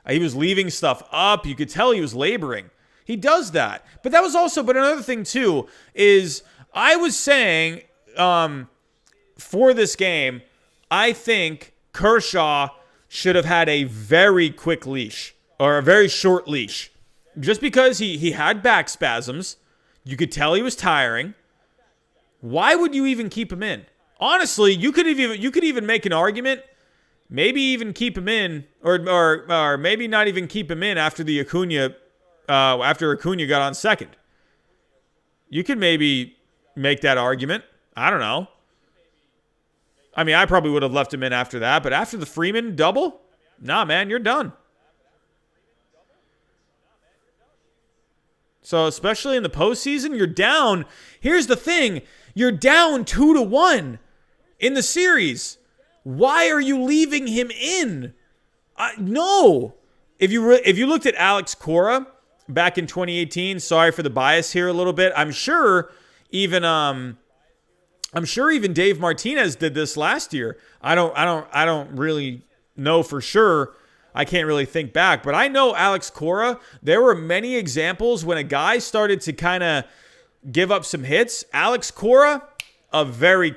A: He was leaving stuff up. You could tell he was laboring. He does that. But another thing too is I was saying for this game, I think Kershaw should have had a very quick leash or a very short leash. Just because he had back spasms, you could tell he was tiring. Why would you even keep him in? Honestly, you could even make an argument. Maybe even keep him in, or maybe not even keep him in after after Acuna got on second. You could maybe make that argument. I don't know. I mean, I probably would have left him in after that, but after the Freeman double, nah, man, you're done. So especially in the postseason, you're down. Here's the thing: you're down 2-1 in the series. Why are you leaving him in? No. If you looked at Alex Cora back in 2018, sorry for the bias here a little bit. I'm sure even Dave Martinez did this last year. I don't really know for sure. I can't really think back, but I know Alex Cora. There were many examples when a guy started to kind of give up some hits. Alex Cora, a very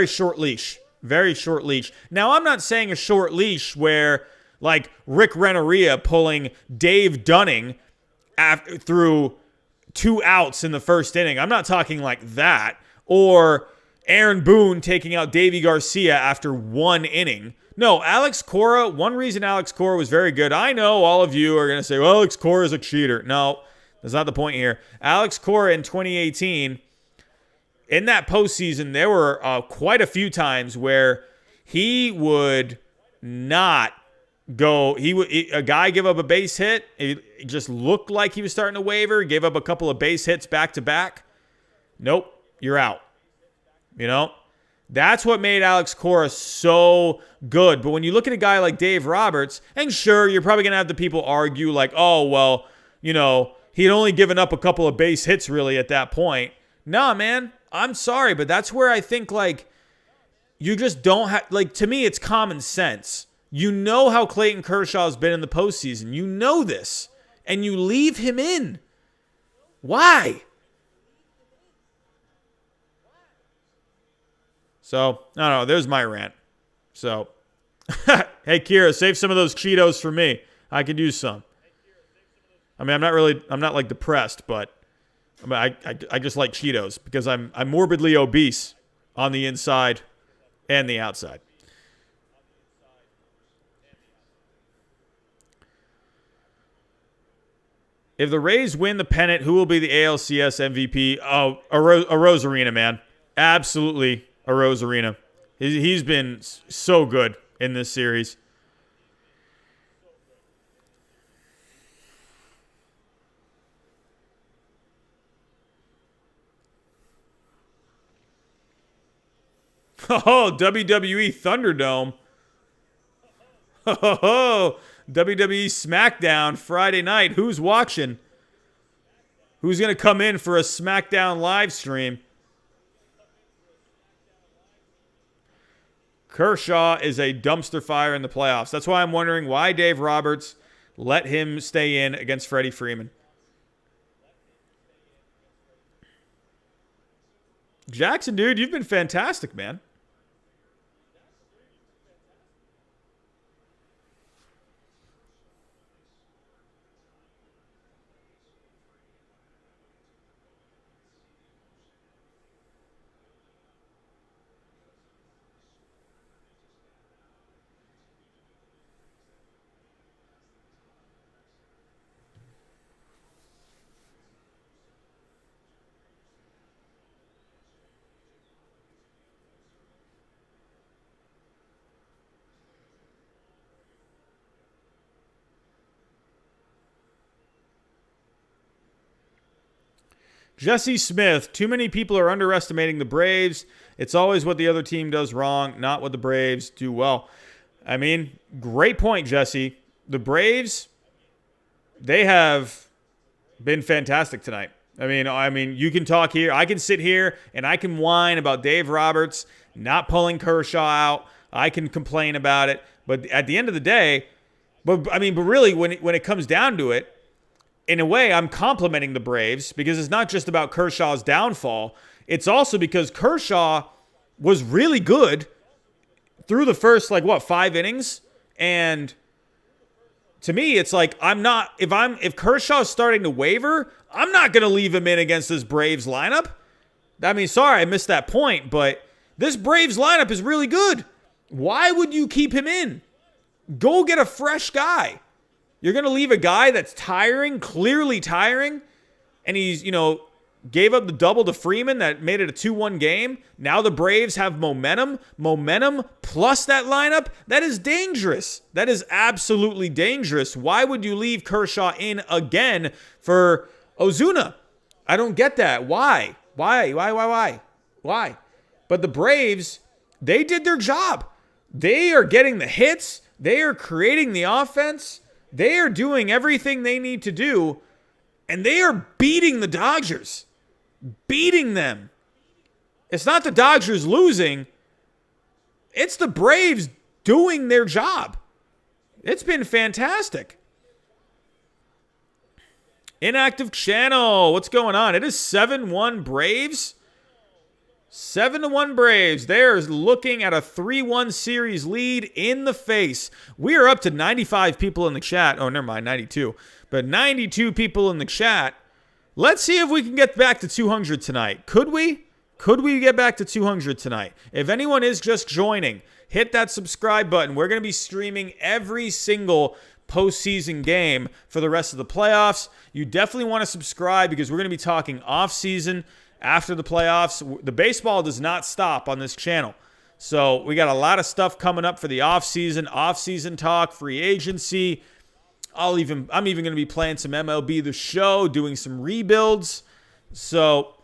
A: short leash. Very short leash. Now, I'm not saying a short leash where, like, Rick Renneria pulling Dave Dunning through 2 outs in the first inning. I'm not talking like that. Or Aaron Boone taking out Davy Garcia after 1 inning. No, Alex Cora, one reason Alex Cora was very good. I know all of you are going to say, well, Alex Cora is a cheater. No, that's not the point here. Alex Cora in 2018... in that postseason, there were quite a few times where he would not go. A guy give up a base hit. It just looked like he was starting to waver. He gave up a couple of base hits back to back. Nope, you're out. That's what made Alex Cora so good. But when you look at a guy like Dave Roberts, and sure, you're probably going to have the people argue like, oh, well, he'd only given up a couple of base hits really at that point. Nah, man. I'm sorry, but that's where I think, like, you just don't have, like, to me, it's common sense. You know how Clayton Kershaw has been in the postseason. You know this. And you leave him in. Why? So, I don't know. There's my rant. So, hey, Kira, save some of those Cheetos for me. I could use some. I mean, I'm not like depressed, but I just like Cheetos because I'm morbidly obese on the inside and the outside. If the Rays win the pennant, who will be the ALCS MVP? Oh, Arozarena, man. Absolutely Arozarena. He's been so good in this series. Oh, WWE Thunderdome. Oh, WWE SmackDown Friday night. Who's watching? Who's going to come in for a SmackDown live stream? Kershaw is a dumpster fire in the playoffs. That's why I'm wondering why Dave Roberts let him stay in against Freddie Freeman. Jackson, dude, you've been fantastic, man. Jesse Smith, too many people are underestimating the Braves. It's always what the other team does wrong, not what the Braves do well. I mean, great point, Jesse. The Braves, they have been fantastic tonight. I mean, you can talk here. I can sit here and I can whine about Dave Roberts not pulling Kershaw out. I can complain about it. But at the end of the day, but really, when it comes down to it, in a way, I'm complimenting the Braves because it's not just about Kershaw's downfall. It's also because Kershaw was really good through the first, 5 innings. And to me, it's like, if Kershaw's starting to waver, I'm not going to leave him in against this Braves lineup. I mean, sorry, I missed that point, but this Braves lineup is really good. Why would you keep him in? Go get a fresh guy. You're going to leave a guy that's tiring, clearly tiring, and he's, gave up the double to Freeman that made it a 2-1 game. Now the Braves have momentum. Momentum plus that lineup, that is dangerous. That is absolutely dangerous. Why would you leave Kershaw in again for Ozuna? I don't get that. Why? Why? But the Braves, they did their job. They are getting the hits. They are creating the offense. They are doing everything they need to do, and they are beating the Dodgers. Beating them. It's not the Dodgers losing. It's the Braves doing their job. It's been fantastic. Inactive channel. What's going on? It is 7-1 Braves. 7-1 Braves. They're looking at a 3-1 series lead in the face. We are up to 95 people in the chat. Oh, never mind, 92. But 92 people in the chat. Let's see if we can get back to 200 tonight. Could we? Could we get back to 200 tonight? If anyone is just joining, hit that subscribe button. We're going to be streaming every single postseason game for the rest of the playoffs. You definitely want to subscribe because we're going to be talking off-season. After the playoffs, the baseball does not stop on this channel. So we got a lot of stuff coming up for the off-season talk, free agency. I'm even going to be playing some MLB The Show, doing some rebuilds. So,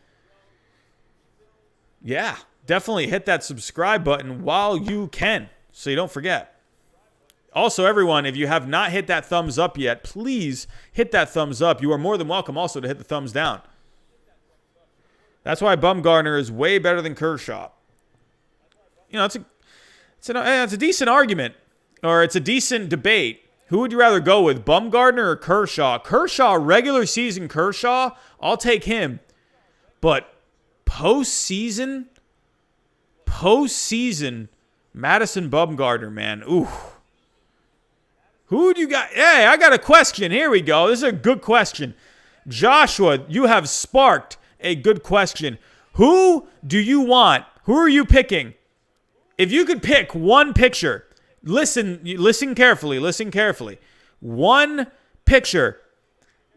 A: yeah, definitely hit that subscribe button while you can so you don't forget. Also, everyone, if you have not hit that thumbs up yet, please hit that thumbs up. You are more than welcome also to hit the thumbs down. That's why Bumgarner is way better than Kershaw. You know, it's a decent argument, or it's a decent debate. Who would you rather go with, Bumgarner or Kershaw? Kershaw, regular season Kershaw, I'll take him. But postseason, Madison Bumgarner, man. Ooh. Who would you got? Hey, I got a question. Here we go. This is a good question. Joshua, you have sparked a good question. Who do you want? Who are you picking? If you could pick one picture, listen carefully. One picture.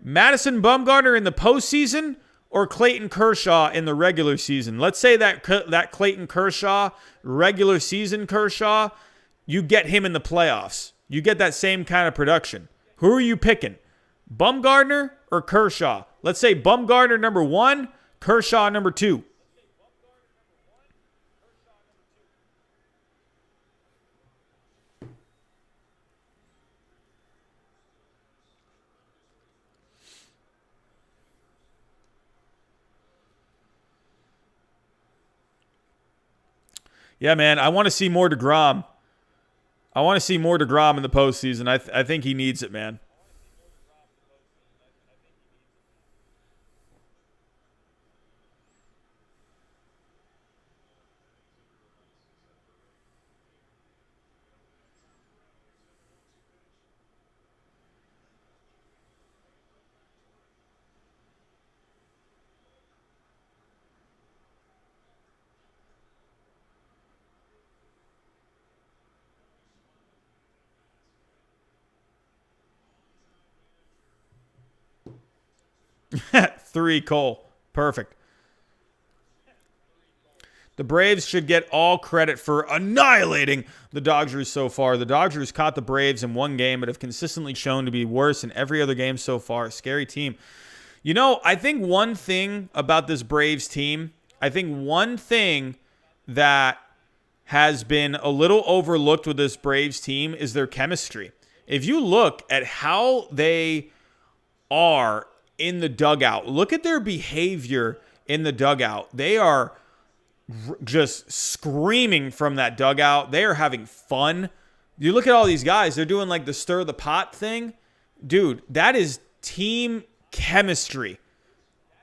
A: Madison Bumgarner in the postseason or Clayton Kershaw in the regular season? Let's say that Clayton Kershaw, regular season Kershaw, you get him in the playoffs. You get that same kind of production. Who are you picking? Bumgarner or Kershaw? Let's say Bumgarner number 1, Kershaw number 2. Yeah, man, I want to see more DeGrom. I want to see more DeGrom in the postseason. I think he needs it, man. Three, Cole. Perfect. The Braves should get all credit for annihilating the Dodgers so far. The Dodgers caught the Braves in one game, but have consistently shown to be worse in every other game so far. Scary team. You know, I think one thing about this Braves team, that has been a little overlooked with this Braves team is their chemistry. If you look at how they are in the dugout, look at their behavior in the dugout. They are just screaming from that dugout. They are having fun. You look at all these guys, they're doing like the stir the pot thing. Dude, that is team chemistry.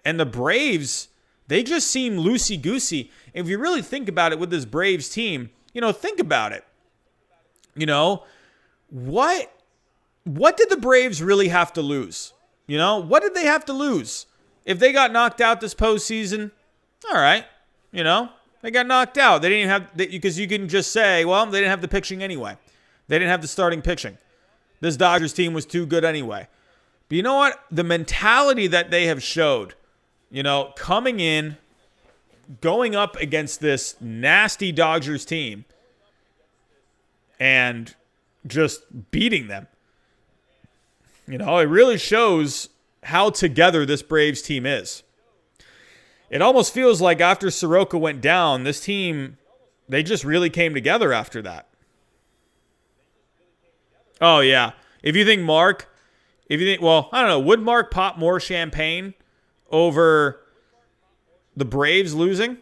A: And the Braves, they just seem loosey-goosey. If you really think about it with this Braves team, think about it. What did the Braves really have to lose? What did they have to lose? If they got knocked out this postseason, all right. They got knocked out. They didn't even have, because you can just say, well, they didn't have the pitching anyway. They didn't have the starting pitching. This Dodgers team was too good anyway. But you know what? The mentality that they have showed, coming in, going up against this nasty Dodgers team and just beating them. It really shows how together this Braves team is. It almost feels like after Soroka went down, this team, they just really came together after that. Oh, yeah. I don't know, would Mark pop more champagne over the Braves losing?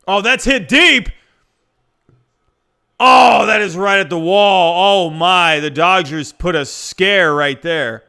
A: Oh, that's hit deep. Oh, that is right at the wall. Oh, my. The Dodgers put a scare right there.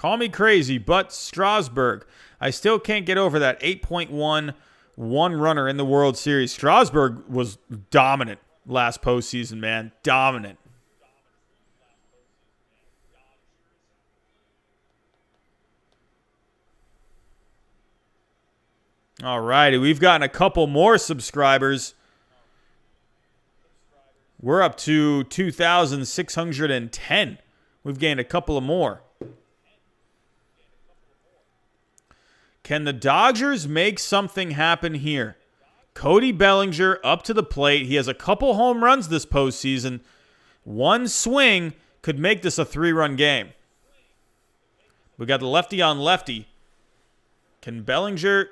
A: Call me crazy, but Strasburg. I still can't get over that 8.1 one-runner in the World Series. Strasburg was dominant last postseason, man. Dominant. All righty, we've gotten a couple more subscribers. We're up to 2,610. We've gained a couple of more. Can the Dodgers make something happen here? Cody Bellinger up to the plate. He has a couple home runs this postseason. One swing could make this a 3-run game. We got the lefty on lefty. Can Bellinger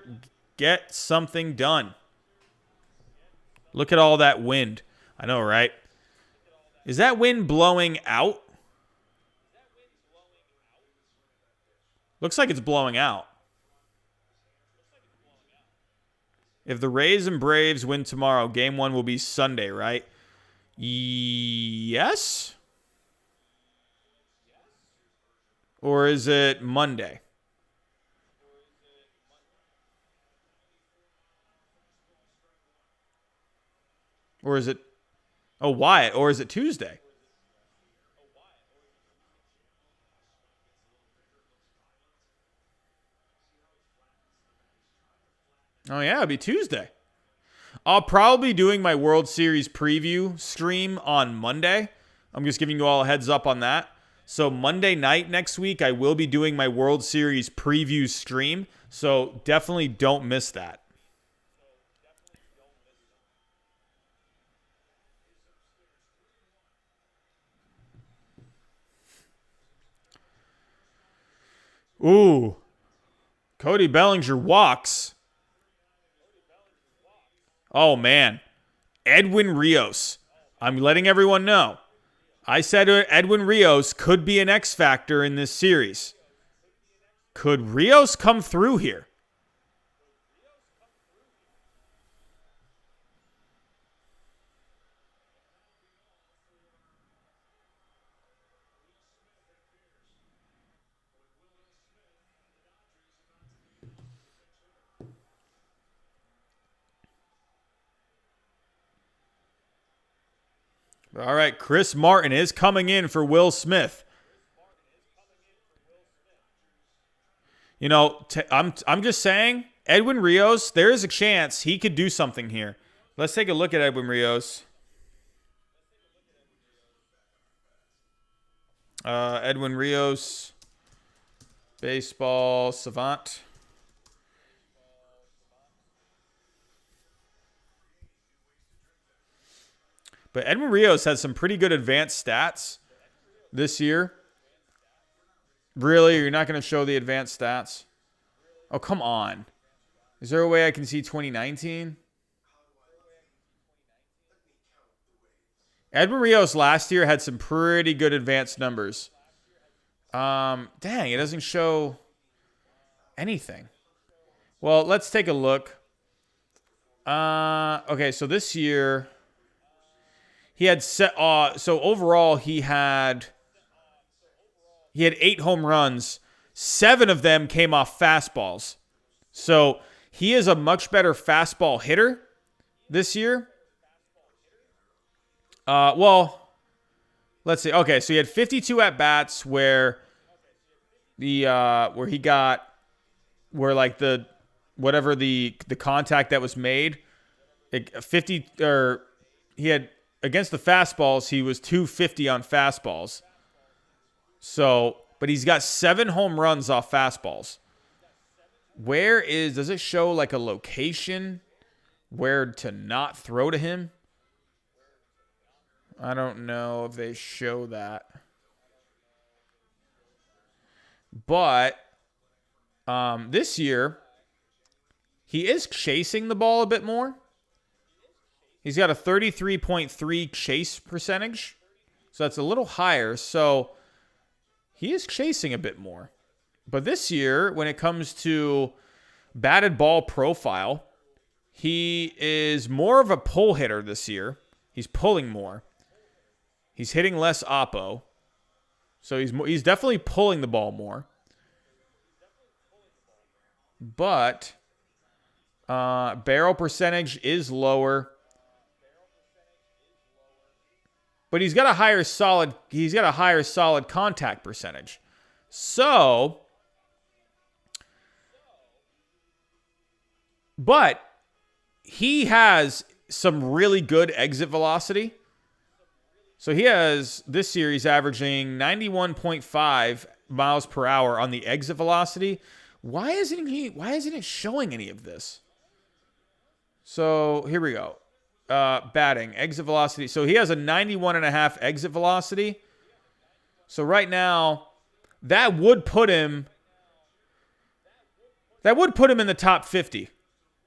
A: get something done? Look at all that wind. I know, right? Is that wind blowing out? Looks like it's blowing out. If the Rays and Braves win tomorrow, game 1 will be Sunday, right? Yes? Or is it Monday? Or is it... Oh, Wyatt. Or is it Tuesday? Oh, yeah, it'll be Tuesday. I'll probably be doing my World Series preview stream on Monday. I'm just giving you all a heads up on that. So Monday night next week, I will be doing my World Series preview stream. So definitely don't miss that. Ooh. Cody Bellinger walks. Oh, man. Edwin Rios. I'm letting everyone know. I said Edwin Rios could be an X factor in this series. Could Rios come through here? All right, Chris Martin is coming in for Will Smith. You know, I'm just saying, Edwin Rios, there is a chance he could do something here. Let's take a look at Edwin Rios. Edwin Rios, baseball savant. But Edwin Rios has some pretty good advanced stats this year. Really? You're not going to show the advanced stats? Oh, come on. Is there a way I can see 2019? Edwin Rios last year had some pretty good advanced numbers. Dang, it doesn't show anything. Well, let's take a look. Okay, so this year... He had so overall he had 8 home runs. 7 of them came off fastballs. So he is a much better fastball hitter this year. Well, let's see. Okay, so he had 52 at bats where the contact that was made, he had. Against the fastballs, he was 250 on fastballs. So, but he's got 7 home runs off fastballs. Does it show like a location where to not throw to him? I don't know if they show that. But this year, he is chasing the ball a bit more. He's got a 33.3 chase percentage. So that's a little higher. So he is chasing a bit more. But this year, when it comes to batted ball profile, he is more of a pull hitter this year. He's pulling more. He's hitting less oppo. So he's definitely pulling the ball more. but barrel percentage is lower. But he's got a higher solid contact percentage. So, but he has some really good exit velocity. So he has this series averaging 91.5 miles per hour on the exit velocity. Why isn't it showing any of this? So here we go. Batting, exit velocity. So he has a 91.5 exit velocity. So right now, that would put him in the top 50.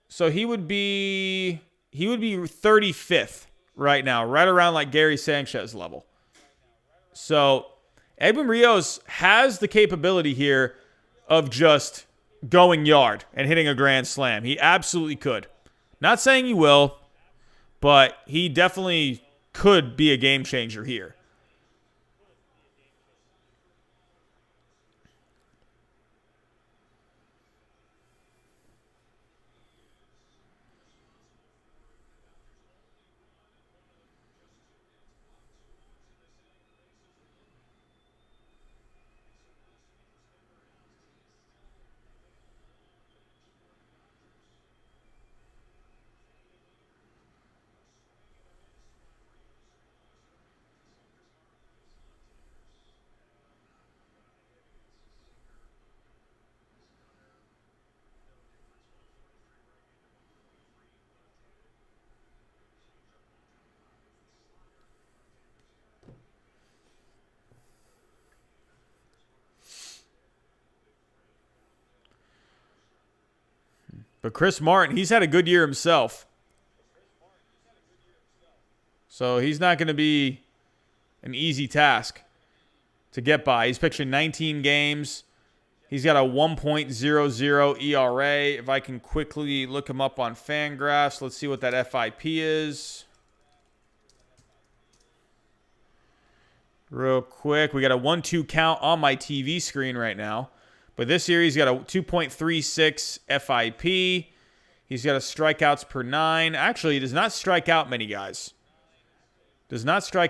A: So he would be 35th right now, right around like Gary Sanchez level. So Edwin Rios has the capability here of just going yard and hitting a grand slam. He absolutely could. Not saying he will, but he definitely could be a game changer here. But Chris Martin, he's had a good year himself. So he's not going to be an easy task to get by. He's pitching 19 games. He's got a 1.00 ERA. If I can quickly look him up on Fangraphs, let's see what that FIP is. Real quick, we got a 1-2 count on my TV screen right now. But this year, he's got a 2.36 FIP. He's got a strikeouts per 9. Actually, he does not strike out many guys. 5.4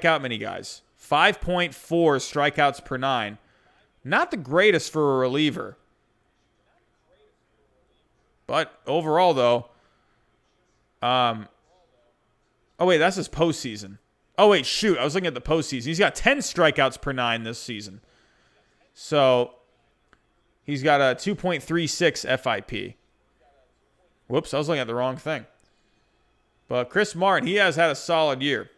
A: strikeouts per 9. Not the greatest for a reliever. But overall, though. Oh, wait, that's his postseason. Oh, wait, shoot. I was looking at the postseason. He's got 10 strikeouts per 9 this season. So he's got a 2.36 FIP. Whoops, I was looking at the wrong thing. But Chris Martin, he has had a solid year.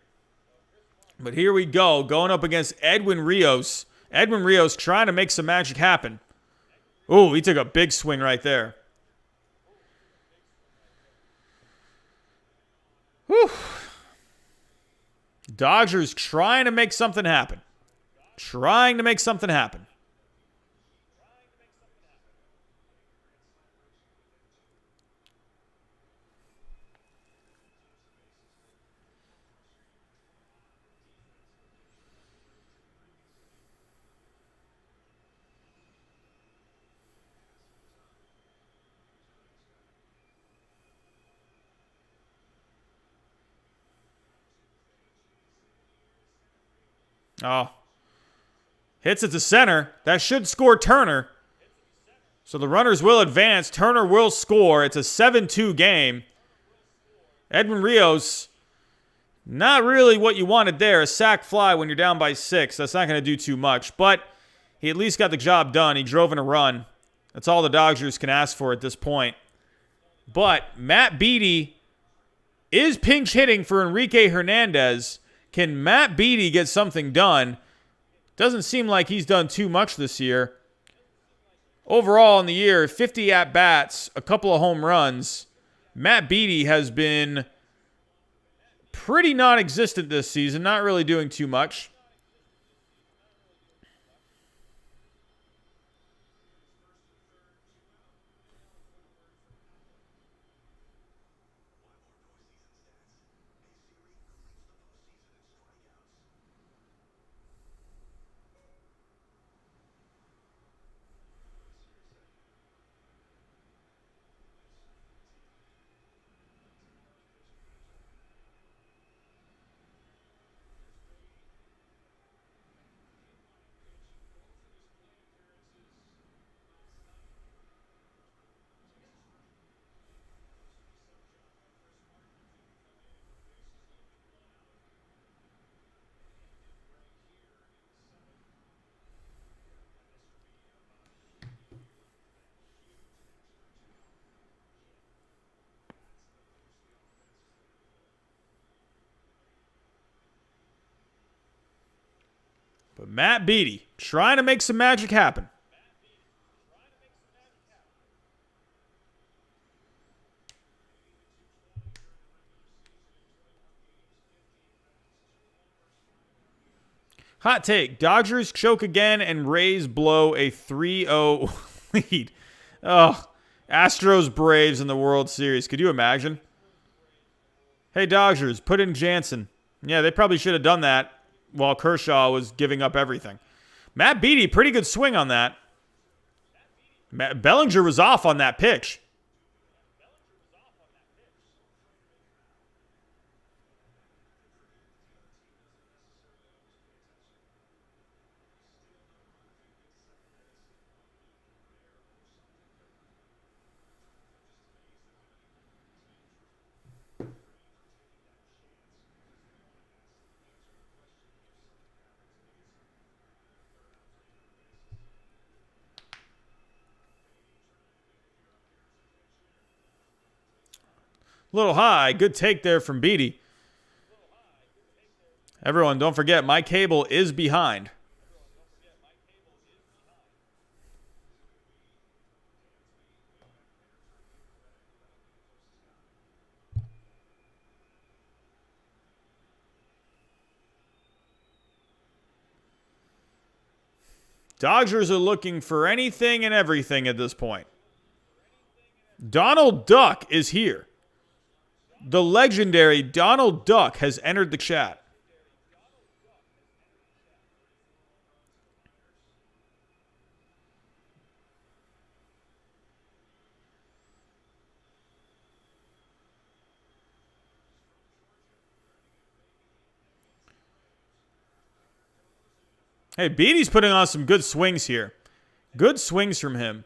A: But here we go, going up against Edwin Rios. Edwin Rios trying to make some magic happen. Ooh, he took a big swing right there. Whew. Dodgers trying to make something happen. Oh. Hits it to center. That should score Turner. So the runners will advance. Turner will score. It's a 7-2 game. Edwin Rios, not really what you wanted there. A sac fly when you're down by 6. That's not going to do too much. But he at least got the job done. He drove in a run. That's all the Dodgers can ask for at this point. But Matt Beattie is pinch hitting for Enrique Hernandez. Can Matt Beattie get something done? Doesn't seem like he's done too much this year. Overall in the year, 50 at-bats, a couple of home runs. Matt Beattie has been pretty non-existent this season, not really doing too much. But Matt Beattie trying to make some magic happen. Hot take. Dodgers choke again and Rays blow a 3-0 lead. Oh, Astros Braves in the World Series. Could you imagine? Hey, Dodgers, put in Jansen. Yeah, they probably should have done that while Kershaw was giving up everything. Matt Beattie, pretty good swing on that. Bellinger was off on that pitch. Little high. Good take there from Beattie. Everyone, don't forget, my cable is behind. Dodgers are looking for anything and everything at this point. Donald Duck is here. The legendary Donald Duck has entered the chat. Hey, Beattie's putting on some good swings here. Good swings from him.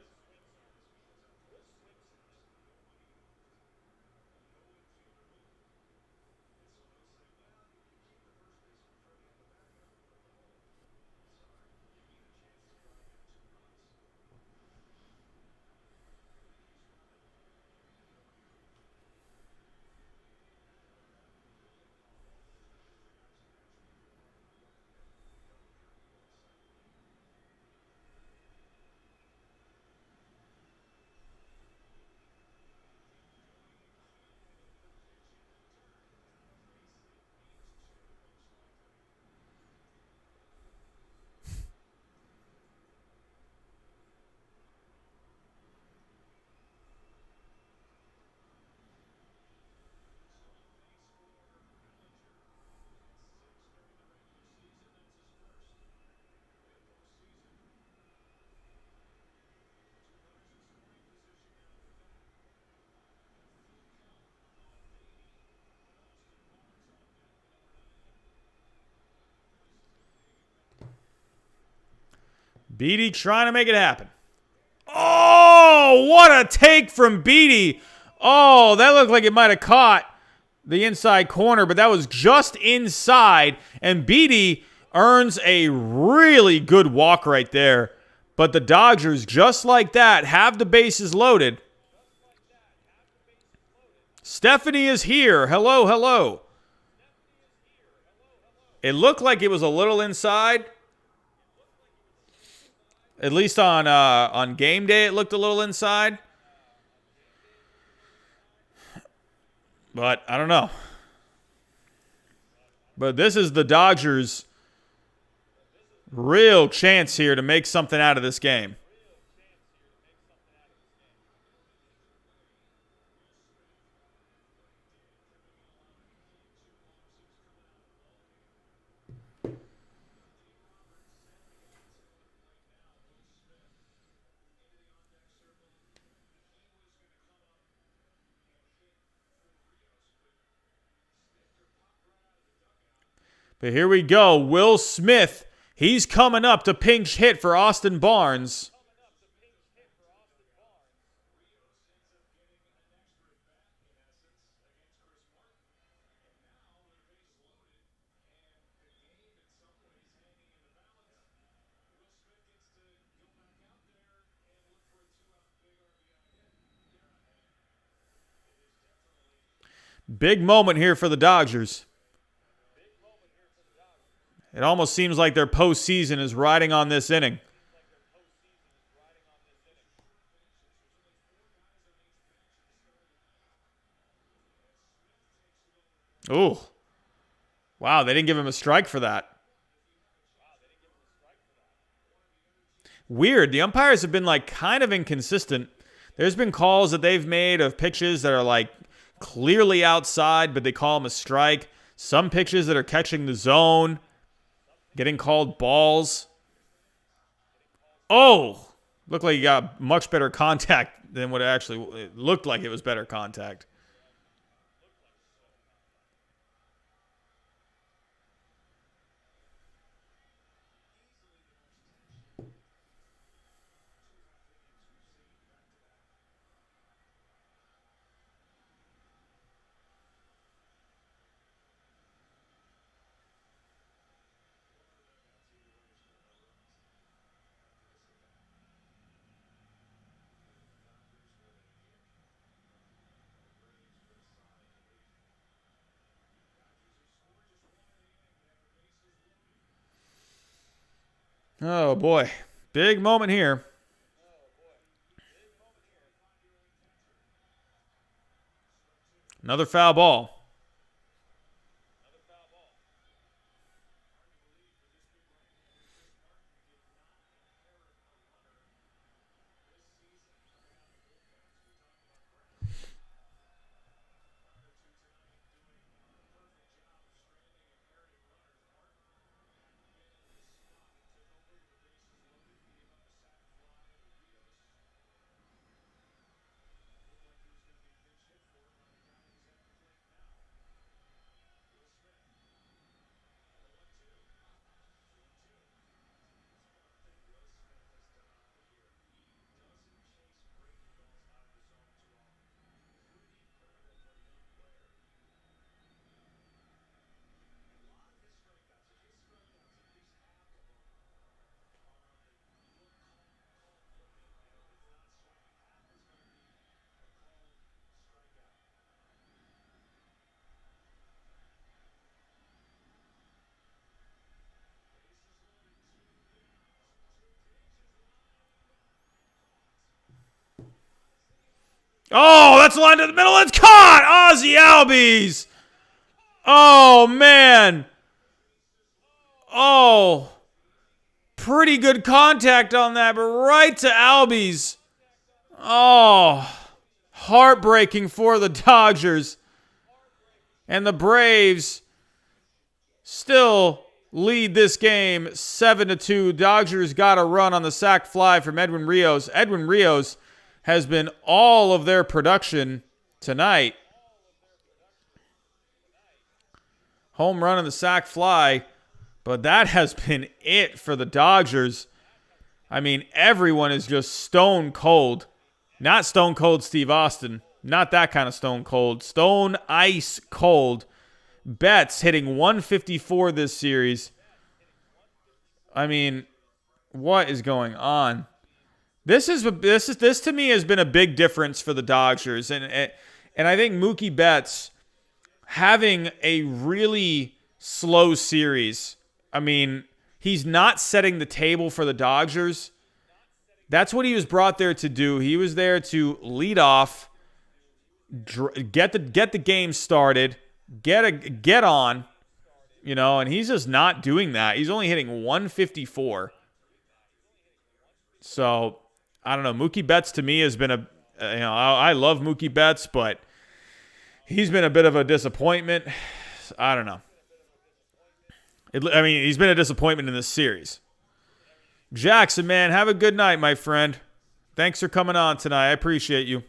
A: Beattie trying to make it happen. Oh, what a take from Beattie. Oh, that looked like it might have caught the inside corner, but that was just inside. And Beattie earns a really good walk right there. But the Dodgers, just like that, have the bases loaded. Stephanie is here. Hello, hello. It looked like it was a little inside. At least on game day, it looked a little inside. But I don't know. But this is the Dodgers' real chance here to make something out of this game. But here we go. Will Smith, he's coming up to pinch hit for Austin Barnes. Big moment here for the Dodgers. It almost seems like their postseason is riding on this inning. Ooh. Wow, they didn't give him a strike for that. Weird. The umpires have been like kind of inconsistent. There's been calls that they've made of pitches that are like clearly outside, but they call them a strike. Some pitches that are catching the zone, getting called balls. Oh, looked like you got much better contact than what it looked like it was better contact. Oh, boy. Big moment here. Another foul ball. Oh, that's a line to the middle. It's caught. Ozzy Albies. Oh, man. Oh. Pretty good contact on that, but right to Albies. Oh. Heartbreaking for the Dodgers. And the Braves still lead this game 7-2. Dodgers got a run on the sac fly from Edwin Rios. Edwin Rios has been all of their production tonight. Home run on the sac fly, but that has been it for the Dodgers. I mean, everyone is just stone cold. Not stone cold Steve Austin. Not that kind of stone cold. Stone ice cold. Betts hitting 154 this series. I mean, what is going on? This to me has been a big difference for the Dodgers, and I think Mookie Betts having a really slow series. I mean, he's not setting the table for the Dodgers. That's what he was brought there to do. He was there to lead off, get the game started, get on, and he's just not doing that. He's only hitting 154. So, I don't know. Mookie Betts to me has been I love Mookie Betts, but he's been a bit of a disappointment. I don't know. He's been a disappointment in this series. Jackson, man, have a good night, my friend. Thanks for coming on tonight. I appreciate you.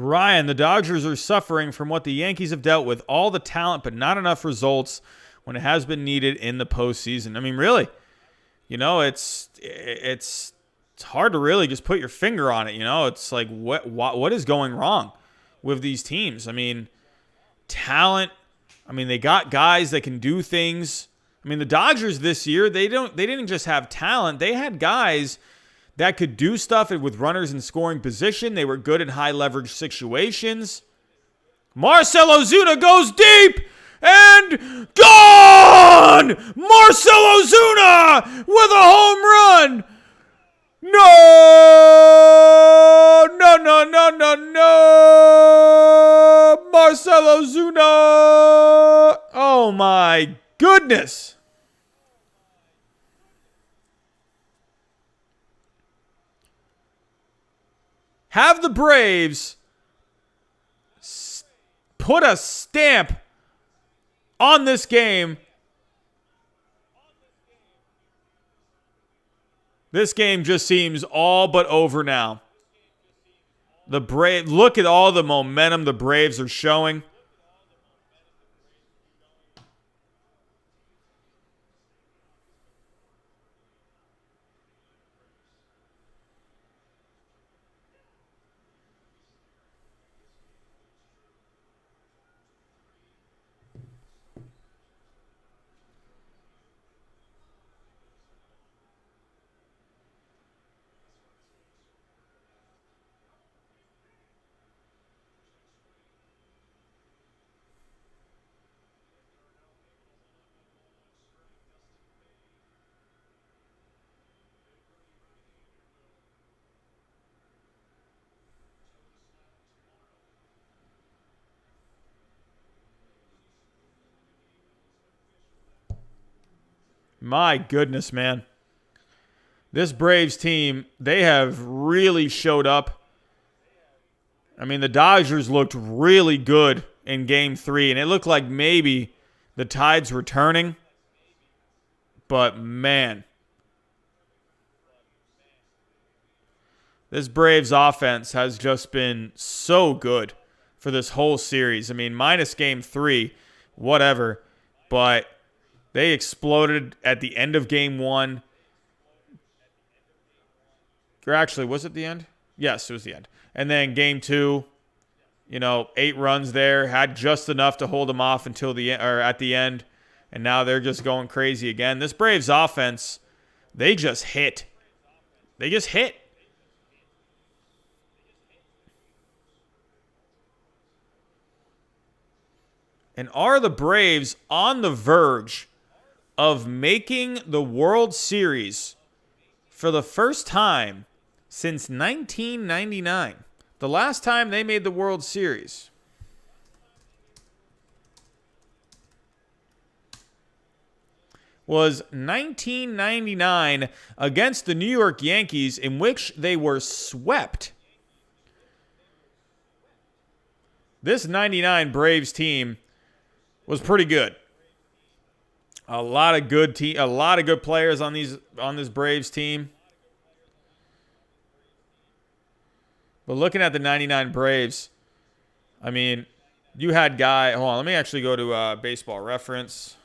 A: Ryan, the Dodgers are suffering from what the Yankees have dealt with. All the talent, but not enough results when it has been needed in the postseason. I mean, really, it's hard to really just put your finger on it. It's like what is going wrong with these teams? I mean, talent. I mean, they got guys that can do things. I mean, the Dodgers this year, they didn't just have talent. They had guys that could do stuff with runners in scoring position. They were good in high leverage situations. Marcell Ozuna goes deep and gone! Marcell Ozuna with a home run! No! No, no, no, no, no! Marcell Ozuna! Oh my goodness! Have the Braves put a stamp on this game. This game just seems all but over now. The Braves, look at all the momentum the Braves are showing. My goodness, man. This Braves team, they have really showed up. I mean, the Dodgers looked really good in Game 3, and it looked like maybe the tides were turning. But, man, this Braves offense has just been so good for this whole series. I mean, minus Game 3, whatever, but they exploded at the end of Game 1. Or actually, was it the end? Yes, it was the end. And then Game 2, 8 runs there, had just enough to hold them off until at the end. And now they're just going crazy again. This Braves offense, they just hit. They just hit. And are the Braves on the verge of making the World Series for the first time since 1999? The last time they made the World Series was 1999 against the New York Yankees, in which they were swept. This 99 Braves team was pretty good. A lot of good players on this Braves team. But looking at the 99 Braves, I mean, you had hold on, let me actually go to Baseball Reference.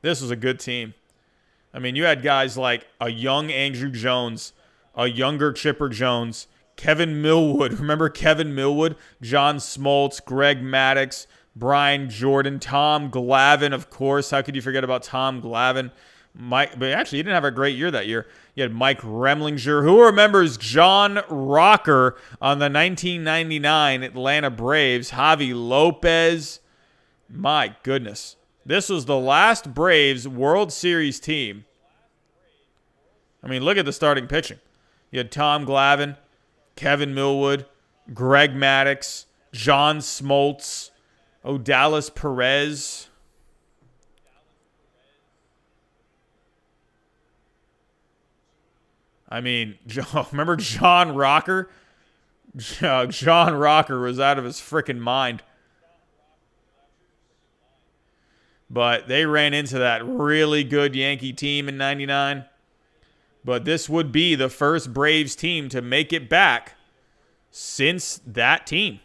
A: This was a good team. I mean, you had guys like a young Andrew Jones, a younger Chipper Jones, Kevin Millwood. Remember Kevin Millwood? John Smoltz, Greg Maddux, Brian Jordan, Tom Glavine, of course. How could you forget about Tom Glavine? But actually, he didn't have a great year that year. You had Mike Remlinger. Who remembers John Rocker on the 1999 Atlanta Braves? Javi Lopez. My goodness. This was the last Braves World Series team. I mean, look at the starting pitching. You had Tom Glavine, Kevin Millwood, Greg Maddux, John Smoltz, Odalis Perez. I mean, remember John Rocker? John Rocker was out of his freaking mind. but they ran into that really good Yankee team in 99. But this would be the first Braves team to make it back since that team.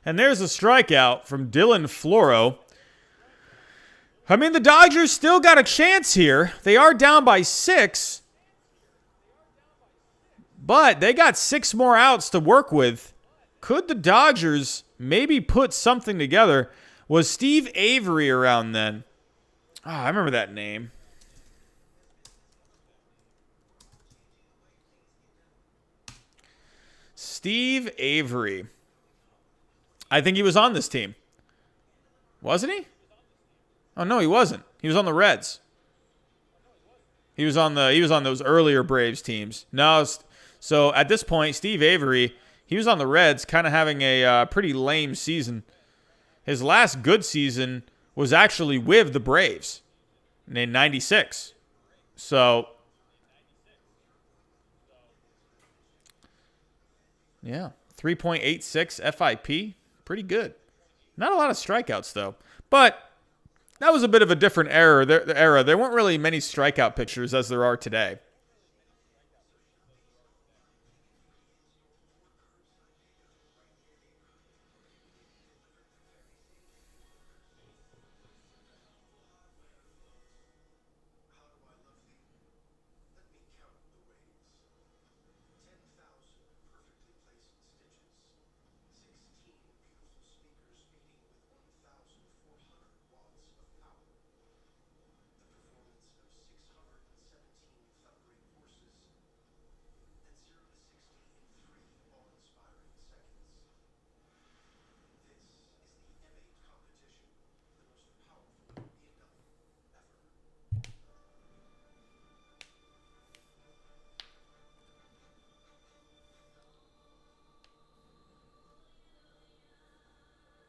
A: And there's a strikeout from Dylan Floro. I mean, the Dodgers still got a chance here. They are down by 6. But they got 6 more outs to work with. Could the Dodgers maybe put something together? Was Steve Avery around then? Oh, I remember that name. Steve Avery. I think he was on this team. Wasn't he? Oh no, he wasn't. He was on the Reds. He was on those earlier Braves teams. No, so at this point, Steve Avery, he was on the Reds, kind of having a pretty lame season. His last good season was actually with the Braves in '96. So, yeah, 3.86 FIP. Pretty good. Not a lot of strikeouts, though. But that was a bit of a different era. There weren't really many strikeout pictures as there are today.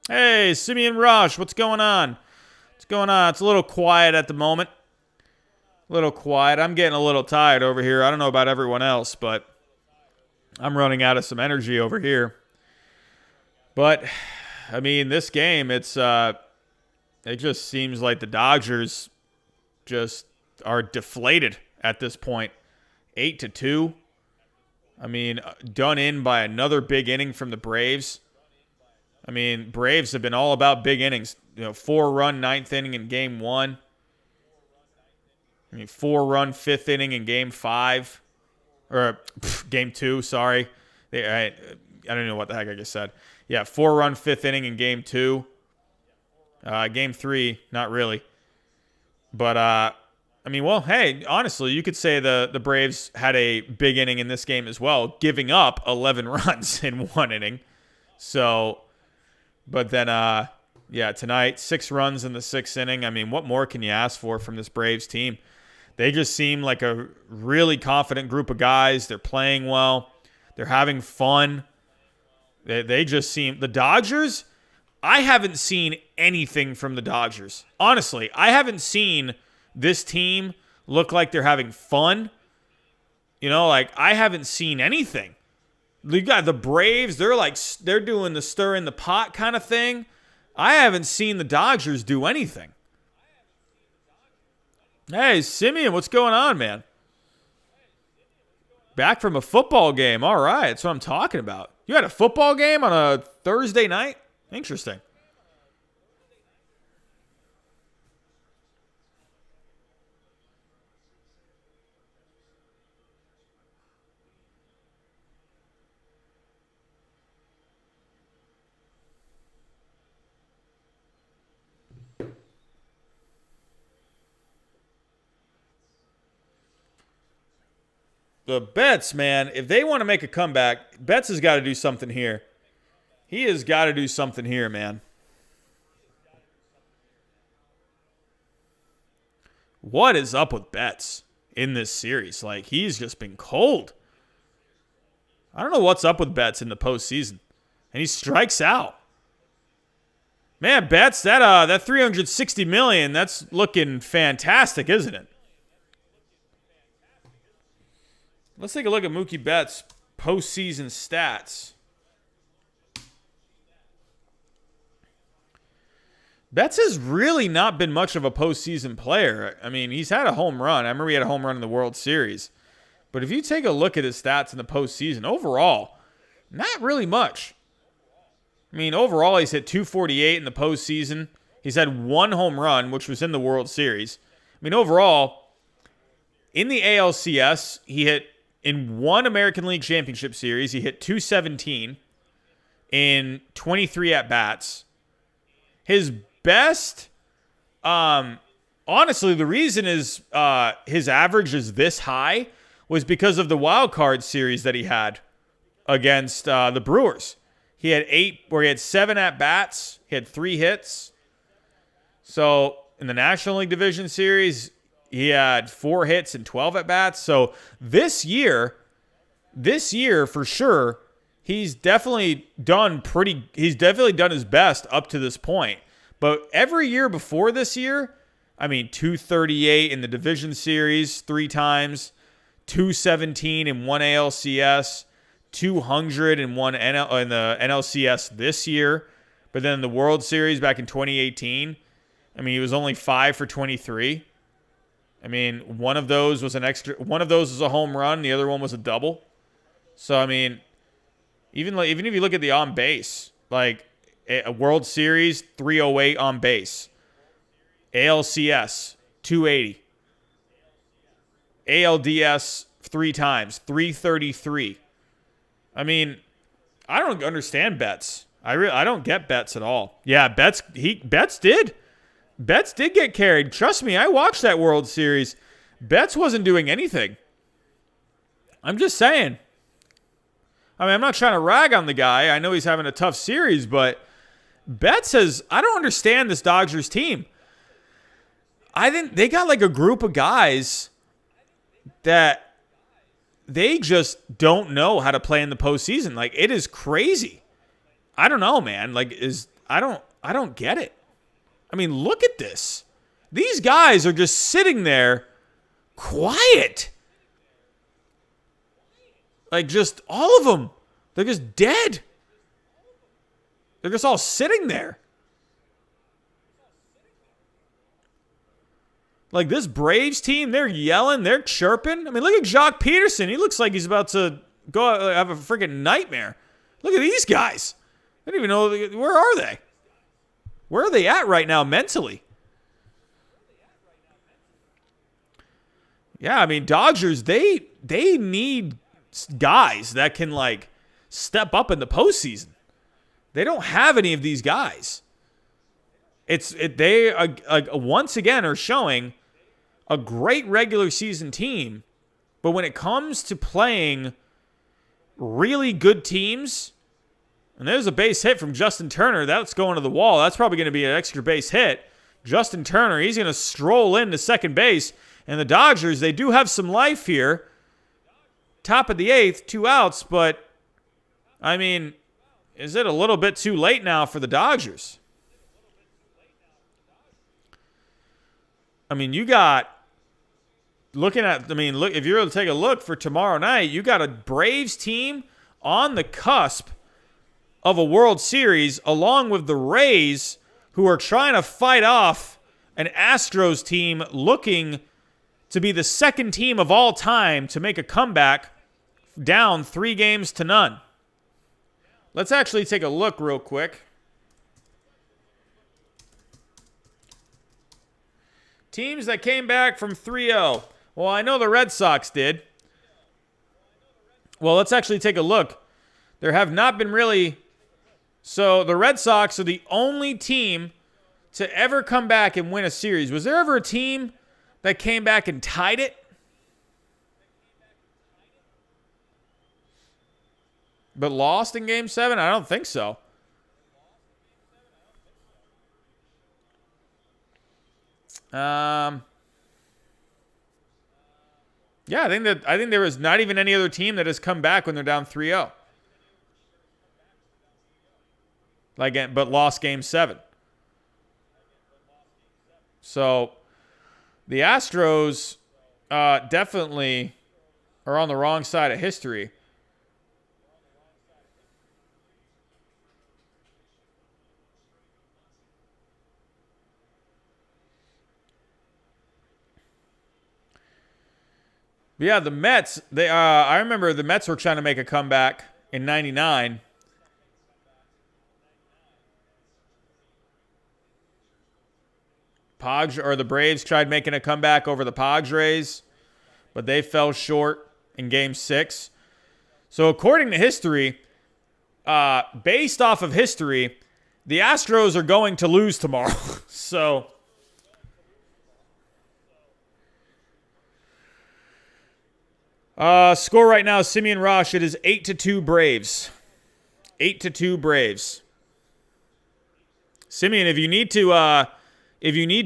A: Hey, Simeon Rosh, what's going on? What's going on? It's a little quiet at the moment. A little quiet. I'm getting a little tired over here. I don't know about everyone else, but I'm running out of some energy over here. But, I mean, this game, it just seems like the Dodgers just are deflated at this point. 8-2. I mean, done in by another big inning from the Braves. I mean, Braves have been all about big innings. 4-run ninth inning in Game 1. I mean, 4-run fifth inning in Game 5. Or, Game 2, sorry. I don't know what the heck I just said. Yeah, 4-run fifth inning in Game 2. Game 3, not really. But, I mean, well, hey, honestly, you could say the Braves had a big inning in this game as well, giving up 11 runs in one inning. So, but then, yeah, tonight, 6 runs in the 6th inning. I mean, what more can you ask for from this Braves team? They just seem like a really confident group of guys. They're playing well. They're having fun. They just seem... The Dodgers, I haven't seen anything from the Dodgers. Honestly, I haven't seen this team look like they're having fun. I haven't seen anything. You got the Braves, they're doing the stir in the pot kind of thing. I haven't seen the Dodgers do anything. Hey, Simeon, what's going on, man? Back from a football game. All right, that's what I'm talking about. You had a football game on a Thursday night? Interesting. the Betts, man, if they want to make a comeback, Betts has got to do something here. He has got to do something here, man. What is up with Betts in this series? Like, he's just been cold. I don't know what's up with Betts in the postseason. And he strikes out. Man, Betts, that $360 million, that's looking fantastic, isn't it? Let's take a look at Mookie Betts' postseason stats. Betts has really not been much of a postseason player. I mean, he's had a home run. I remember he had a home run in the World Series. But if you take a look at his stats in the postseason, overall, not really much. I mean, overall, he's hit .248 in the postseason. He's had one home run, which was in the World Series. I mean, overall, in the ALCS, he hit, in one American League Championship Series, he hit .217 in 23 at-bats. His best, honestly, the reason is his average is this high was because of the wild card series that he had against the Brewers. He had 7 at-bats. He had 3 hits. So in the National League Division Series, he had 4 hits and 12 at-bats. So this year for sure, he's definitely done his best up to this point. But every year before this year, I mean, 238 in the Division Series 3 times, 217 in one ALCS, 200 in one in the NLCS this year. But then the World Series back in 2018, I mean, he was only 5 for 23. I mean, one of those was a home run, the other one was a double. So I mean, even if you look at the on base, like a World Series 308 on base, ALCS 280, ALDS 3 times 333. I mean, I don't understand Betts. I don't get Betts at all. Yeah, Betts did get carried. Trust me, I watched that World Series. Betts wasn't doing anything. I'm just saying. I mean, I'm not trying to rag on the guy. I know he's having a tough series, but Betts I don't understand this Dodgers team. I think they got like a group of guys that they just don't know how to play in the postseason. Like, it is crazy. I don't know, man. Like, I don't get it. I mean, look at this. These guys are just sitting there quiet. Like, just all of them. They're just dead. They're just all sitting there. Like, this Braves team, they're yelling, they're chirping. I mean, look at Jock Peterson. He looks like he's about to go out, have a freaking nightmare. Look at these guys. I don't even know, where are they? Where are they at right now mentally? Yeah, I mean, Dodgers, they need guys that can, like, step up in the postseason. They don't have any of these guys. They once again are showing a great regular season team, but when it comes to playing really good teams, and there's a base hit from Justin Turner, that's going to the wall. That's probably going to be an extra base hit. Justin Turner, he's going to stroll into second base, and the Dodgers, they do have some life here. Top of the 8th, 2 outs, but I mean, is it a little bit too late now for the Dodgers? I mean, if you're able to take a look for tomorrow night, you got a Braves team on the cusp of a World Series, along with the Rays, who are trying to fight off an Astros team looking to be the second team of all time to make a comeback down 3-0. Let's actually take a look real quick. Teams that came back from 3-0. Well, I know the Red Sox did. Well, let's actually take a look. There have not been really... So the Red Sox are the only team to ever come back and win a series. Was there ever a team that came back and tied it? But lost in Game 7? I don't think so. Yeah, I think there was not even any other team that has come back when they're down 3-0. But lost Game 7. So the Astros definitely are on the wrong side of history. But yeah, the Mets, I remember the Mets were trying to make a comeback in 99. The Braves tried making a comeback over the Padres, but they fell short in Game 6. So according to history, based off of history, the Astros are going to lose tomorrow. So score right now, Simeon Rosh, it is 8-2 Braves. 8-2 Braves. Simeon, if you need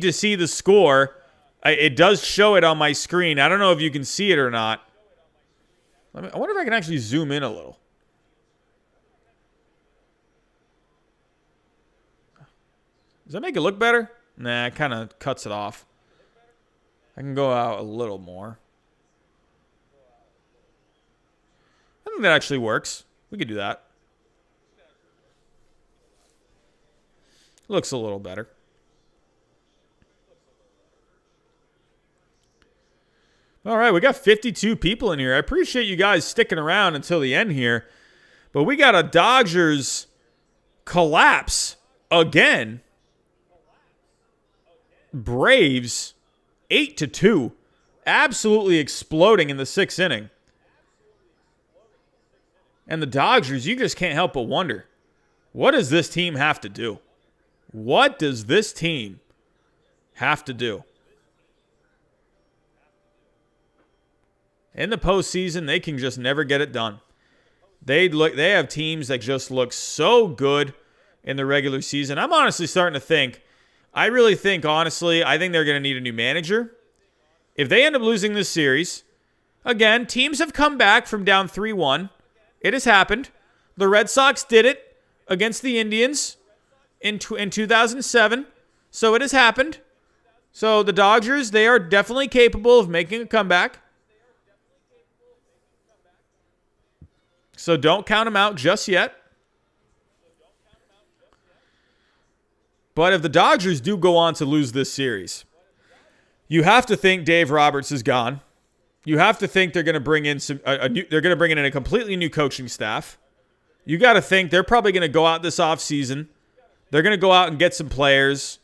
A: to see the score, it does show it on my screen. I don't know if you can see it or not. I wonder if I can actually zoom in a little. Does that make it look better? Nah, it kind of cuts it off. I can go out a little more. I think that actually works. We could do that. Looks a little better. All right, we got 52 people in here. I appreciate you guys sticking around until the end here. But we got a Dodgers collapse again. Braves 8-2. Absolutely exploding in the 6th inning. And the Dodgers, you just can't help but wonder, what does this team have to do? What does this team have to do? In the postseason, they can just never get it done. They have teams that just look so good in the regular season. I'm honestly starting to think, I think they're going to need a new manager. If they end up losing this series, again, teams have come back from down 3-1. It has happened. The Red Sox did it against the Indians in 2007. So it has happened. So the Dodgers, they are definitely capable of making a comeback. So don't count them out just yet. But if the Dodgers do go on to lose this series, you have to think Dave Roberts is gone. You have to think they're going to bring in a completely new coaching staff. You got to think they're probably going to go out this offseason. They're going to go out and get some players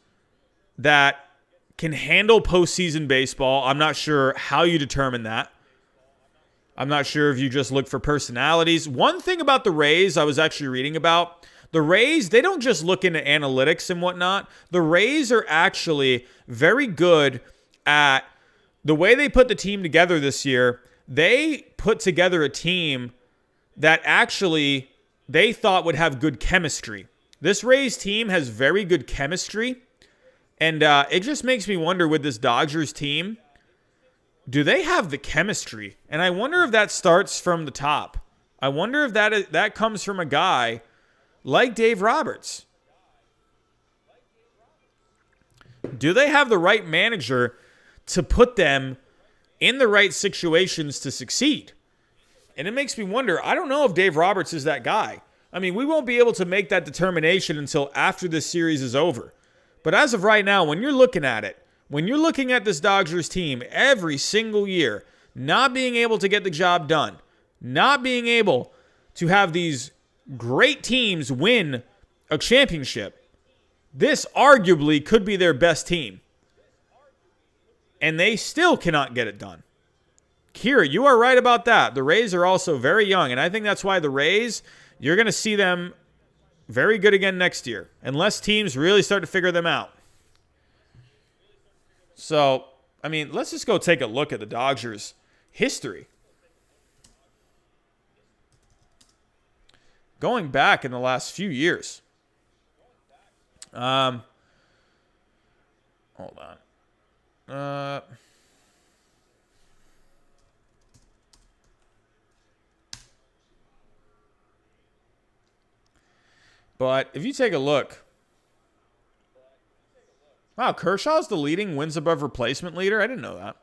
A: that can handle postseason baseball. I'm not sure how you determine that. I'm not sure if you just look for personalities. One thing about the Rays I was actually reading about, the Rays, they don't just look into analytics and whatnot. The Rays are actually very good at the way they put the team together this year. They put together a team that actually they thought would have good chemistry. This Rays team has very good chemistry. And it just makes me wonder with this Dodgers team, do they have the chemistry? And I wonder if that starts from the top. I wonder if that comes from a guy like Dave Roberts. Do they have the right manager to put them in the right situations to succeed? And it makes me wonder, I don't know if Dave Roberts is that guy. I mean, we won't be able to make that determination until after this series is over. But as of right now, when you're looking at it, when you're looking at this Dodgers team every single year, not being able to get the job done, not being able to have these great teams win a championship, this arguably could be their best team. And they still cannot get it done. Kira, you are right about that. The Rays are also very young, and I think that's why the Rays, you're going to see them very good again next year, unless teams really start to figure them out. So, I mean, let's just go take a look at the Dodgers' history. going back in the last few years. Hold on. But if you take a look, wow, Kershaw's the leading wins above replacement leader. I didn't know that.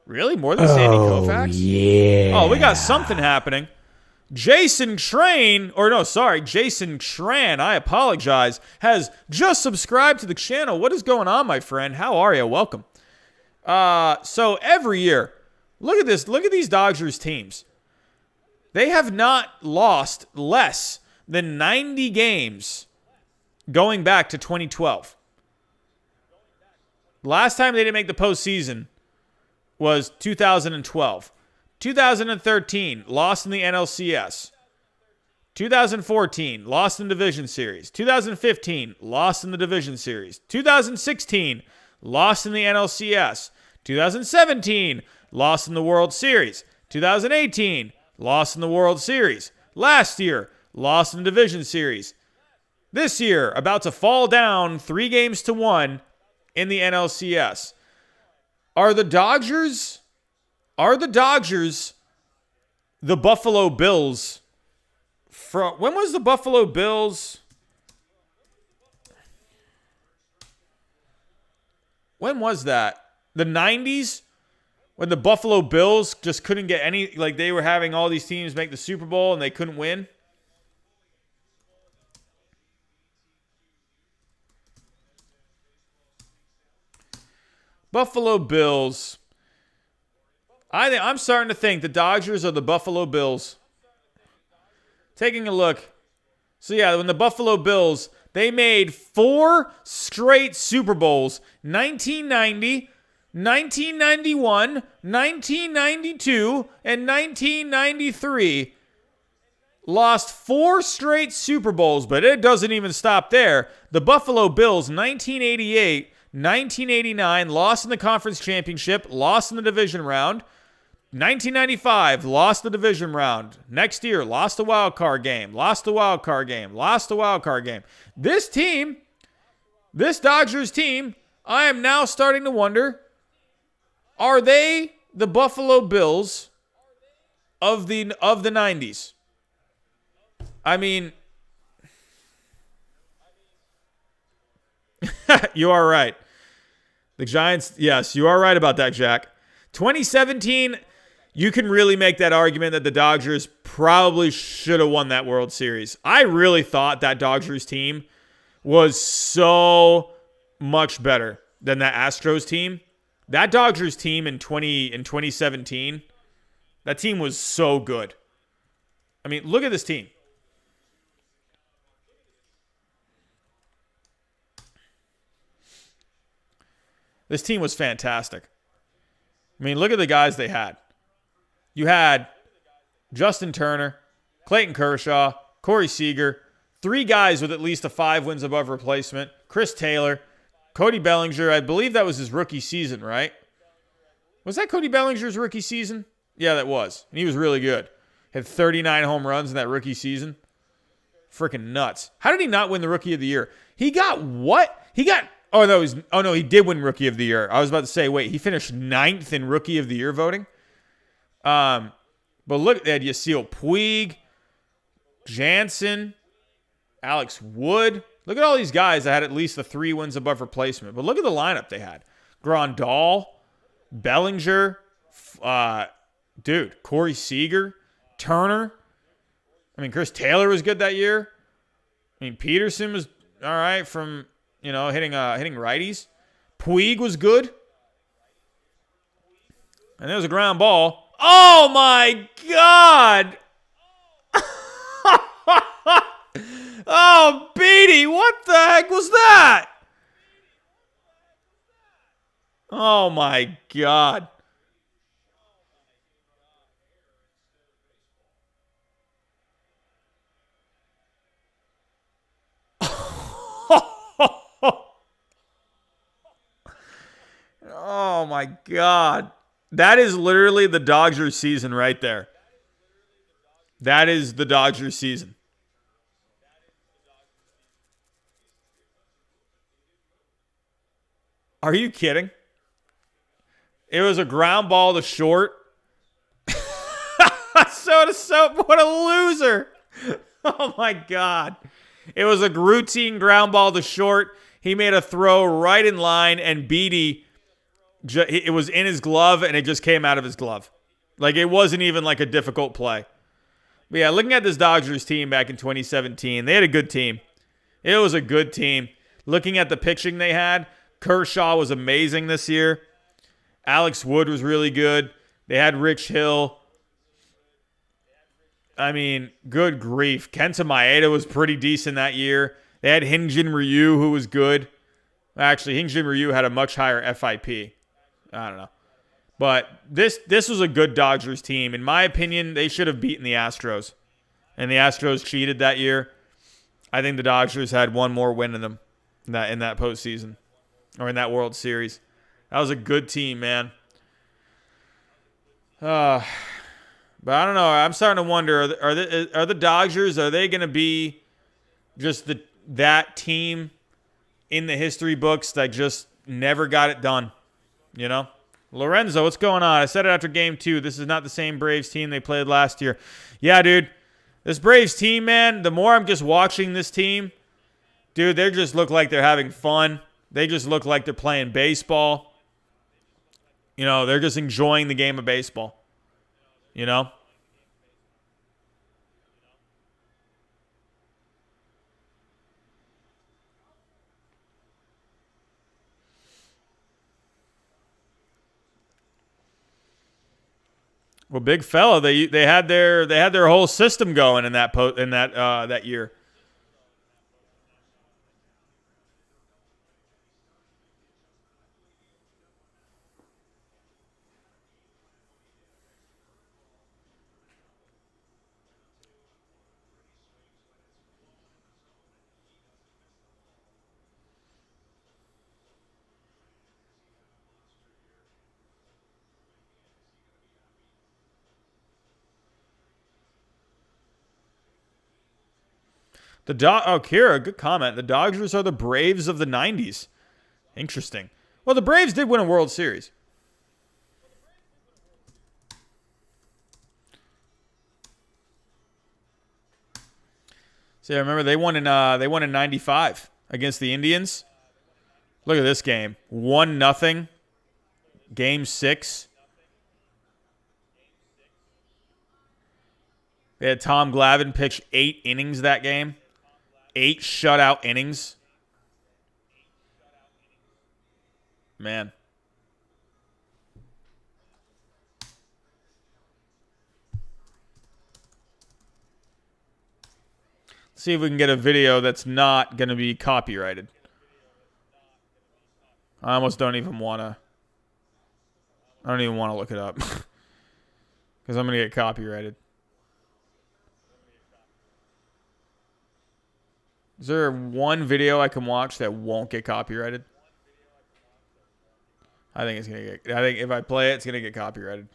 A: Really? More than Sandy Koufax?
B: Yeah.
A: Oh, we got something happening. Jason Tran, I apologize, has just subscribed to the channel. What is going on, my friend? How are you? Welcome. So every year, look at this. Look at these Dodgers teams. They have not lost less than 90 games going back to 2012. Last time they didn't make the postseason was 2012. 2013, lost in the NLCS. 2014, lost in the Division Series. 2015, lost in the Division Series. 2016, lost in the NLCS. 2017, lost in the World Series. 2018, lost in the World Series. Last year, lost in the Division Series. This year, about to fall down 3-1 in the NLCS. Are the Dodgers the Buffalo Bills? When was the Buffalo Bills? When was that? The 90s? When the Buffalo Bills just couldn't get any, like they were having all these teams make the Super Bowl and they couldn't win? Buffalo Bills. I'm starting to think the Dodgers are the Buffalo Bills. Taking a look. So yeah, when the Buffalo Bills, they made 4 straight Super Bowls. 1990, 1991, 1992, and 1993. Lost 4 straight Super Bowls, but it doesn't even stop there. The Buffalo Bills, 1988, 1989, lost in the conference championship, lost in the division round. 1995, lost the division round. Next year, lost the wild card game, lost the wild card game, lost the wild card game. This team, this Dodgers team, I am now starting to wonder, are they the Buffalo Bills of the 90s? I mean, you are right. The Giants, yes, you are right about that, Jack. 2017, you can really make that argument that the Dodgers probably should have won that World Series. I really thought that Dodgers team was so much better than that Astros team. That Dodgers team in 2017, that team was so good. I mean, look at this team. This team was fantastic. I mean, look at the guys they had. You had Justin Turner, Clayton Kershaw, Corey Seager, 3 guys with at least a 5 wins above replacement, Chris Taylor, Cody Bellinger. I believe that was his rookie season, right? Was that Cody Bellinger's rookie season? Yeah, that was. And he was really good. Had 39 home runs in that rookie season. Freaking nuts. How did he not win the Rookie of the Year? He got what? Oh, no, he did win Rookie of the Year. I was about to say, wait, he finished 9th in Rookie of the Year voting? But look at that. Yasiel Puig, Jansen, Alex Wood. Look at all these guys that had at least the 3 wins above replacement. But look at the lineup they had. Grandal, Bellinger, Corey Seager, Turner. I mean, Chris Taylor was good that year. I mean, Peterson was all right from, hitting righties. Puig was good. And there was a ground ball. Oh, my God. Oh, Beatty, what the heck was that? Oh, my God. Oh, my God. That is literally the Dodgers season right there. That is the Dodgers season. Are you kidding? It was a ground ball to short. What a loser. Oh my God. It was a routine ground ball to short. He made a throw right in line, and Beatty, it was in his glove, and it just came out of his glove. Like, it wasn't even like a difficult play. But yeah, looking at this Dodgers team back in 2017, they had a good team. It was a good team. Looking at the pitching they had, Kershaw was amazing this year. Alex Wood was really good. They had Rich Hill. I mean, good grief. Kenta Maeda was pretty decent that year. They had Hyunjin Ryu, who was good. Actually, Hyunjin Ryu had a much higher FIP. I don't know. But this was a good Dodgers team. In my opinion, they should have beaten the Astros. And the Astros cheated that year. I think the Dodgers had one more win in them in that postseason. Or in that World Series. That was a good team, man. But I don't know. I'm starting to wonder, are the Dodgers, are they going to be just that team in the history books that just never got it done? You know? Lorenzo, what's going on? I said it after game 2. This is not the same Braves team they played last year. Yeah, dude. This Braves team, man, the more I'm just watching this team, dude, they just look like they're having fun. They just look like they're playing baseball. You know, they're just enjoying the game of baseball. You know? Well, big fella, they had their whole system going in that year. Kira, good comment. The Dodgers are the Braves of the 90s. Interesting. Well, the Braves did win a World Series. See, I remember they won in '95 against the Indians. Look at this game. 1-0. Game 6. They had Tom Glavine pitch 8 innings that game. 8 shutout innings. Man. Let's see if we can get a video that's not going to be copyrighted. I almost don't even want to. I don't even want to look it up. Because I'm going to get copyrighted. Is there one video I can watch that won't get copyrighted? I think it's gonna get. I think if I play it, it's gonna get copyrighted.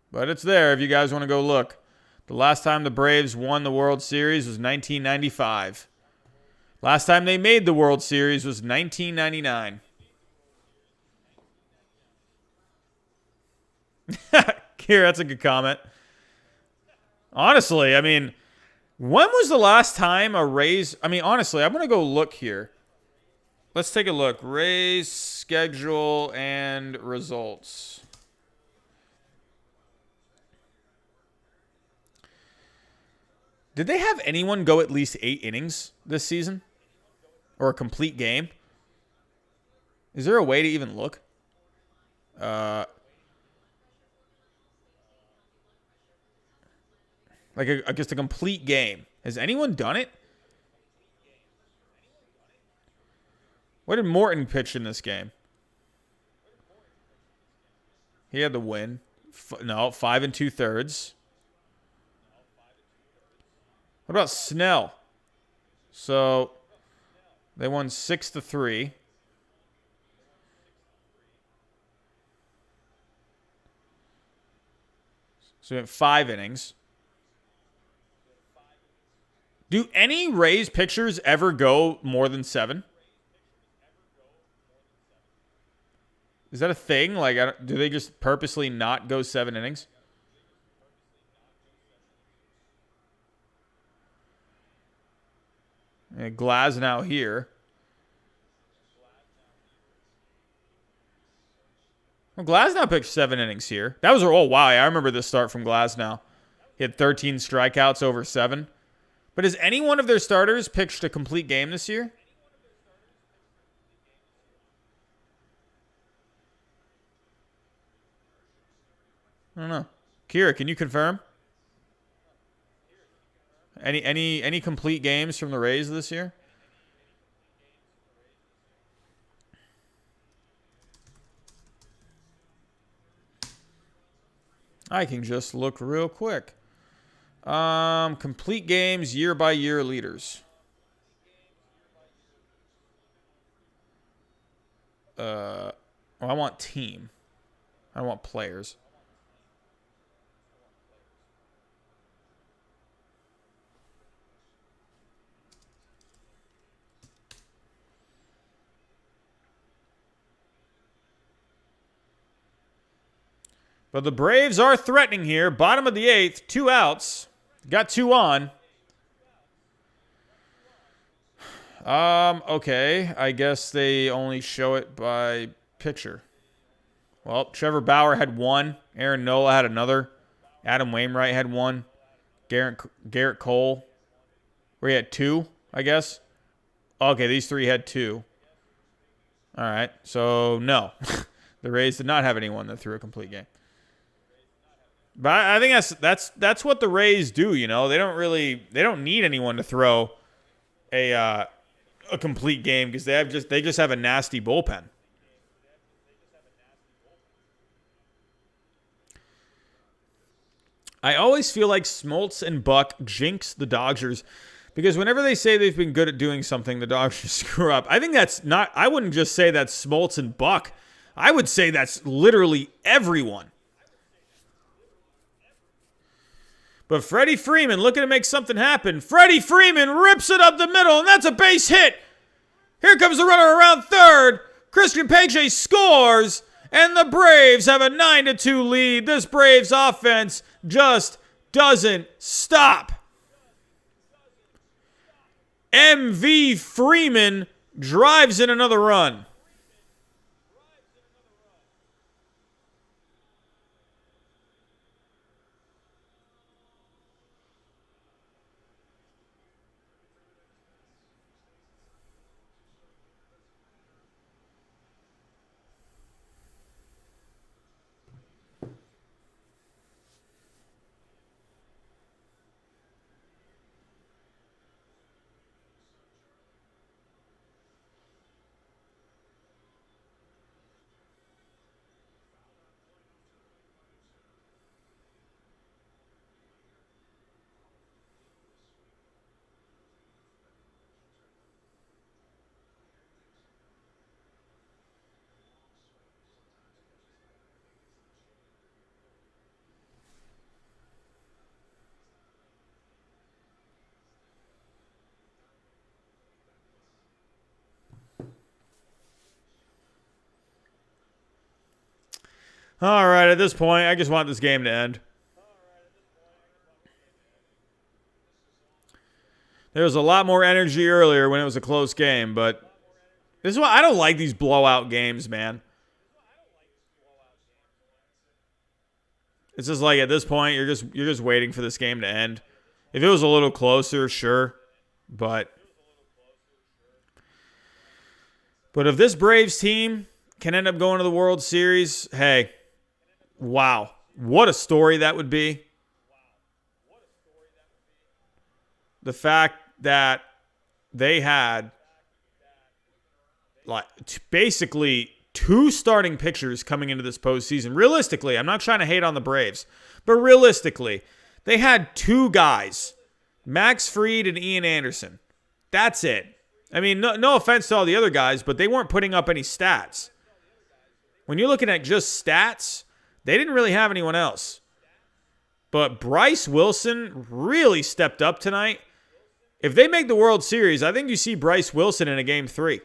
A: But it's there if you guys want to go look. The last time the Braves won the World Series was 1995. Last time they made the World Series was 1999. Here, that's a good comment. Honestly, I mean, when was the last time a Rays... I mean, honestly, I'm going to go look here. Let's take a look. Rays schedule and results. Did they have anyone go at least 8 innings this season? Or a complete game? Is there a way to even look? Like just a complete game. Has anyone done it? What did Morton pitch in this game? He had the win. 5 2/3. What about Snell? So they won 6-3. So we went 5 innings. Do any Rays pitchers ever go more than 7? Is that a thing? Like, do they just purposely not go 7 innings? Glasnow here. Well, Glasnow pitched 7 innings here. That was, oh, wow. I remember this start from Glasnow. He had 13 strikeouts over 7. But has any one of their starters pitched a complete game this year? I don't know. Kira, can you confirm? Any complete games from the Rays this year? I can just look real quick. Complete games, year by year leaders. Well, I want team. I want players. But the Braves are threatening here. Bottom of the 8th, 2 outs. Got 2 on. Okay. I guess they only show it by picture. Well, Trevor Bauer had 1. Aaron Nola had another. Adam Wainwright had 1. Garrett Cole, where he had 2, I guess. Okay, these 3 had 2. All right. So, no. The Rays did not have anyone that threw a complete game. But I think that's what the Rays do, you know. They don't need anyone to throw a complete game because they just have a nasty bullpen. I always feel like Smoltz and Buck jinx the Dodgers because whenever they say they've been good at doing something, the Dodgers screw up. I think that's not. I wouldn't just say that's Smoltz and Buck. I would say that's literally everyone. But Freddie Freeman looking to make something happen. Freddie Freeman rips it up the middle, and that's a base hit. Here comes the runner around third. Christian Pache scores, and the Braves have a 9-2 lead. This Braves offense just doesn't stop. MV Freeman drives in another run. All right, at this point, I just want this game to end. There was a lot more energy earlier when it was a close game, but this is why I don't like these blowout games, man. It's just like at this point, you're just waiting for this game to end. If it was a little closer, sure, but if this Braves team can end up going to the World Series, hey. Wow. What a story that would be. The fact that they had like basically 2 starting pitchers coming into this postseason. Realistically, I'm not trying to hate on the Braves, but realistically, they had 2 guys, Max Fried and Ian Anderson. That's it. I mean, no offense to all the other guys, but they weren't putting up any stats. When you're looking at just stats, they didn't really have anyone else. But Bryce Wilson really stepped up tonight. If they make the World Series, I think you see Bryce Wilson in a Game 3.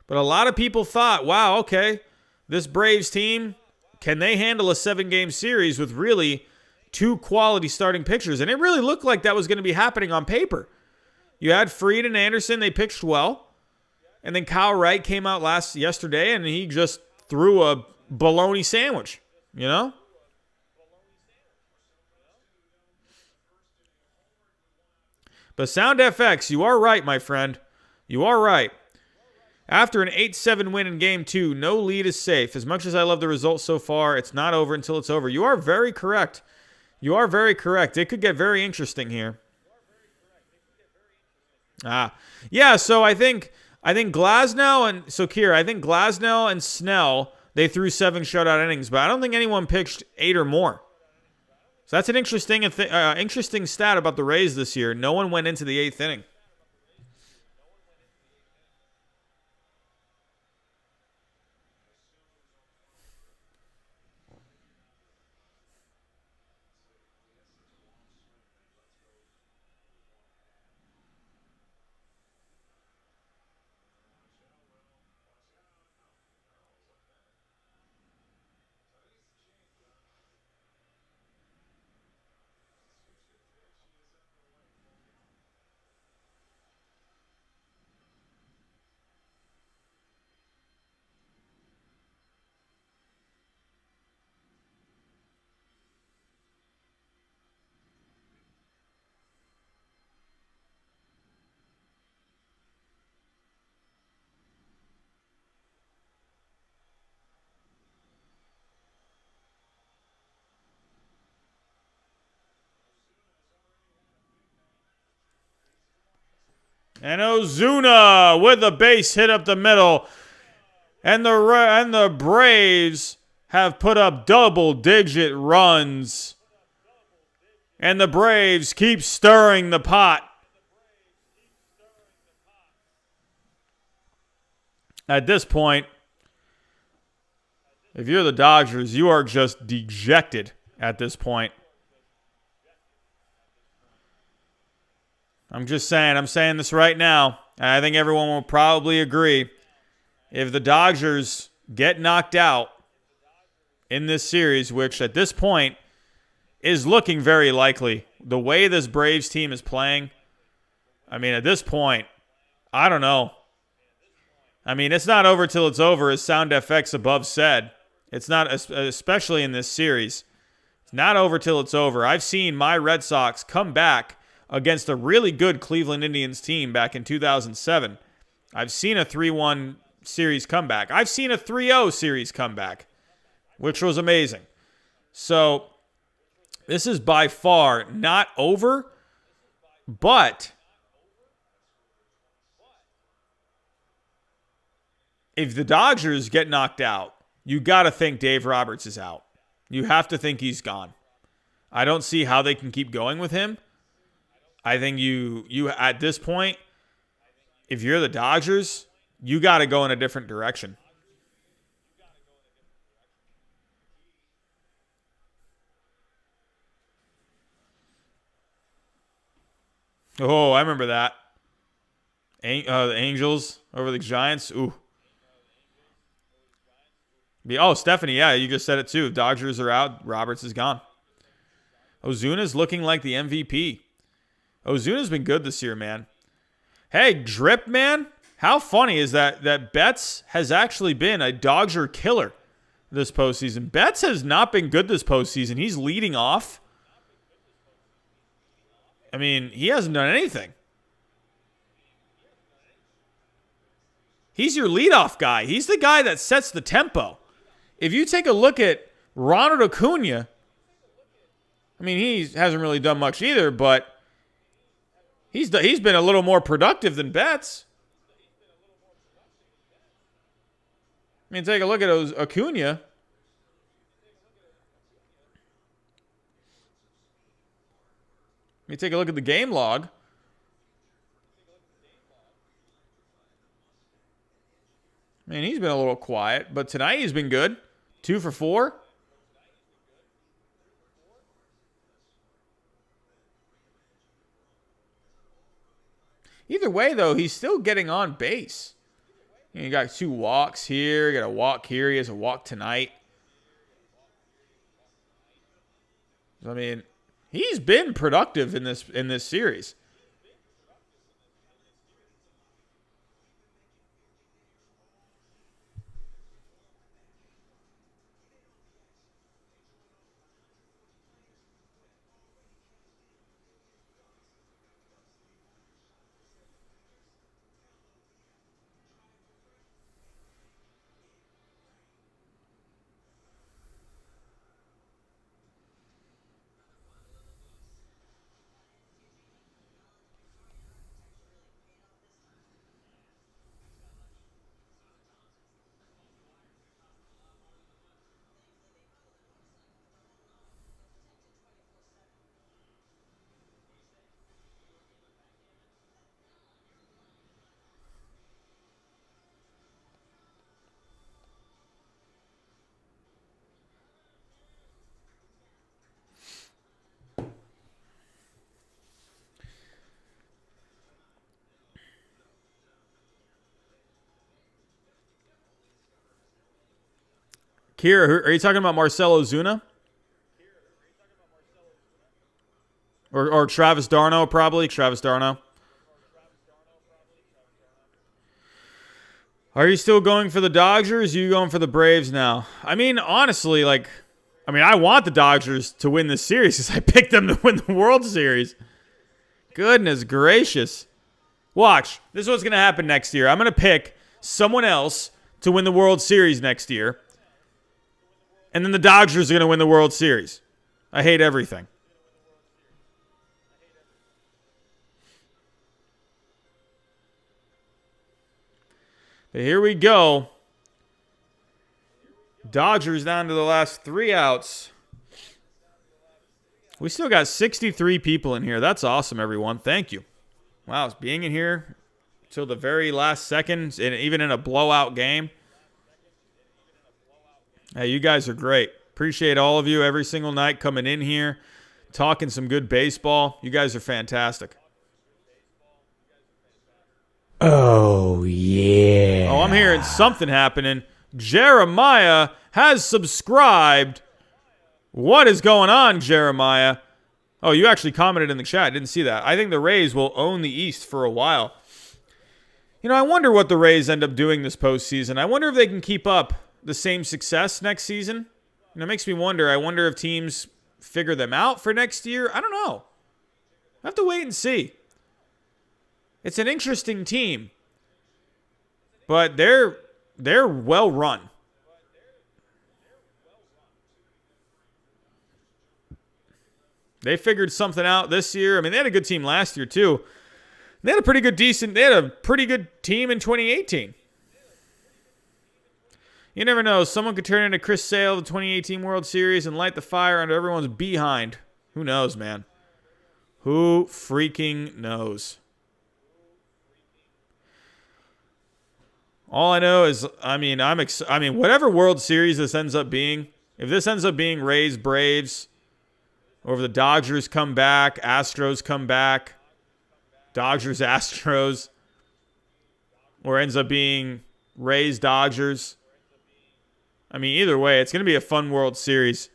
A: But a lot of people thought, wow, okay, this Braves team, can they handle a 7-game series with really 2 quality starting pitchers? And it really looked like that was going to be happening on paper. You had Fried and Anderson, they pitched well. And then Kyle Wright came out yesterday, and he just threw a bologna sandwich, you know? But Sound FX, you are right, my friend. You are right. After an 8-7 win in Game 2, no lead is safe. As much as I love the result so far, it's not over until it's over. You are very correct. You are very correct. It could get very interesting here. Yeah, so I think Glasnow and Kier, I think Glasnow and Snell, they threw 7 shutout innings, but I don't think anyone pitched 8 or more. So that's an interesting stat about the Rays this year. No one went into the 8th inning. And Ozuna with a base hit up the middle. And the Braves have put up double-digit runs. And the Braves keep stirring the pot. At this point, if you're the Dodgers, you are just dejected at this point. I'm just saying, I'm saying this right now, and I think everyone will probably agree. If the Dodgers get knocked out in this series, which at this point is looking very likely, the way this Braves team is playing, I mean, at this point, I don't know. I mean, it's not over till it's over, as Sound FX above said. It's not, especially in this series. It's not over till it's over. I've seen my Red Sox come back against a really good Cleveland Indians team back in 2007. I've seen a 3-1 series comeback. I've seen a 3-0 series comeback, which was amazing. So this is by far not over, but if the Dodgers get knocked out, you got to think Dave Roberts is out. You have to think he's gone. I don't see how they can keep going with him. I think you at this point, if you're the Dodgers, you got to go in a different direction. Oh, I remember that. The Angels over the Giants. Ooh. Oh, Stephanie, yeah, you just said it too. Dodgers are out. Roberts is gone. Ozuna's looking like the MVP. Ozuna's been good this year, man. Hey, Drip, man. How funny is that Betts has actually been a Dodger killer this postseason. Betts has not been good this postseason. He's leading off. I mean, he hasn't done anything. He's your leadoff guy. He's the guy that sets the tempo. If you take a look at Ronald Acuna, I mean, he hasn't really done much either, but he's been a little more productive than Betts. I mean, take a look at Acuna. Let me take a look at the game log. Man, he's been a little quiet, but tonight he's been good. 2 for 4. Either way, though, he's still getting on base. You got 2 walks here. You got a walk here. He has a walk tonight. I mean, he's been productive in this series. Kira, are you talking about Marcell Ozuna? Or Travis d'Arnaud, probably. Travis d'Arnaud. Are you still going for the Dodgers? Are you going for the Braves now? I mean, honestly, I want the Dodgers to win this series because I picked them to win the World Series. Goodness gracious. Watch. This is what's going to happen next year. I'm going to pick someone else to win the World Series next year. And then the Dodgers are going to win the World Series. I hate everything. But here we go. Dodgers down to the last 3 outs. We still got 63 people in here. That's awesome, everyone. Thank you. Wow, it's being in here till the very last second, and even in a blowout game. Hey, you guys are great. Appreciate all of you every single night coming in here, talking some good baseball. You guys are fantastic.
B: Oh, yeah.
A: Oh, I'm hearing something happening. Jeremiah has subscribed. What is going on, Jeremiah? Oh, you actually commented in the chat. I didn't see that. I think the Rays will own the East for a while. You know, I wonder what the Rays end up doing this postseason. I wonder if they can keep up the same success next season. You know, it makes me wonder. I wonder if teams figure them out for next year. I don't know. I have to wait and see. It's an interesting team, but they're well run. They figured something out this year. I mean, they had a good team last year too. They had a pretty good team in 2018. You never know. Someone could turn into Chris Sale, the 2018 World Series, and light the fire under everyone's behind. Who knows, man? Who freaking knows? All I know is, whatever World Series this ends up being, if this ends up being Rays, Braves, or if the Dodgers come back, Astros come back, Dodgers, Astros, or ends up being Rays, Dodgers. I mean, either way, it's going to be a fun World Series.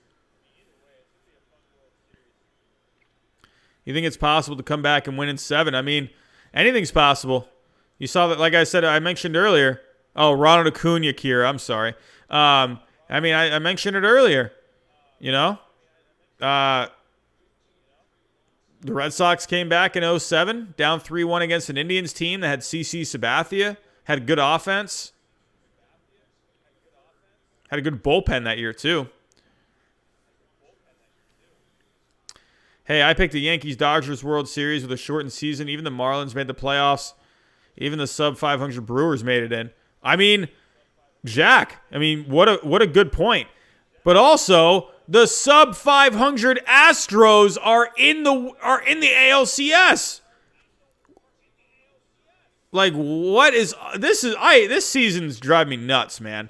A: You think it's possible to come back and win in 7? I mean, anything's possible. You saw that, like I said, I mentioned earlier. Oh, Ronald Acuna, Kira. I'm sorry. I mentioned it earlier. You know? The Red Sox came back in 2007, down 3-1 against an Indians team that had CC Sabathia, had good offense. Had a good bullpen that year, too. Hey, I picked the Yankees-Dodgers World Series with a shortened season. Even the Marlins made the playoffs. Even the sub-500 Brewers made it in. I mean, Jack, what a good point. But also, the sub-500 Astros are in the ALCS. Like, what is this? This season's driving me nuts, man.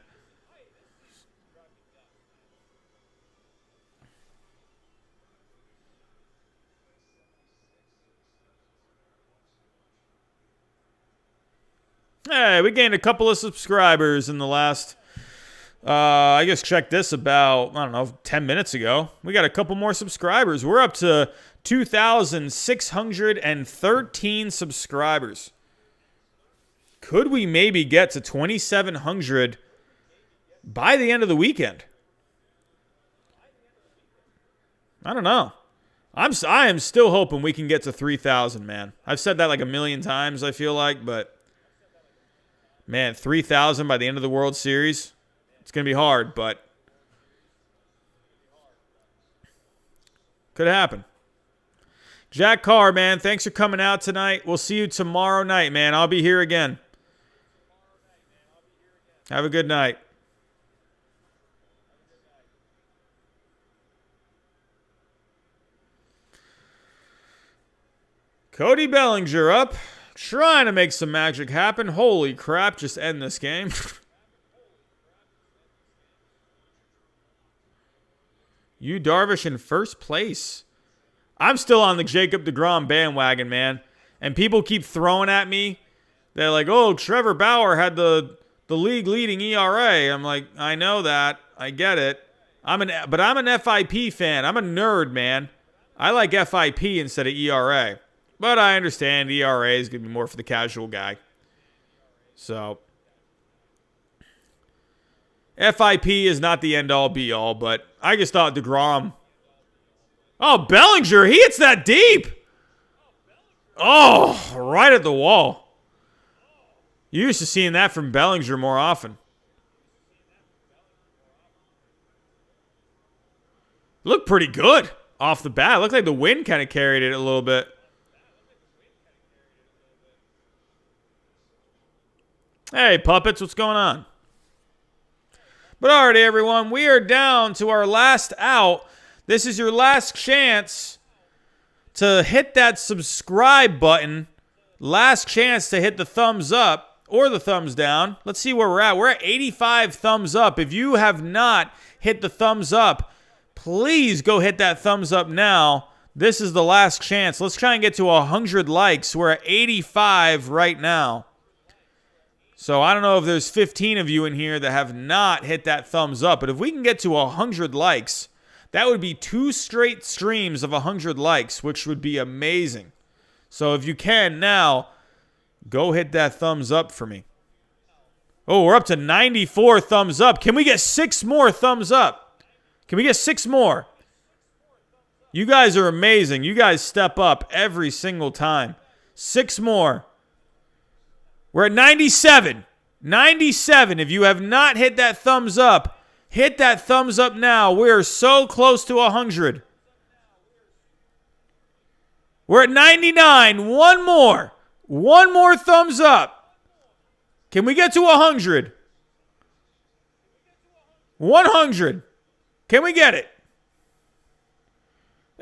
A: Hey, we gained a couple of subscribers in the last, I guess check this about, 10 minutes ago. We got a couple more subscribers. We're up to 2,613 subscribers. Could we maybe get to 2,700 by the end of the weekend? I don't know. I am still hoping we can get to 3,000, man. I've said that like a million times, I feel like, but man, 3,000 by the end of the World Series, it's going to be hard, but could happen. Jack Carr, man, thanks for coming out tonight. We'll see you tomorrow night, man. I'll be here again. Have a good night. Cody Bellinger up. Trying to make some magic happen. Holy crap, just end this game. Yu Darvish in first place. I'm still on the Jacob deGrom bandwagon, man. And people keep throwing at me. They're like, oh, Trevor Bauer had the league-leading ERA. I'm like, I know that. I get it. But I'm an FIP fan. I'm a nerd, man. I like FIP instead of ERA. But I understand ERA is going to be more for the casual guy. So, FIP is not the end-all, be-all, but I just thought deGrom. Oh, Bellinger, he hits that deep. Oh, right at the wall. You used to seeing that from Bellinger more often. Looked pretty good off the bat. Looked like the wind kind of carried it a little bit. Hey, puppets, what's going on? But alrighty, everyone, we are down to our last out. This is your last chance to hit that subscribe button. Last chance to hit the thumbs up or the thumbs down. Let's see where we're at. We're at 85 thumbs up. If you have not hit the thumbs up, please go hit that thumbs up now. This is the last chance. Let's try and get to 100 likes. We're at 85 right now. So I don't know if there's 15 of you in here that have not hit that thumbs up, but if we can get to 100 likes, that would be 2 straight streams of 100 likes, which would be amazing. So if you can now, go hit that thumbs up for me. Oh, we're up to 94 thumbs up. Can we get 6 more thumbs up? Can we get 6 more? You guys are amazing. You guys step up every single time. 6 more. We're at 97. 97. If you have not hit that thumbs up, hit that thumbs up now. We are so close to 100. We're at 99. One more. One more thumbs up. Can we get to 100? 100. Can we get it?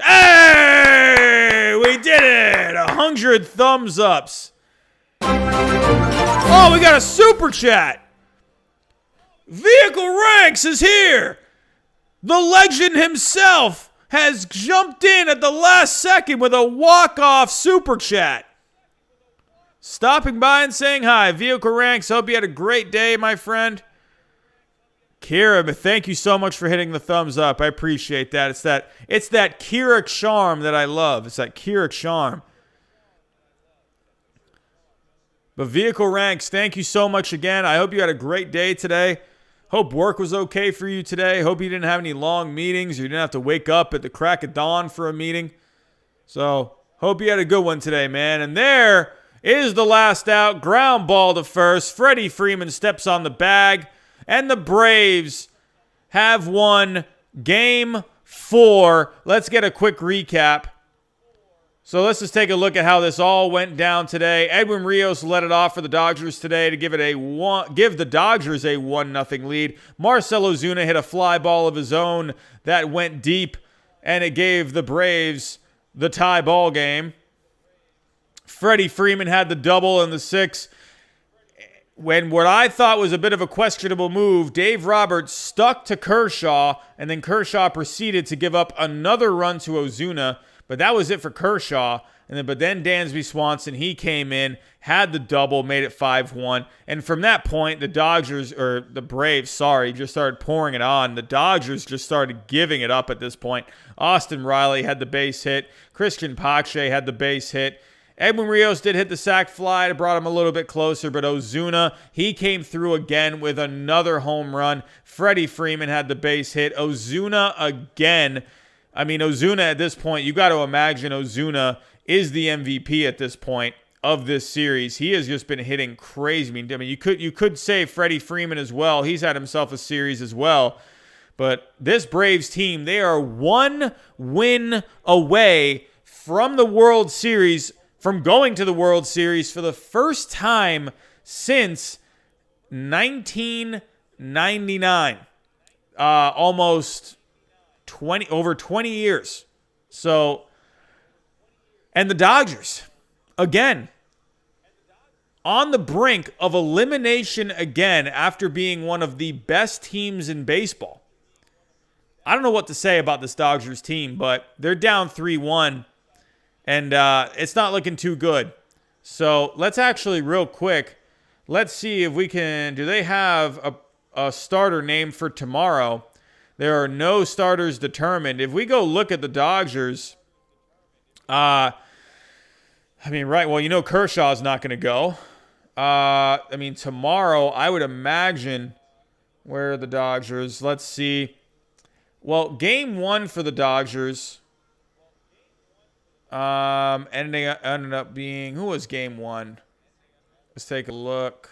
A: Hey! We did it! 100 thumbs ups. Oh, we got a super chat. Vehicle Ranks is here. The legend himself has jumped in at the last second with a walk-off super chat. Stopping by and saying hi. Vehicle Ranks, hope you had a great day, my friend. Kira, thank you so much for hitting the thumbs up. I appreciate that. It's that Kira charm that I love. It's that Kira charm. But Vehicle Ranks, thank you so much again. I hope you had a great day today. Hope work was okay for you today. Hope you didn't have any long meetings. Or you didn't have to wake up at the crack of dawn for a meeting. So, hope you had a good one today, man. And there is the last out. Ground ball to first. Freddie Freeman steps on the bag. And the Braves have won Game 4. Let's get a quick recap. So let's just take a look at how this all went down today. Edwin Rios led it off for the Dodgers today to give the Dodgers a 1-0 lead. Marcell Ozuna hit a fly ball of his own that went deep, and it gave the Braves the tie ball game. Freddie Freeman had the double in the 6th. When what I thought was a bit of a questionable move, Dave Roberts stuck to Kershaw, and then Kershaw proceeded to give up another run to Ozuna. But that was it for Kershaw. But then Dansby Swanson, he came in, had the double, made it 5-1. And from that point, the Braves, just started pouring it on. The Dodgers just started giving it up at this point. Austin Riley had the base hit. Christian Pache had the base hit. Edwin Rios did hit the sac fly. It brought him a little bit closer, but Ozuna, he came through again with another home run. Freddie Freeman had the base hit. Ozuna again. I mean, Ozuna at this point, you got to imagine Ozuna is the MVP at this point of this series. He has just been hitting crazy. I mean, you could say Freddie Freeman as well. He's had himself a series as well. But this Braves team, they are one win away from the World Series, from going to the World Series for the first time since 1999. Almost over 20 years. So, and the Dodgers, again, on the brink of elimination again after being one of the best teams in baseball. I don't know what to say about this Dodgers team, but they're down 3-1, and it's not looking too good. So let's actually real quick, let's see if we can, do they have a starter name for tomorrow? There are no starters determined. If we go look at the Dodgers, Kershaw's not going to go. Tomorrow, I would imagine, where are the Dodgers? Let's see. Well, game 1 for the Dodgers ended up being, who was game 1? Let's take a look.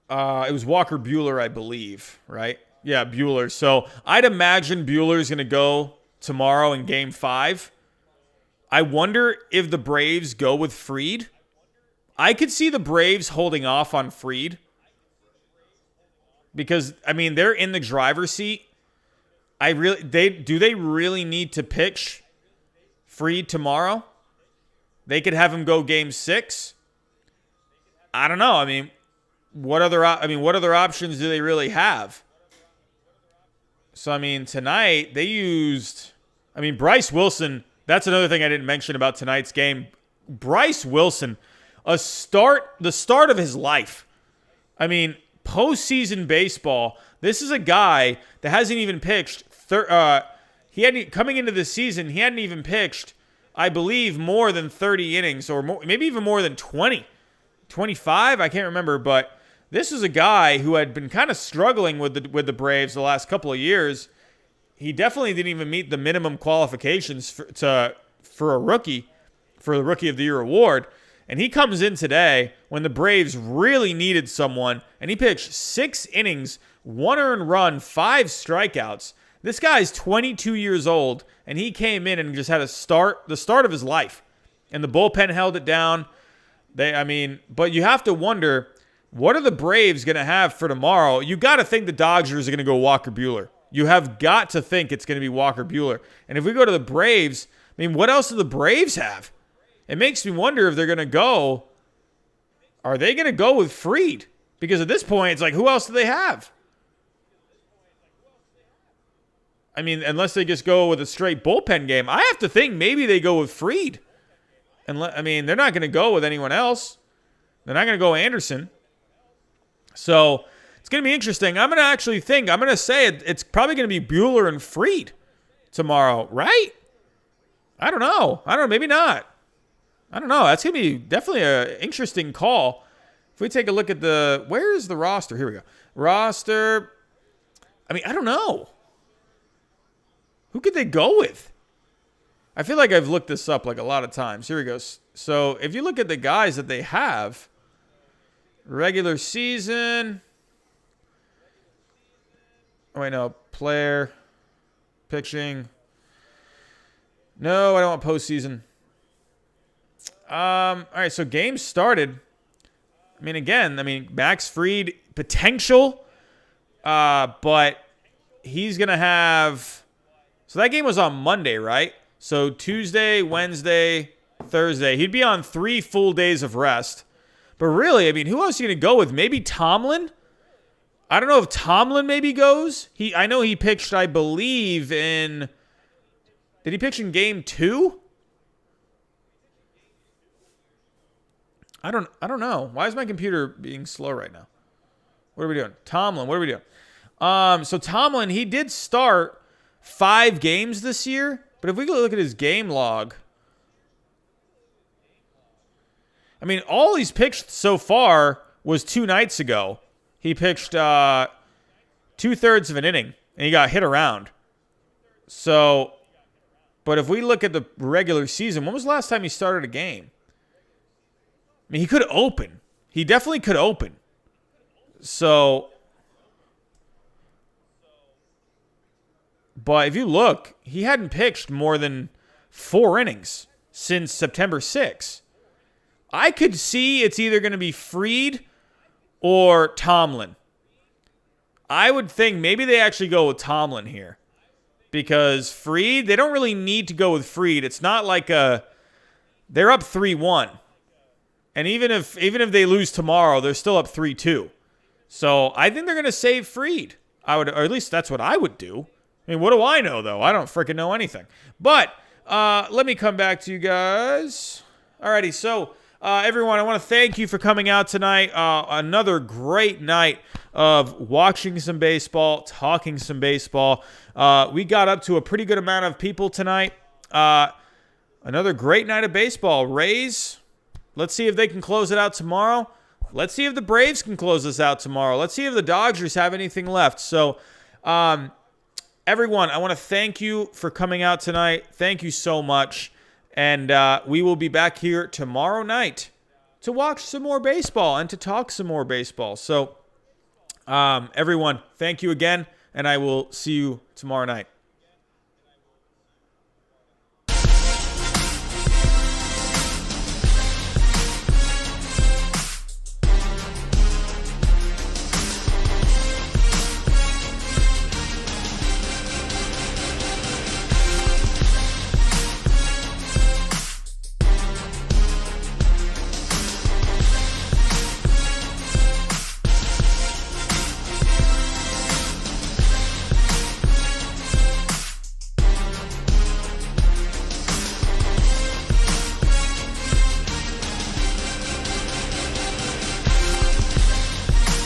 A: It was Walker Buehler, I believe, right? Yeah, Buehler. So I'd imagine Buehler's going to go tomorrow in game 5. I wonder if the Braves go with Fried. I could see the Braves holding off on Fried because, they're in the driver's seat. Do they really need to pitch Fried tomorrow? They could have him go game 6. I don't know. What other options do they really have? So, tonight they used, Bryce Wilson. That's another thing I didn't mention about tonight's game. Bryce Wilson, the start of his life. Postseason baseball. This is a guy that hasn't even pitched. Coming into this season, he hadn't even pitched, I believe, more than 30 innings or more, maybe even more than 20, 25. I can't remember, but this is a guy who had been kind of struggling with the Braves the last couple of years. He definitely didn't even meet the minimum qualifications for the Rookie of the Year award. And he comes in today when the Braves really needed someone, and he pitched 6 innings, 1 earned run, 5 strikeouts. This guy's 22 years old, and he came in and just had the start of his life. And the bullpen held it down. But you have to wonder, what are the Braves going to have for tomorrow? You got to think the Dodgers are going to go Walker Buehler. You have got to think it's going to be Walker Buehler. And if we go to the Braves, what else do the Braves have? It makes me wonder if they're going to go. Are they going to go with Fried? Because at this point, it's like, who else do they have? Unless they just go with a straight bullpen game. I have to think maybe they go with Fried. And they're not going to go with anyone else. They're not going to go Anderson. So it's going to be interesting. I'm going to say it's probably going to be Buehler and Fried tomorrow, right? I don't know. Maybe not. I don't know. That's going to be definitely an interesting call. If we take a look at where is the roster? Here we go. Roster. I don't know. Who could they go with? I feel like I've looked this up a lot of times. Here we go. So if you look at the guys that they have, regular season. Oh, wait, no. Player. Pitching. No, I don't want postseason. All right, so games started. Max Fried, potential. But he's going to have... So that game was on Monday, right? So Tuesday, Wednesday, Thursday. He'd be on 3 full days of rest. But really, who else are you going to go with? Maybe Tomlin? I don't know if Tomlin maybe goes. I know he pitched, I believe, in Did he pitch in game 2? I don't know. Why is my computer being slow right now? What are we doing? Tomlin, what are we doing? So Tomlin, he did start 5 games this year, but if we go look at his game log, I mean, all he's pitched so far was 2 nights ago. He pitched 2/3 of an inning, and he got hit around. So, but if we look at the regular season, when was the last time he started a game? I mean, he could open. He definitely could open. So, but if you look, he hadn't pitched more than 4 innings since September 6th. I could see it's either going to be Fried or Tomlin. I would think maybe they actually go with Tomlin here. Because Fried, they don't really need to go with Fried. It's not like they're up 3-1. And even if they lose tomorrow, they're still up 3-2. So I think they're going to save Fried. Or at least that's what I would do. I mean, what do I know, though? I don't freaking know anything. But let me come back to you guys. Alrighty, so everyone, I want to thank you for coming out tonight. Another great night of watching some baseball, talking some baseball. We got up to a pretty good amount of people tonight. Another great night of baseball. Rays, let's see if they can close it out tomorrow. Let's see if the Braves can close this out tomorrow. Let's see if the Dodgers have anything left. So, everyone, I want to thank you for coming out tonight. Thank you so much. And we will be back here tomorrow night to watch some more baseball and to talk some more baseball. So, everyone, thank you again, and I will see you tomorrow night.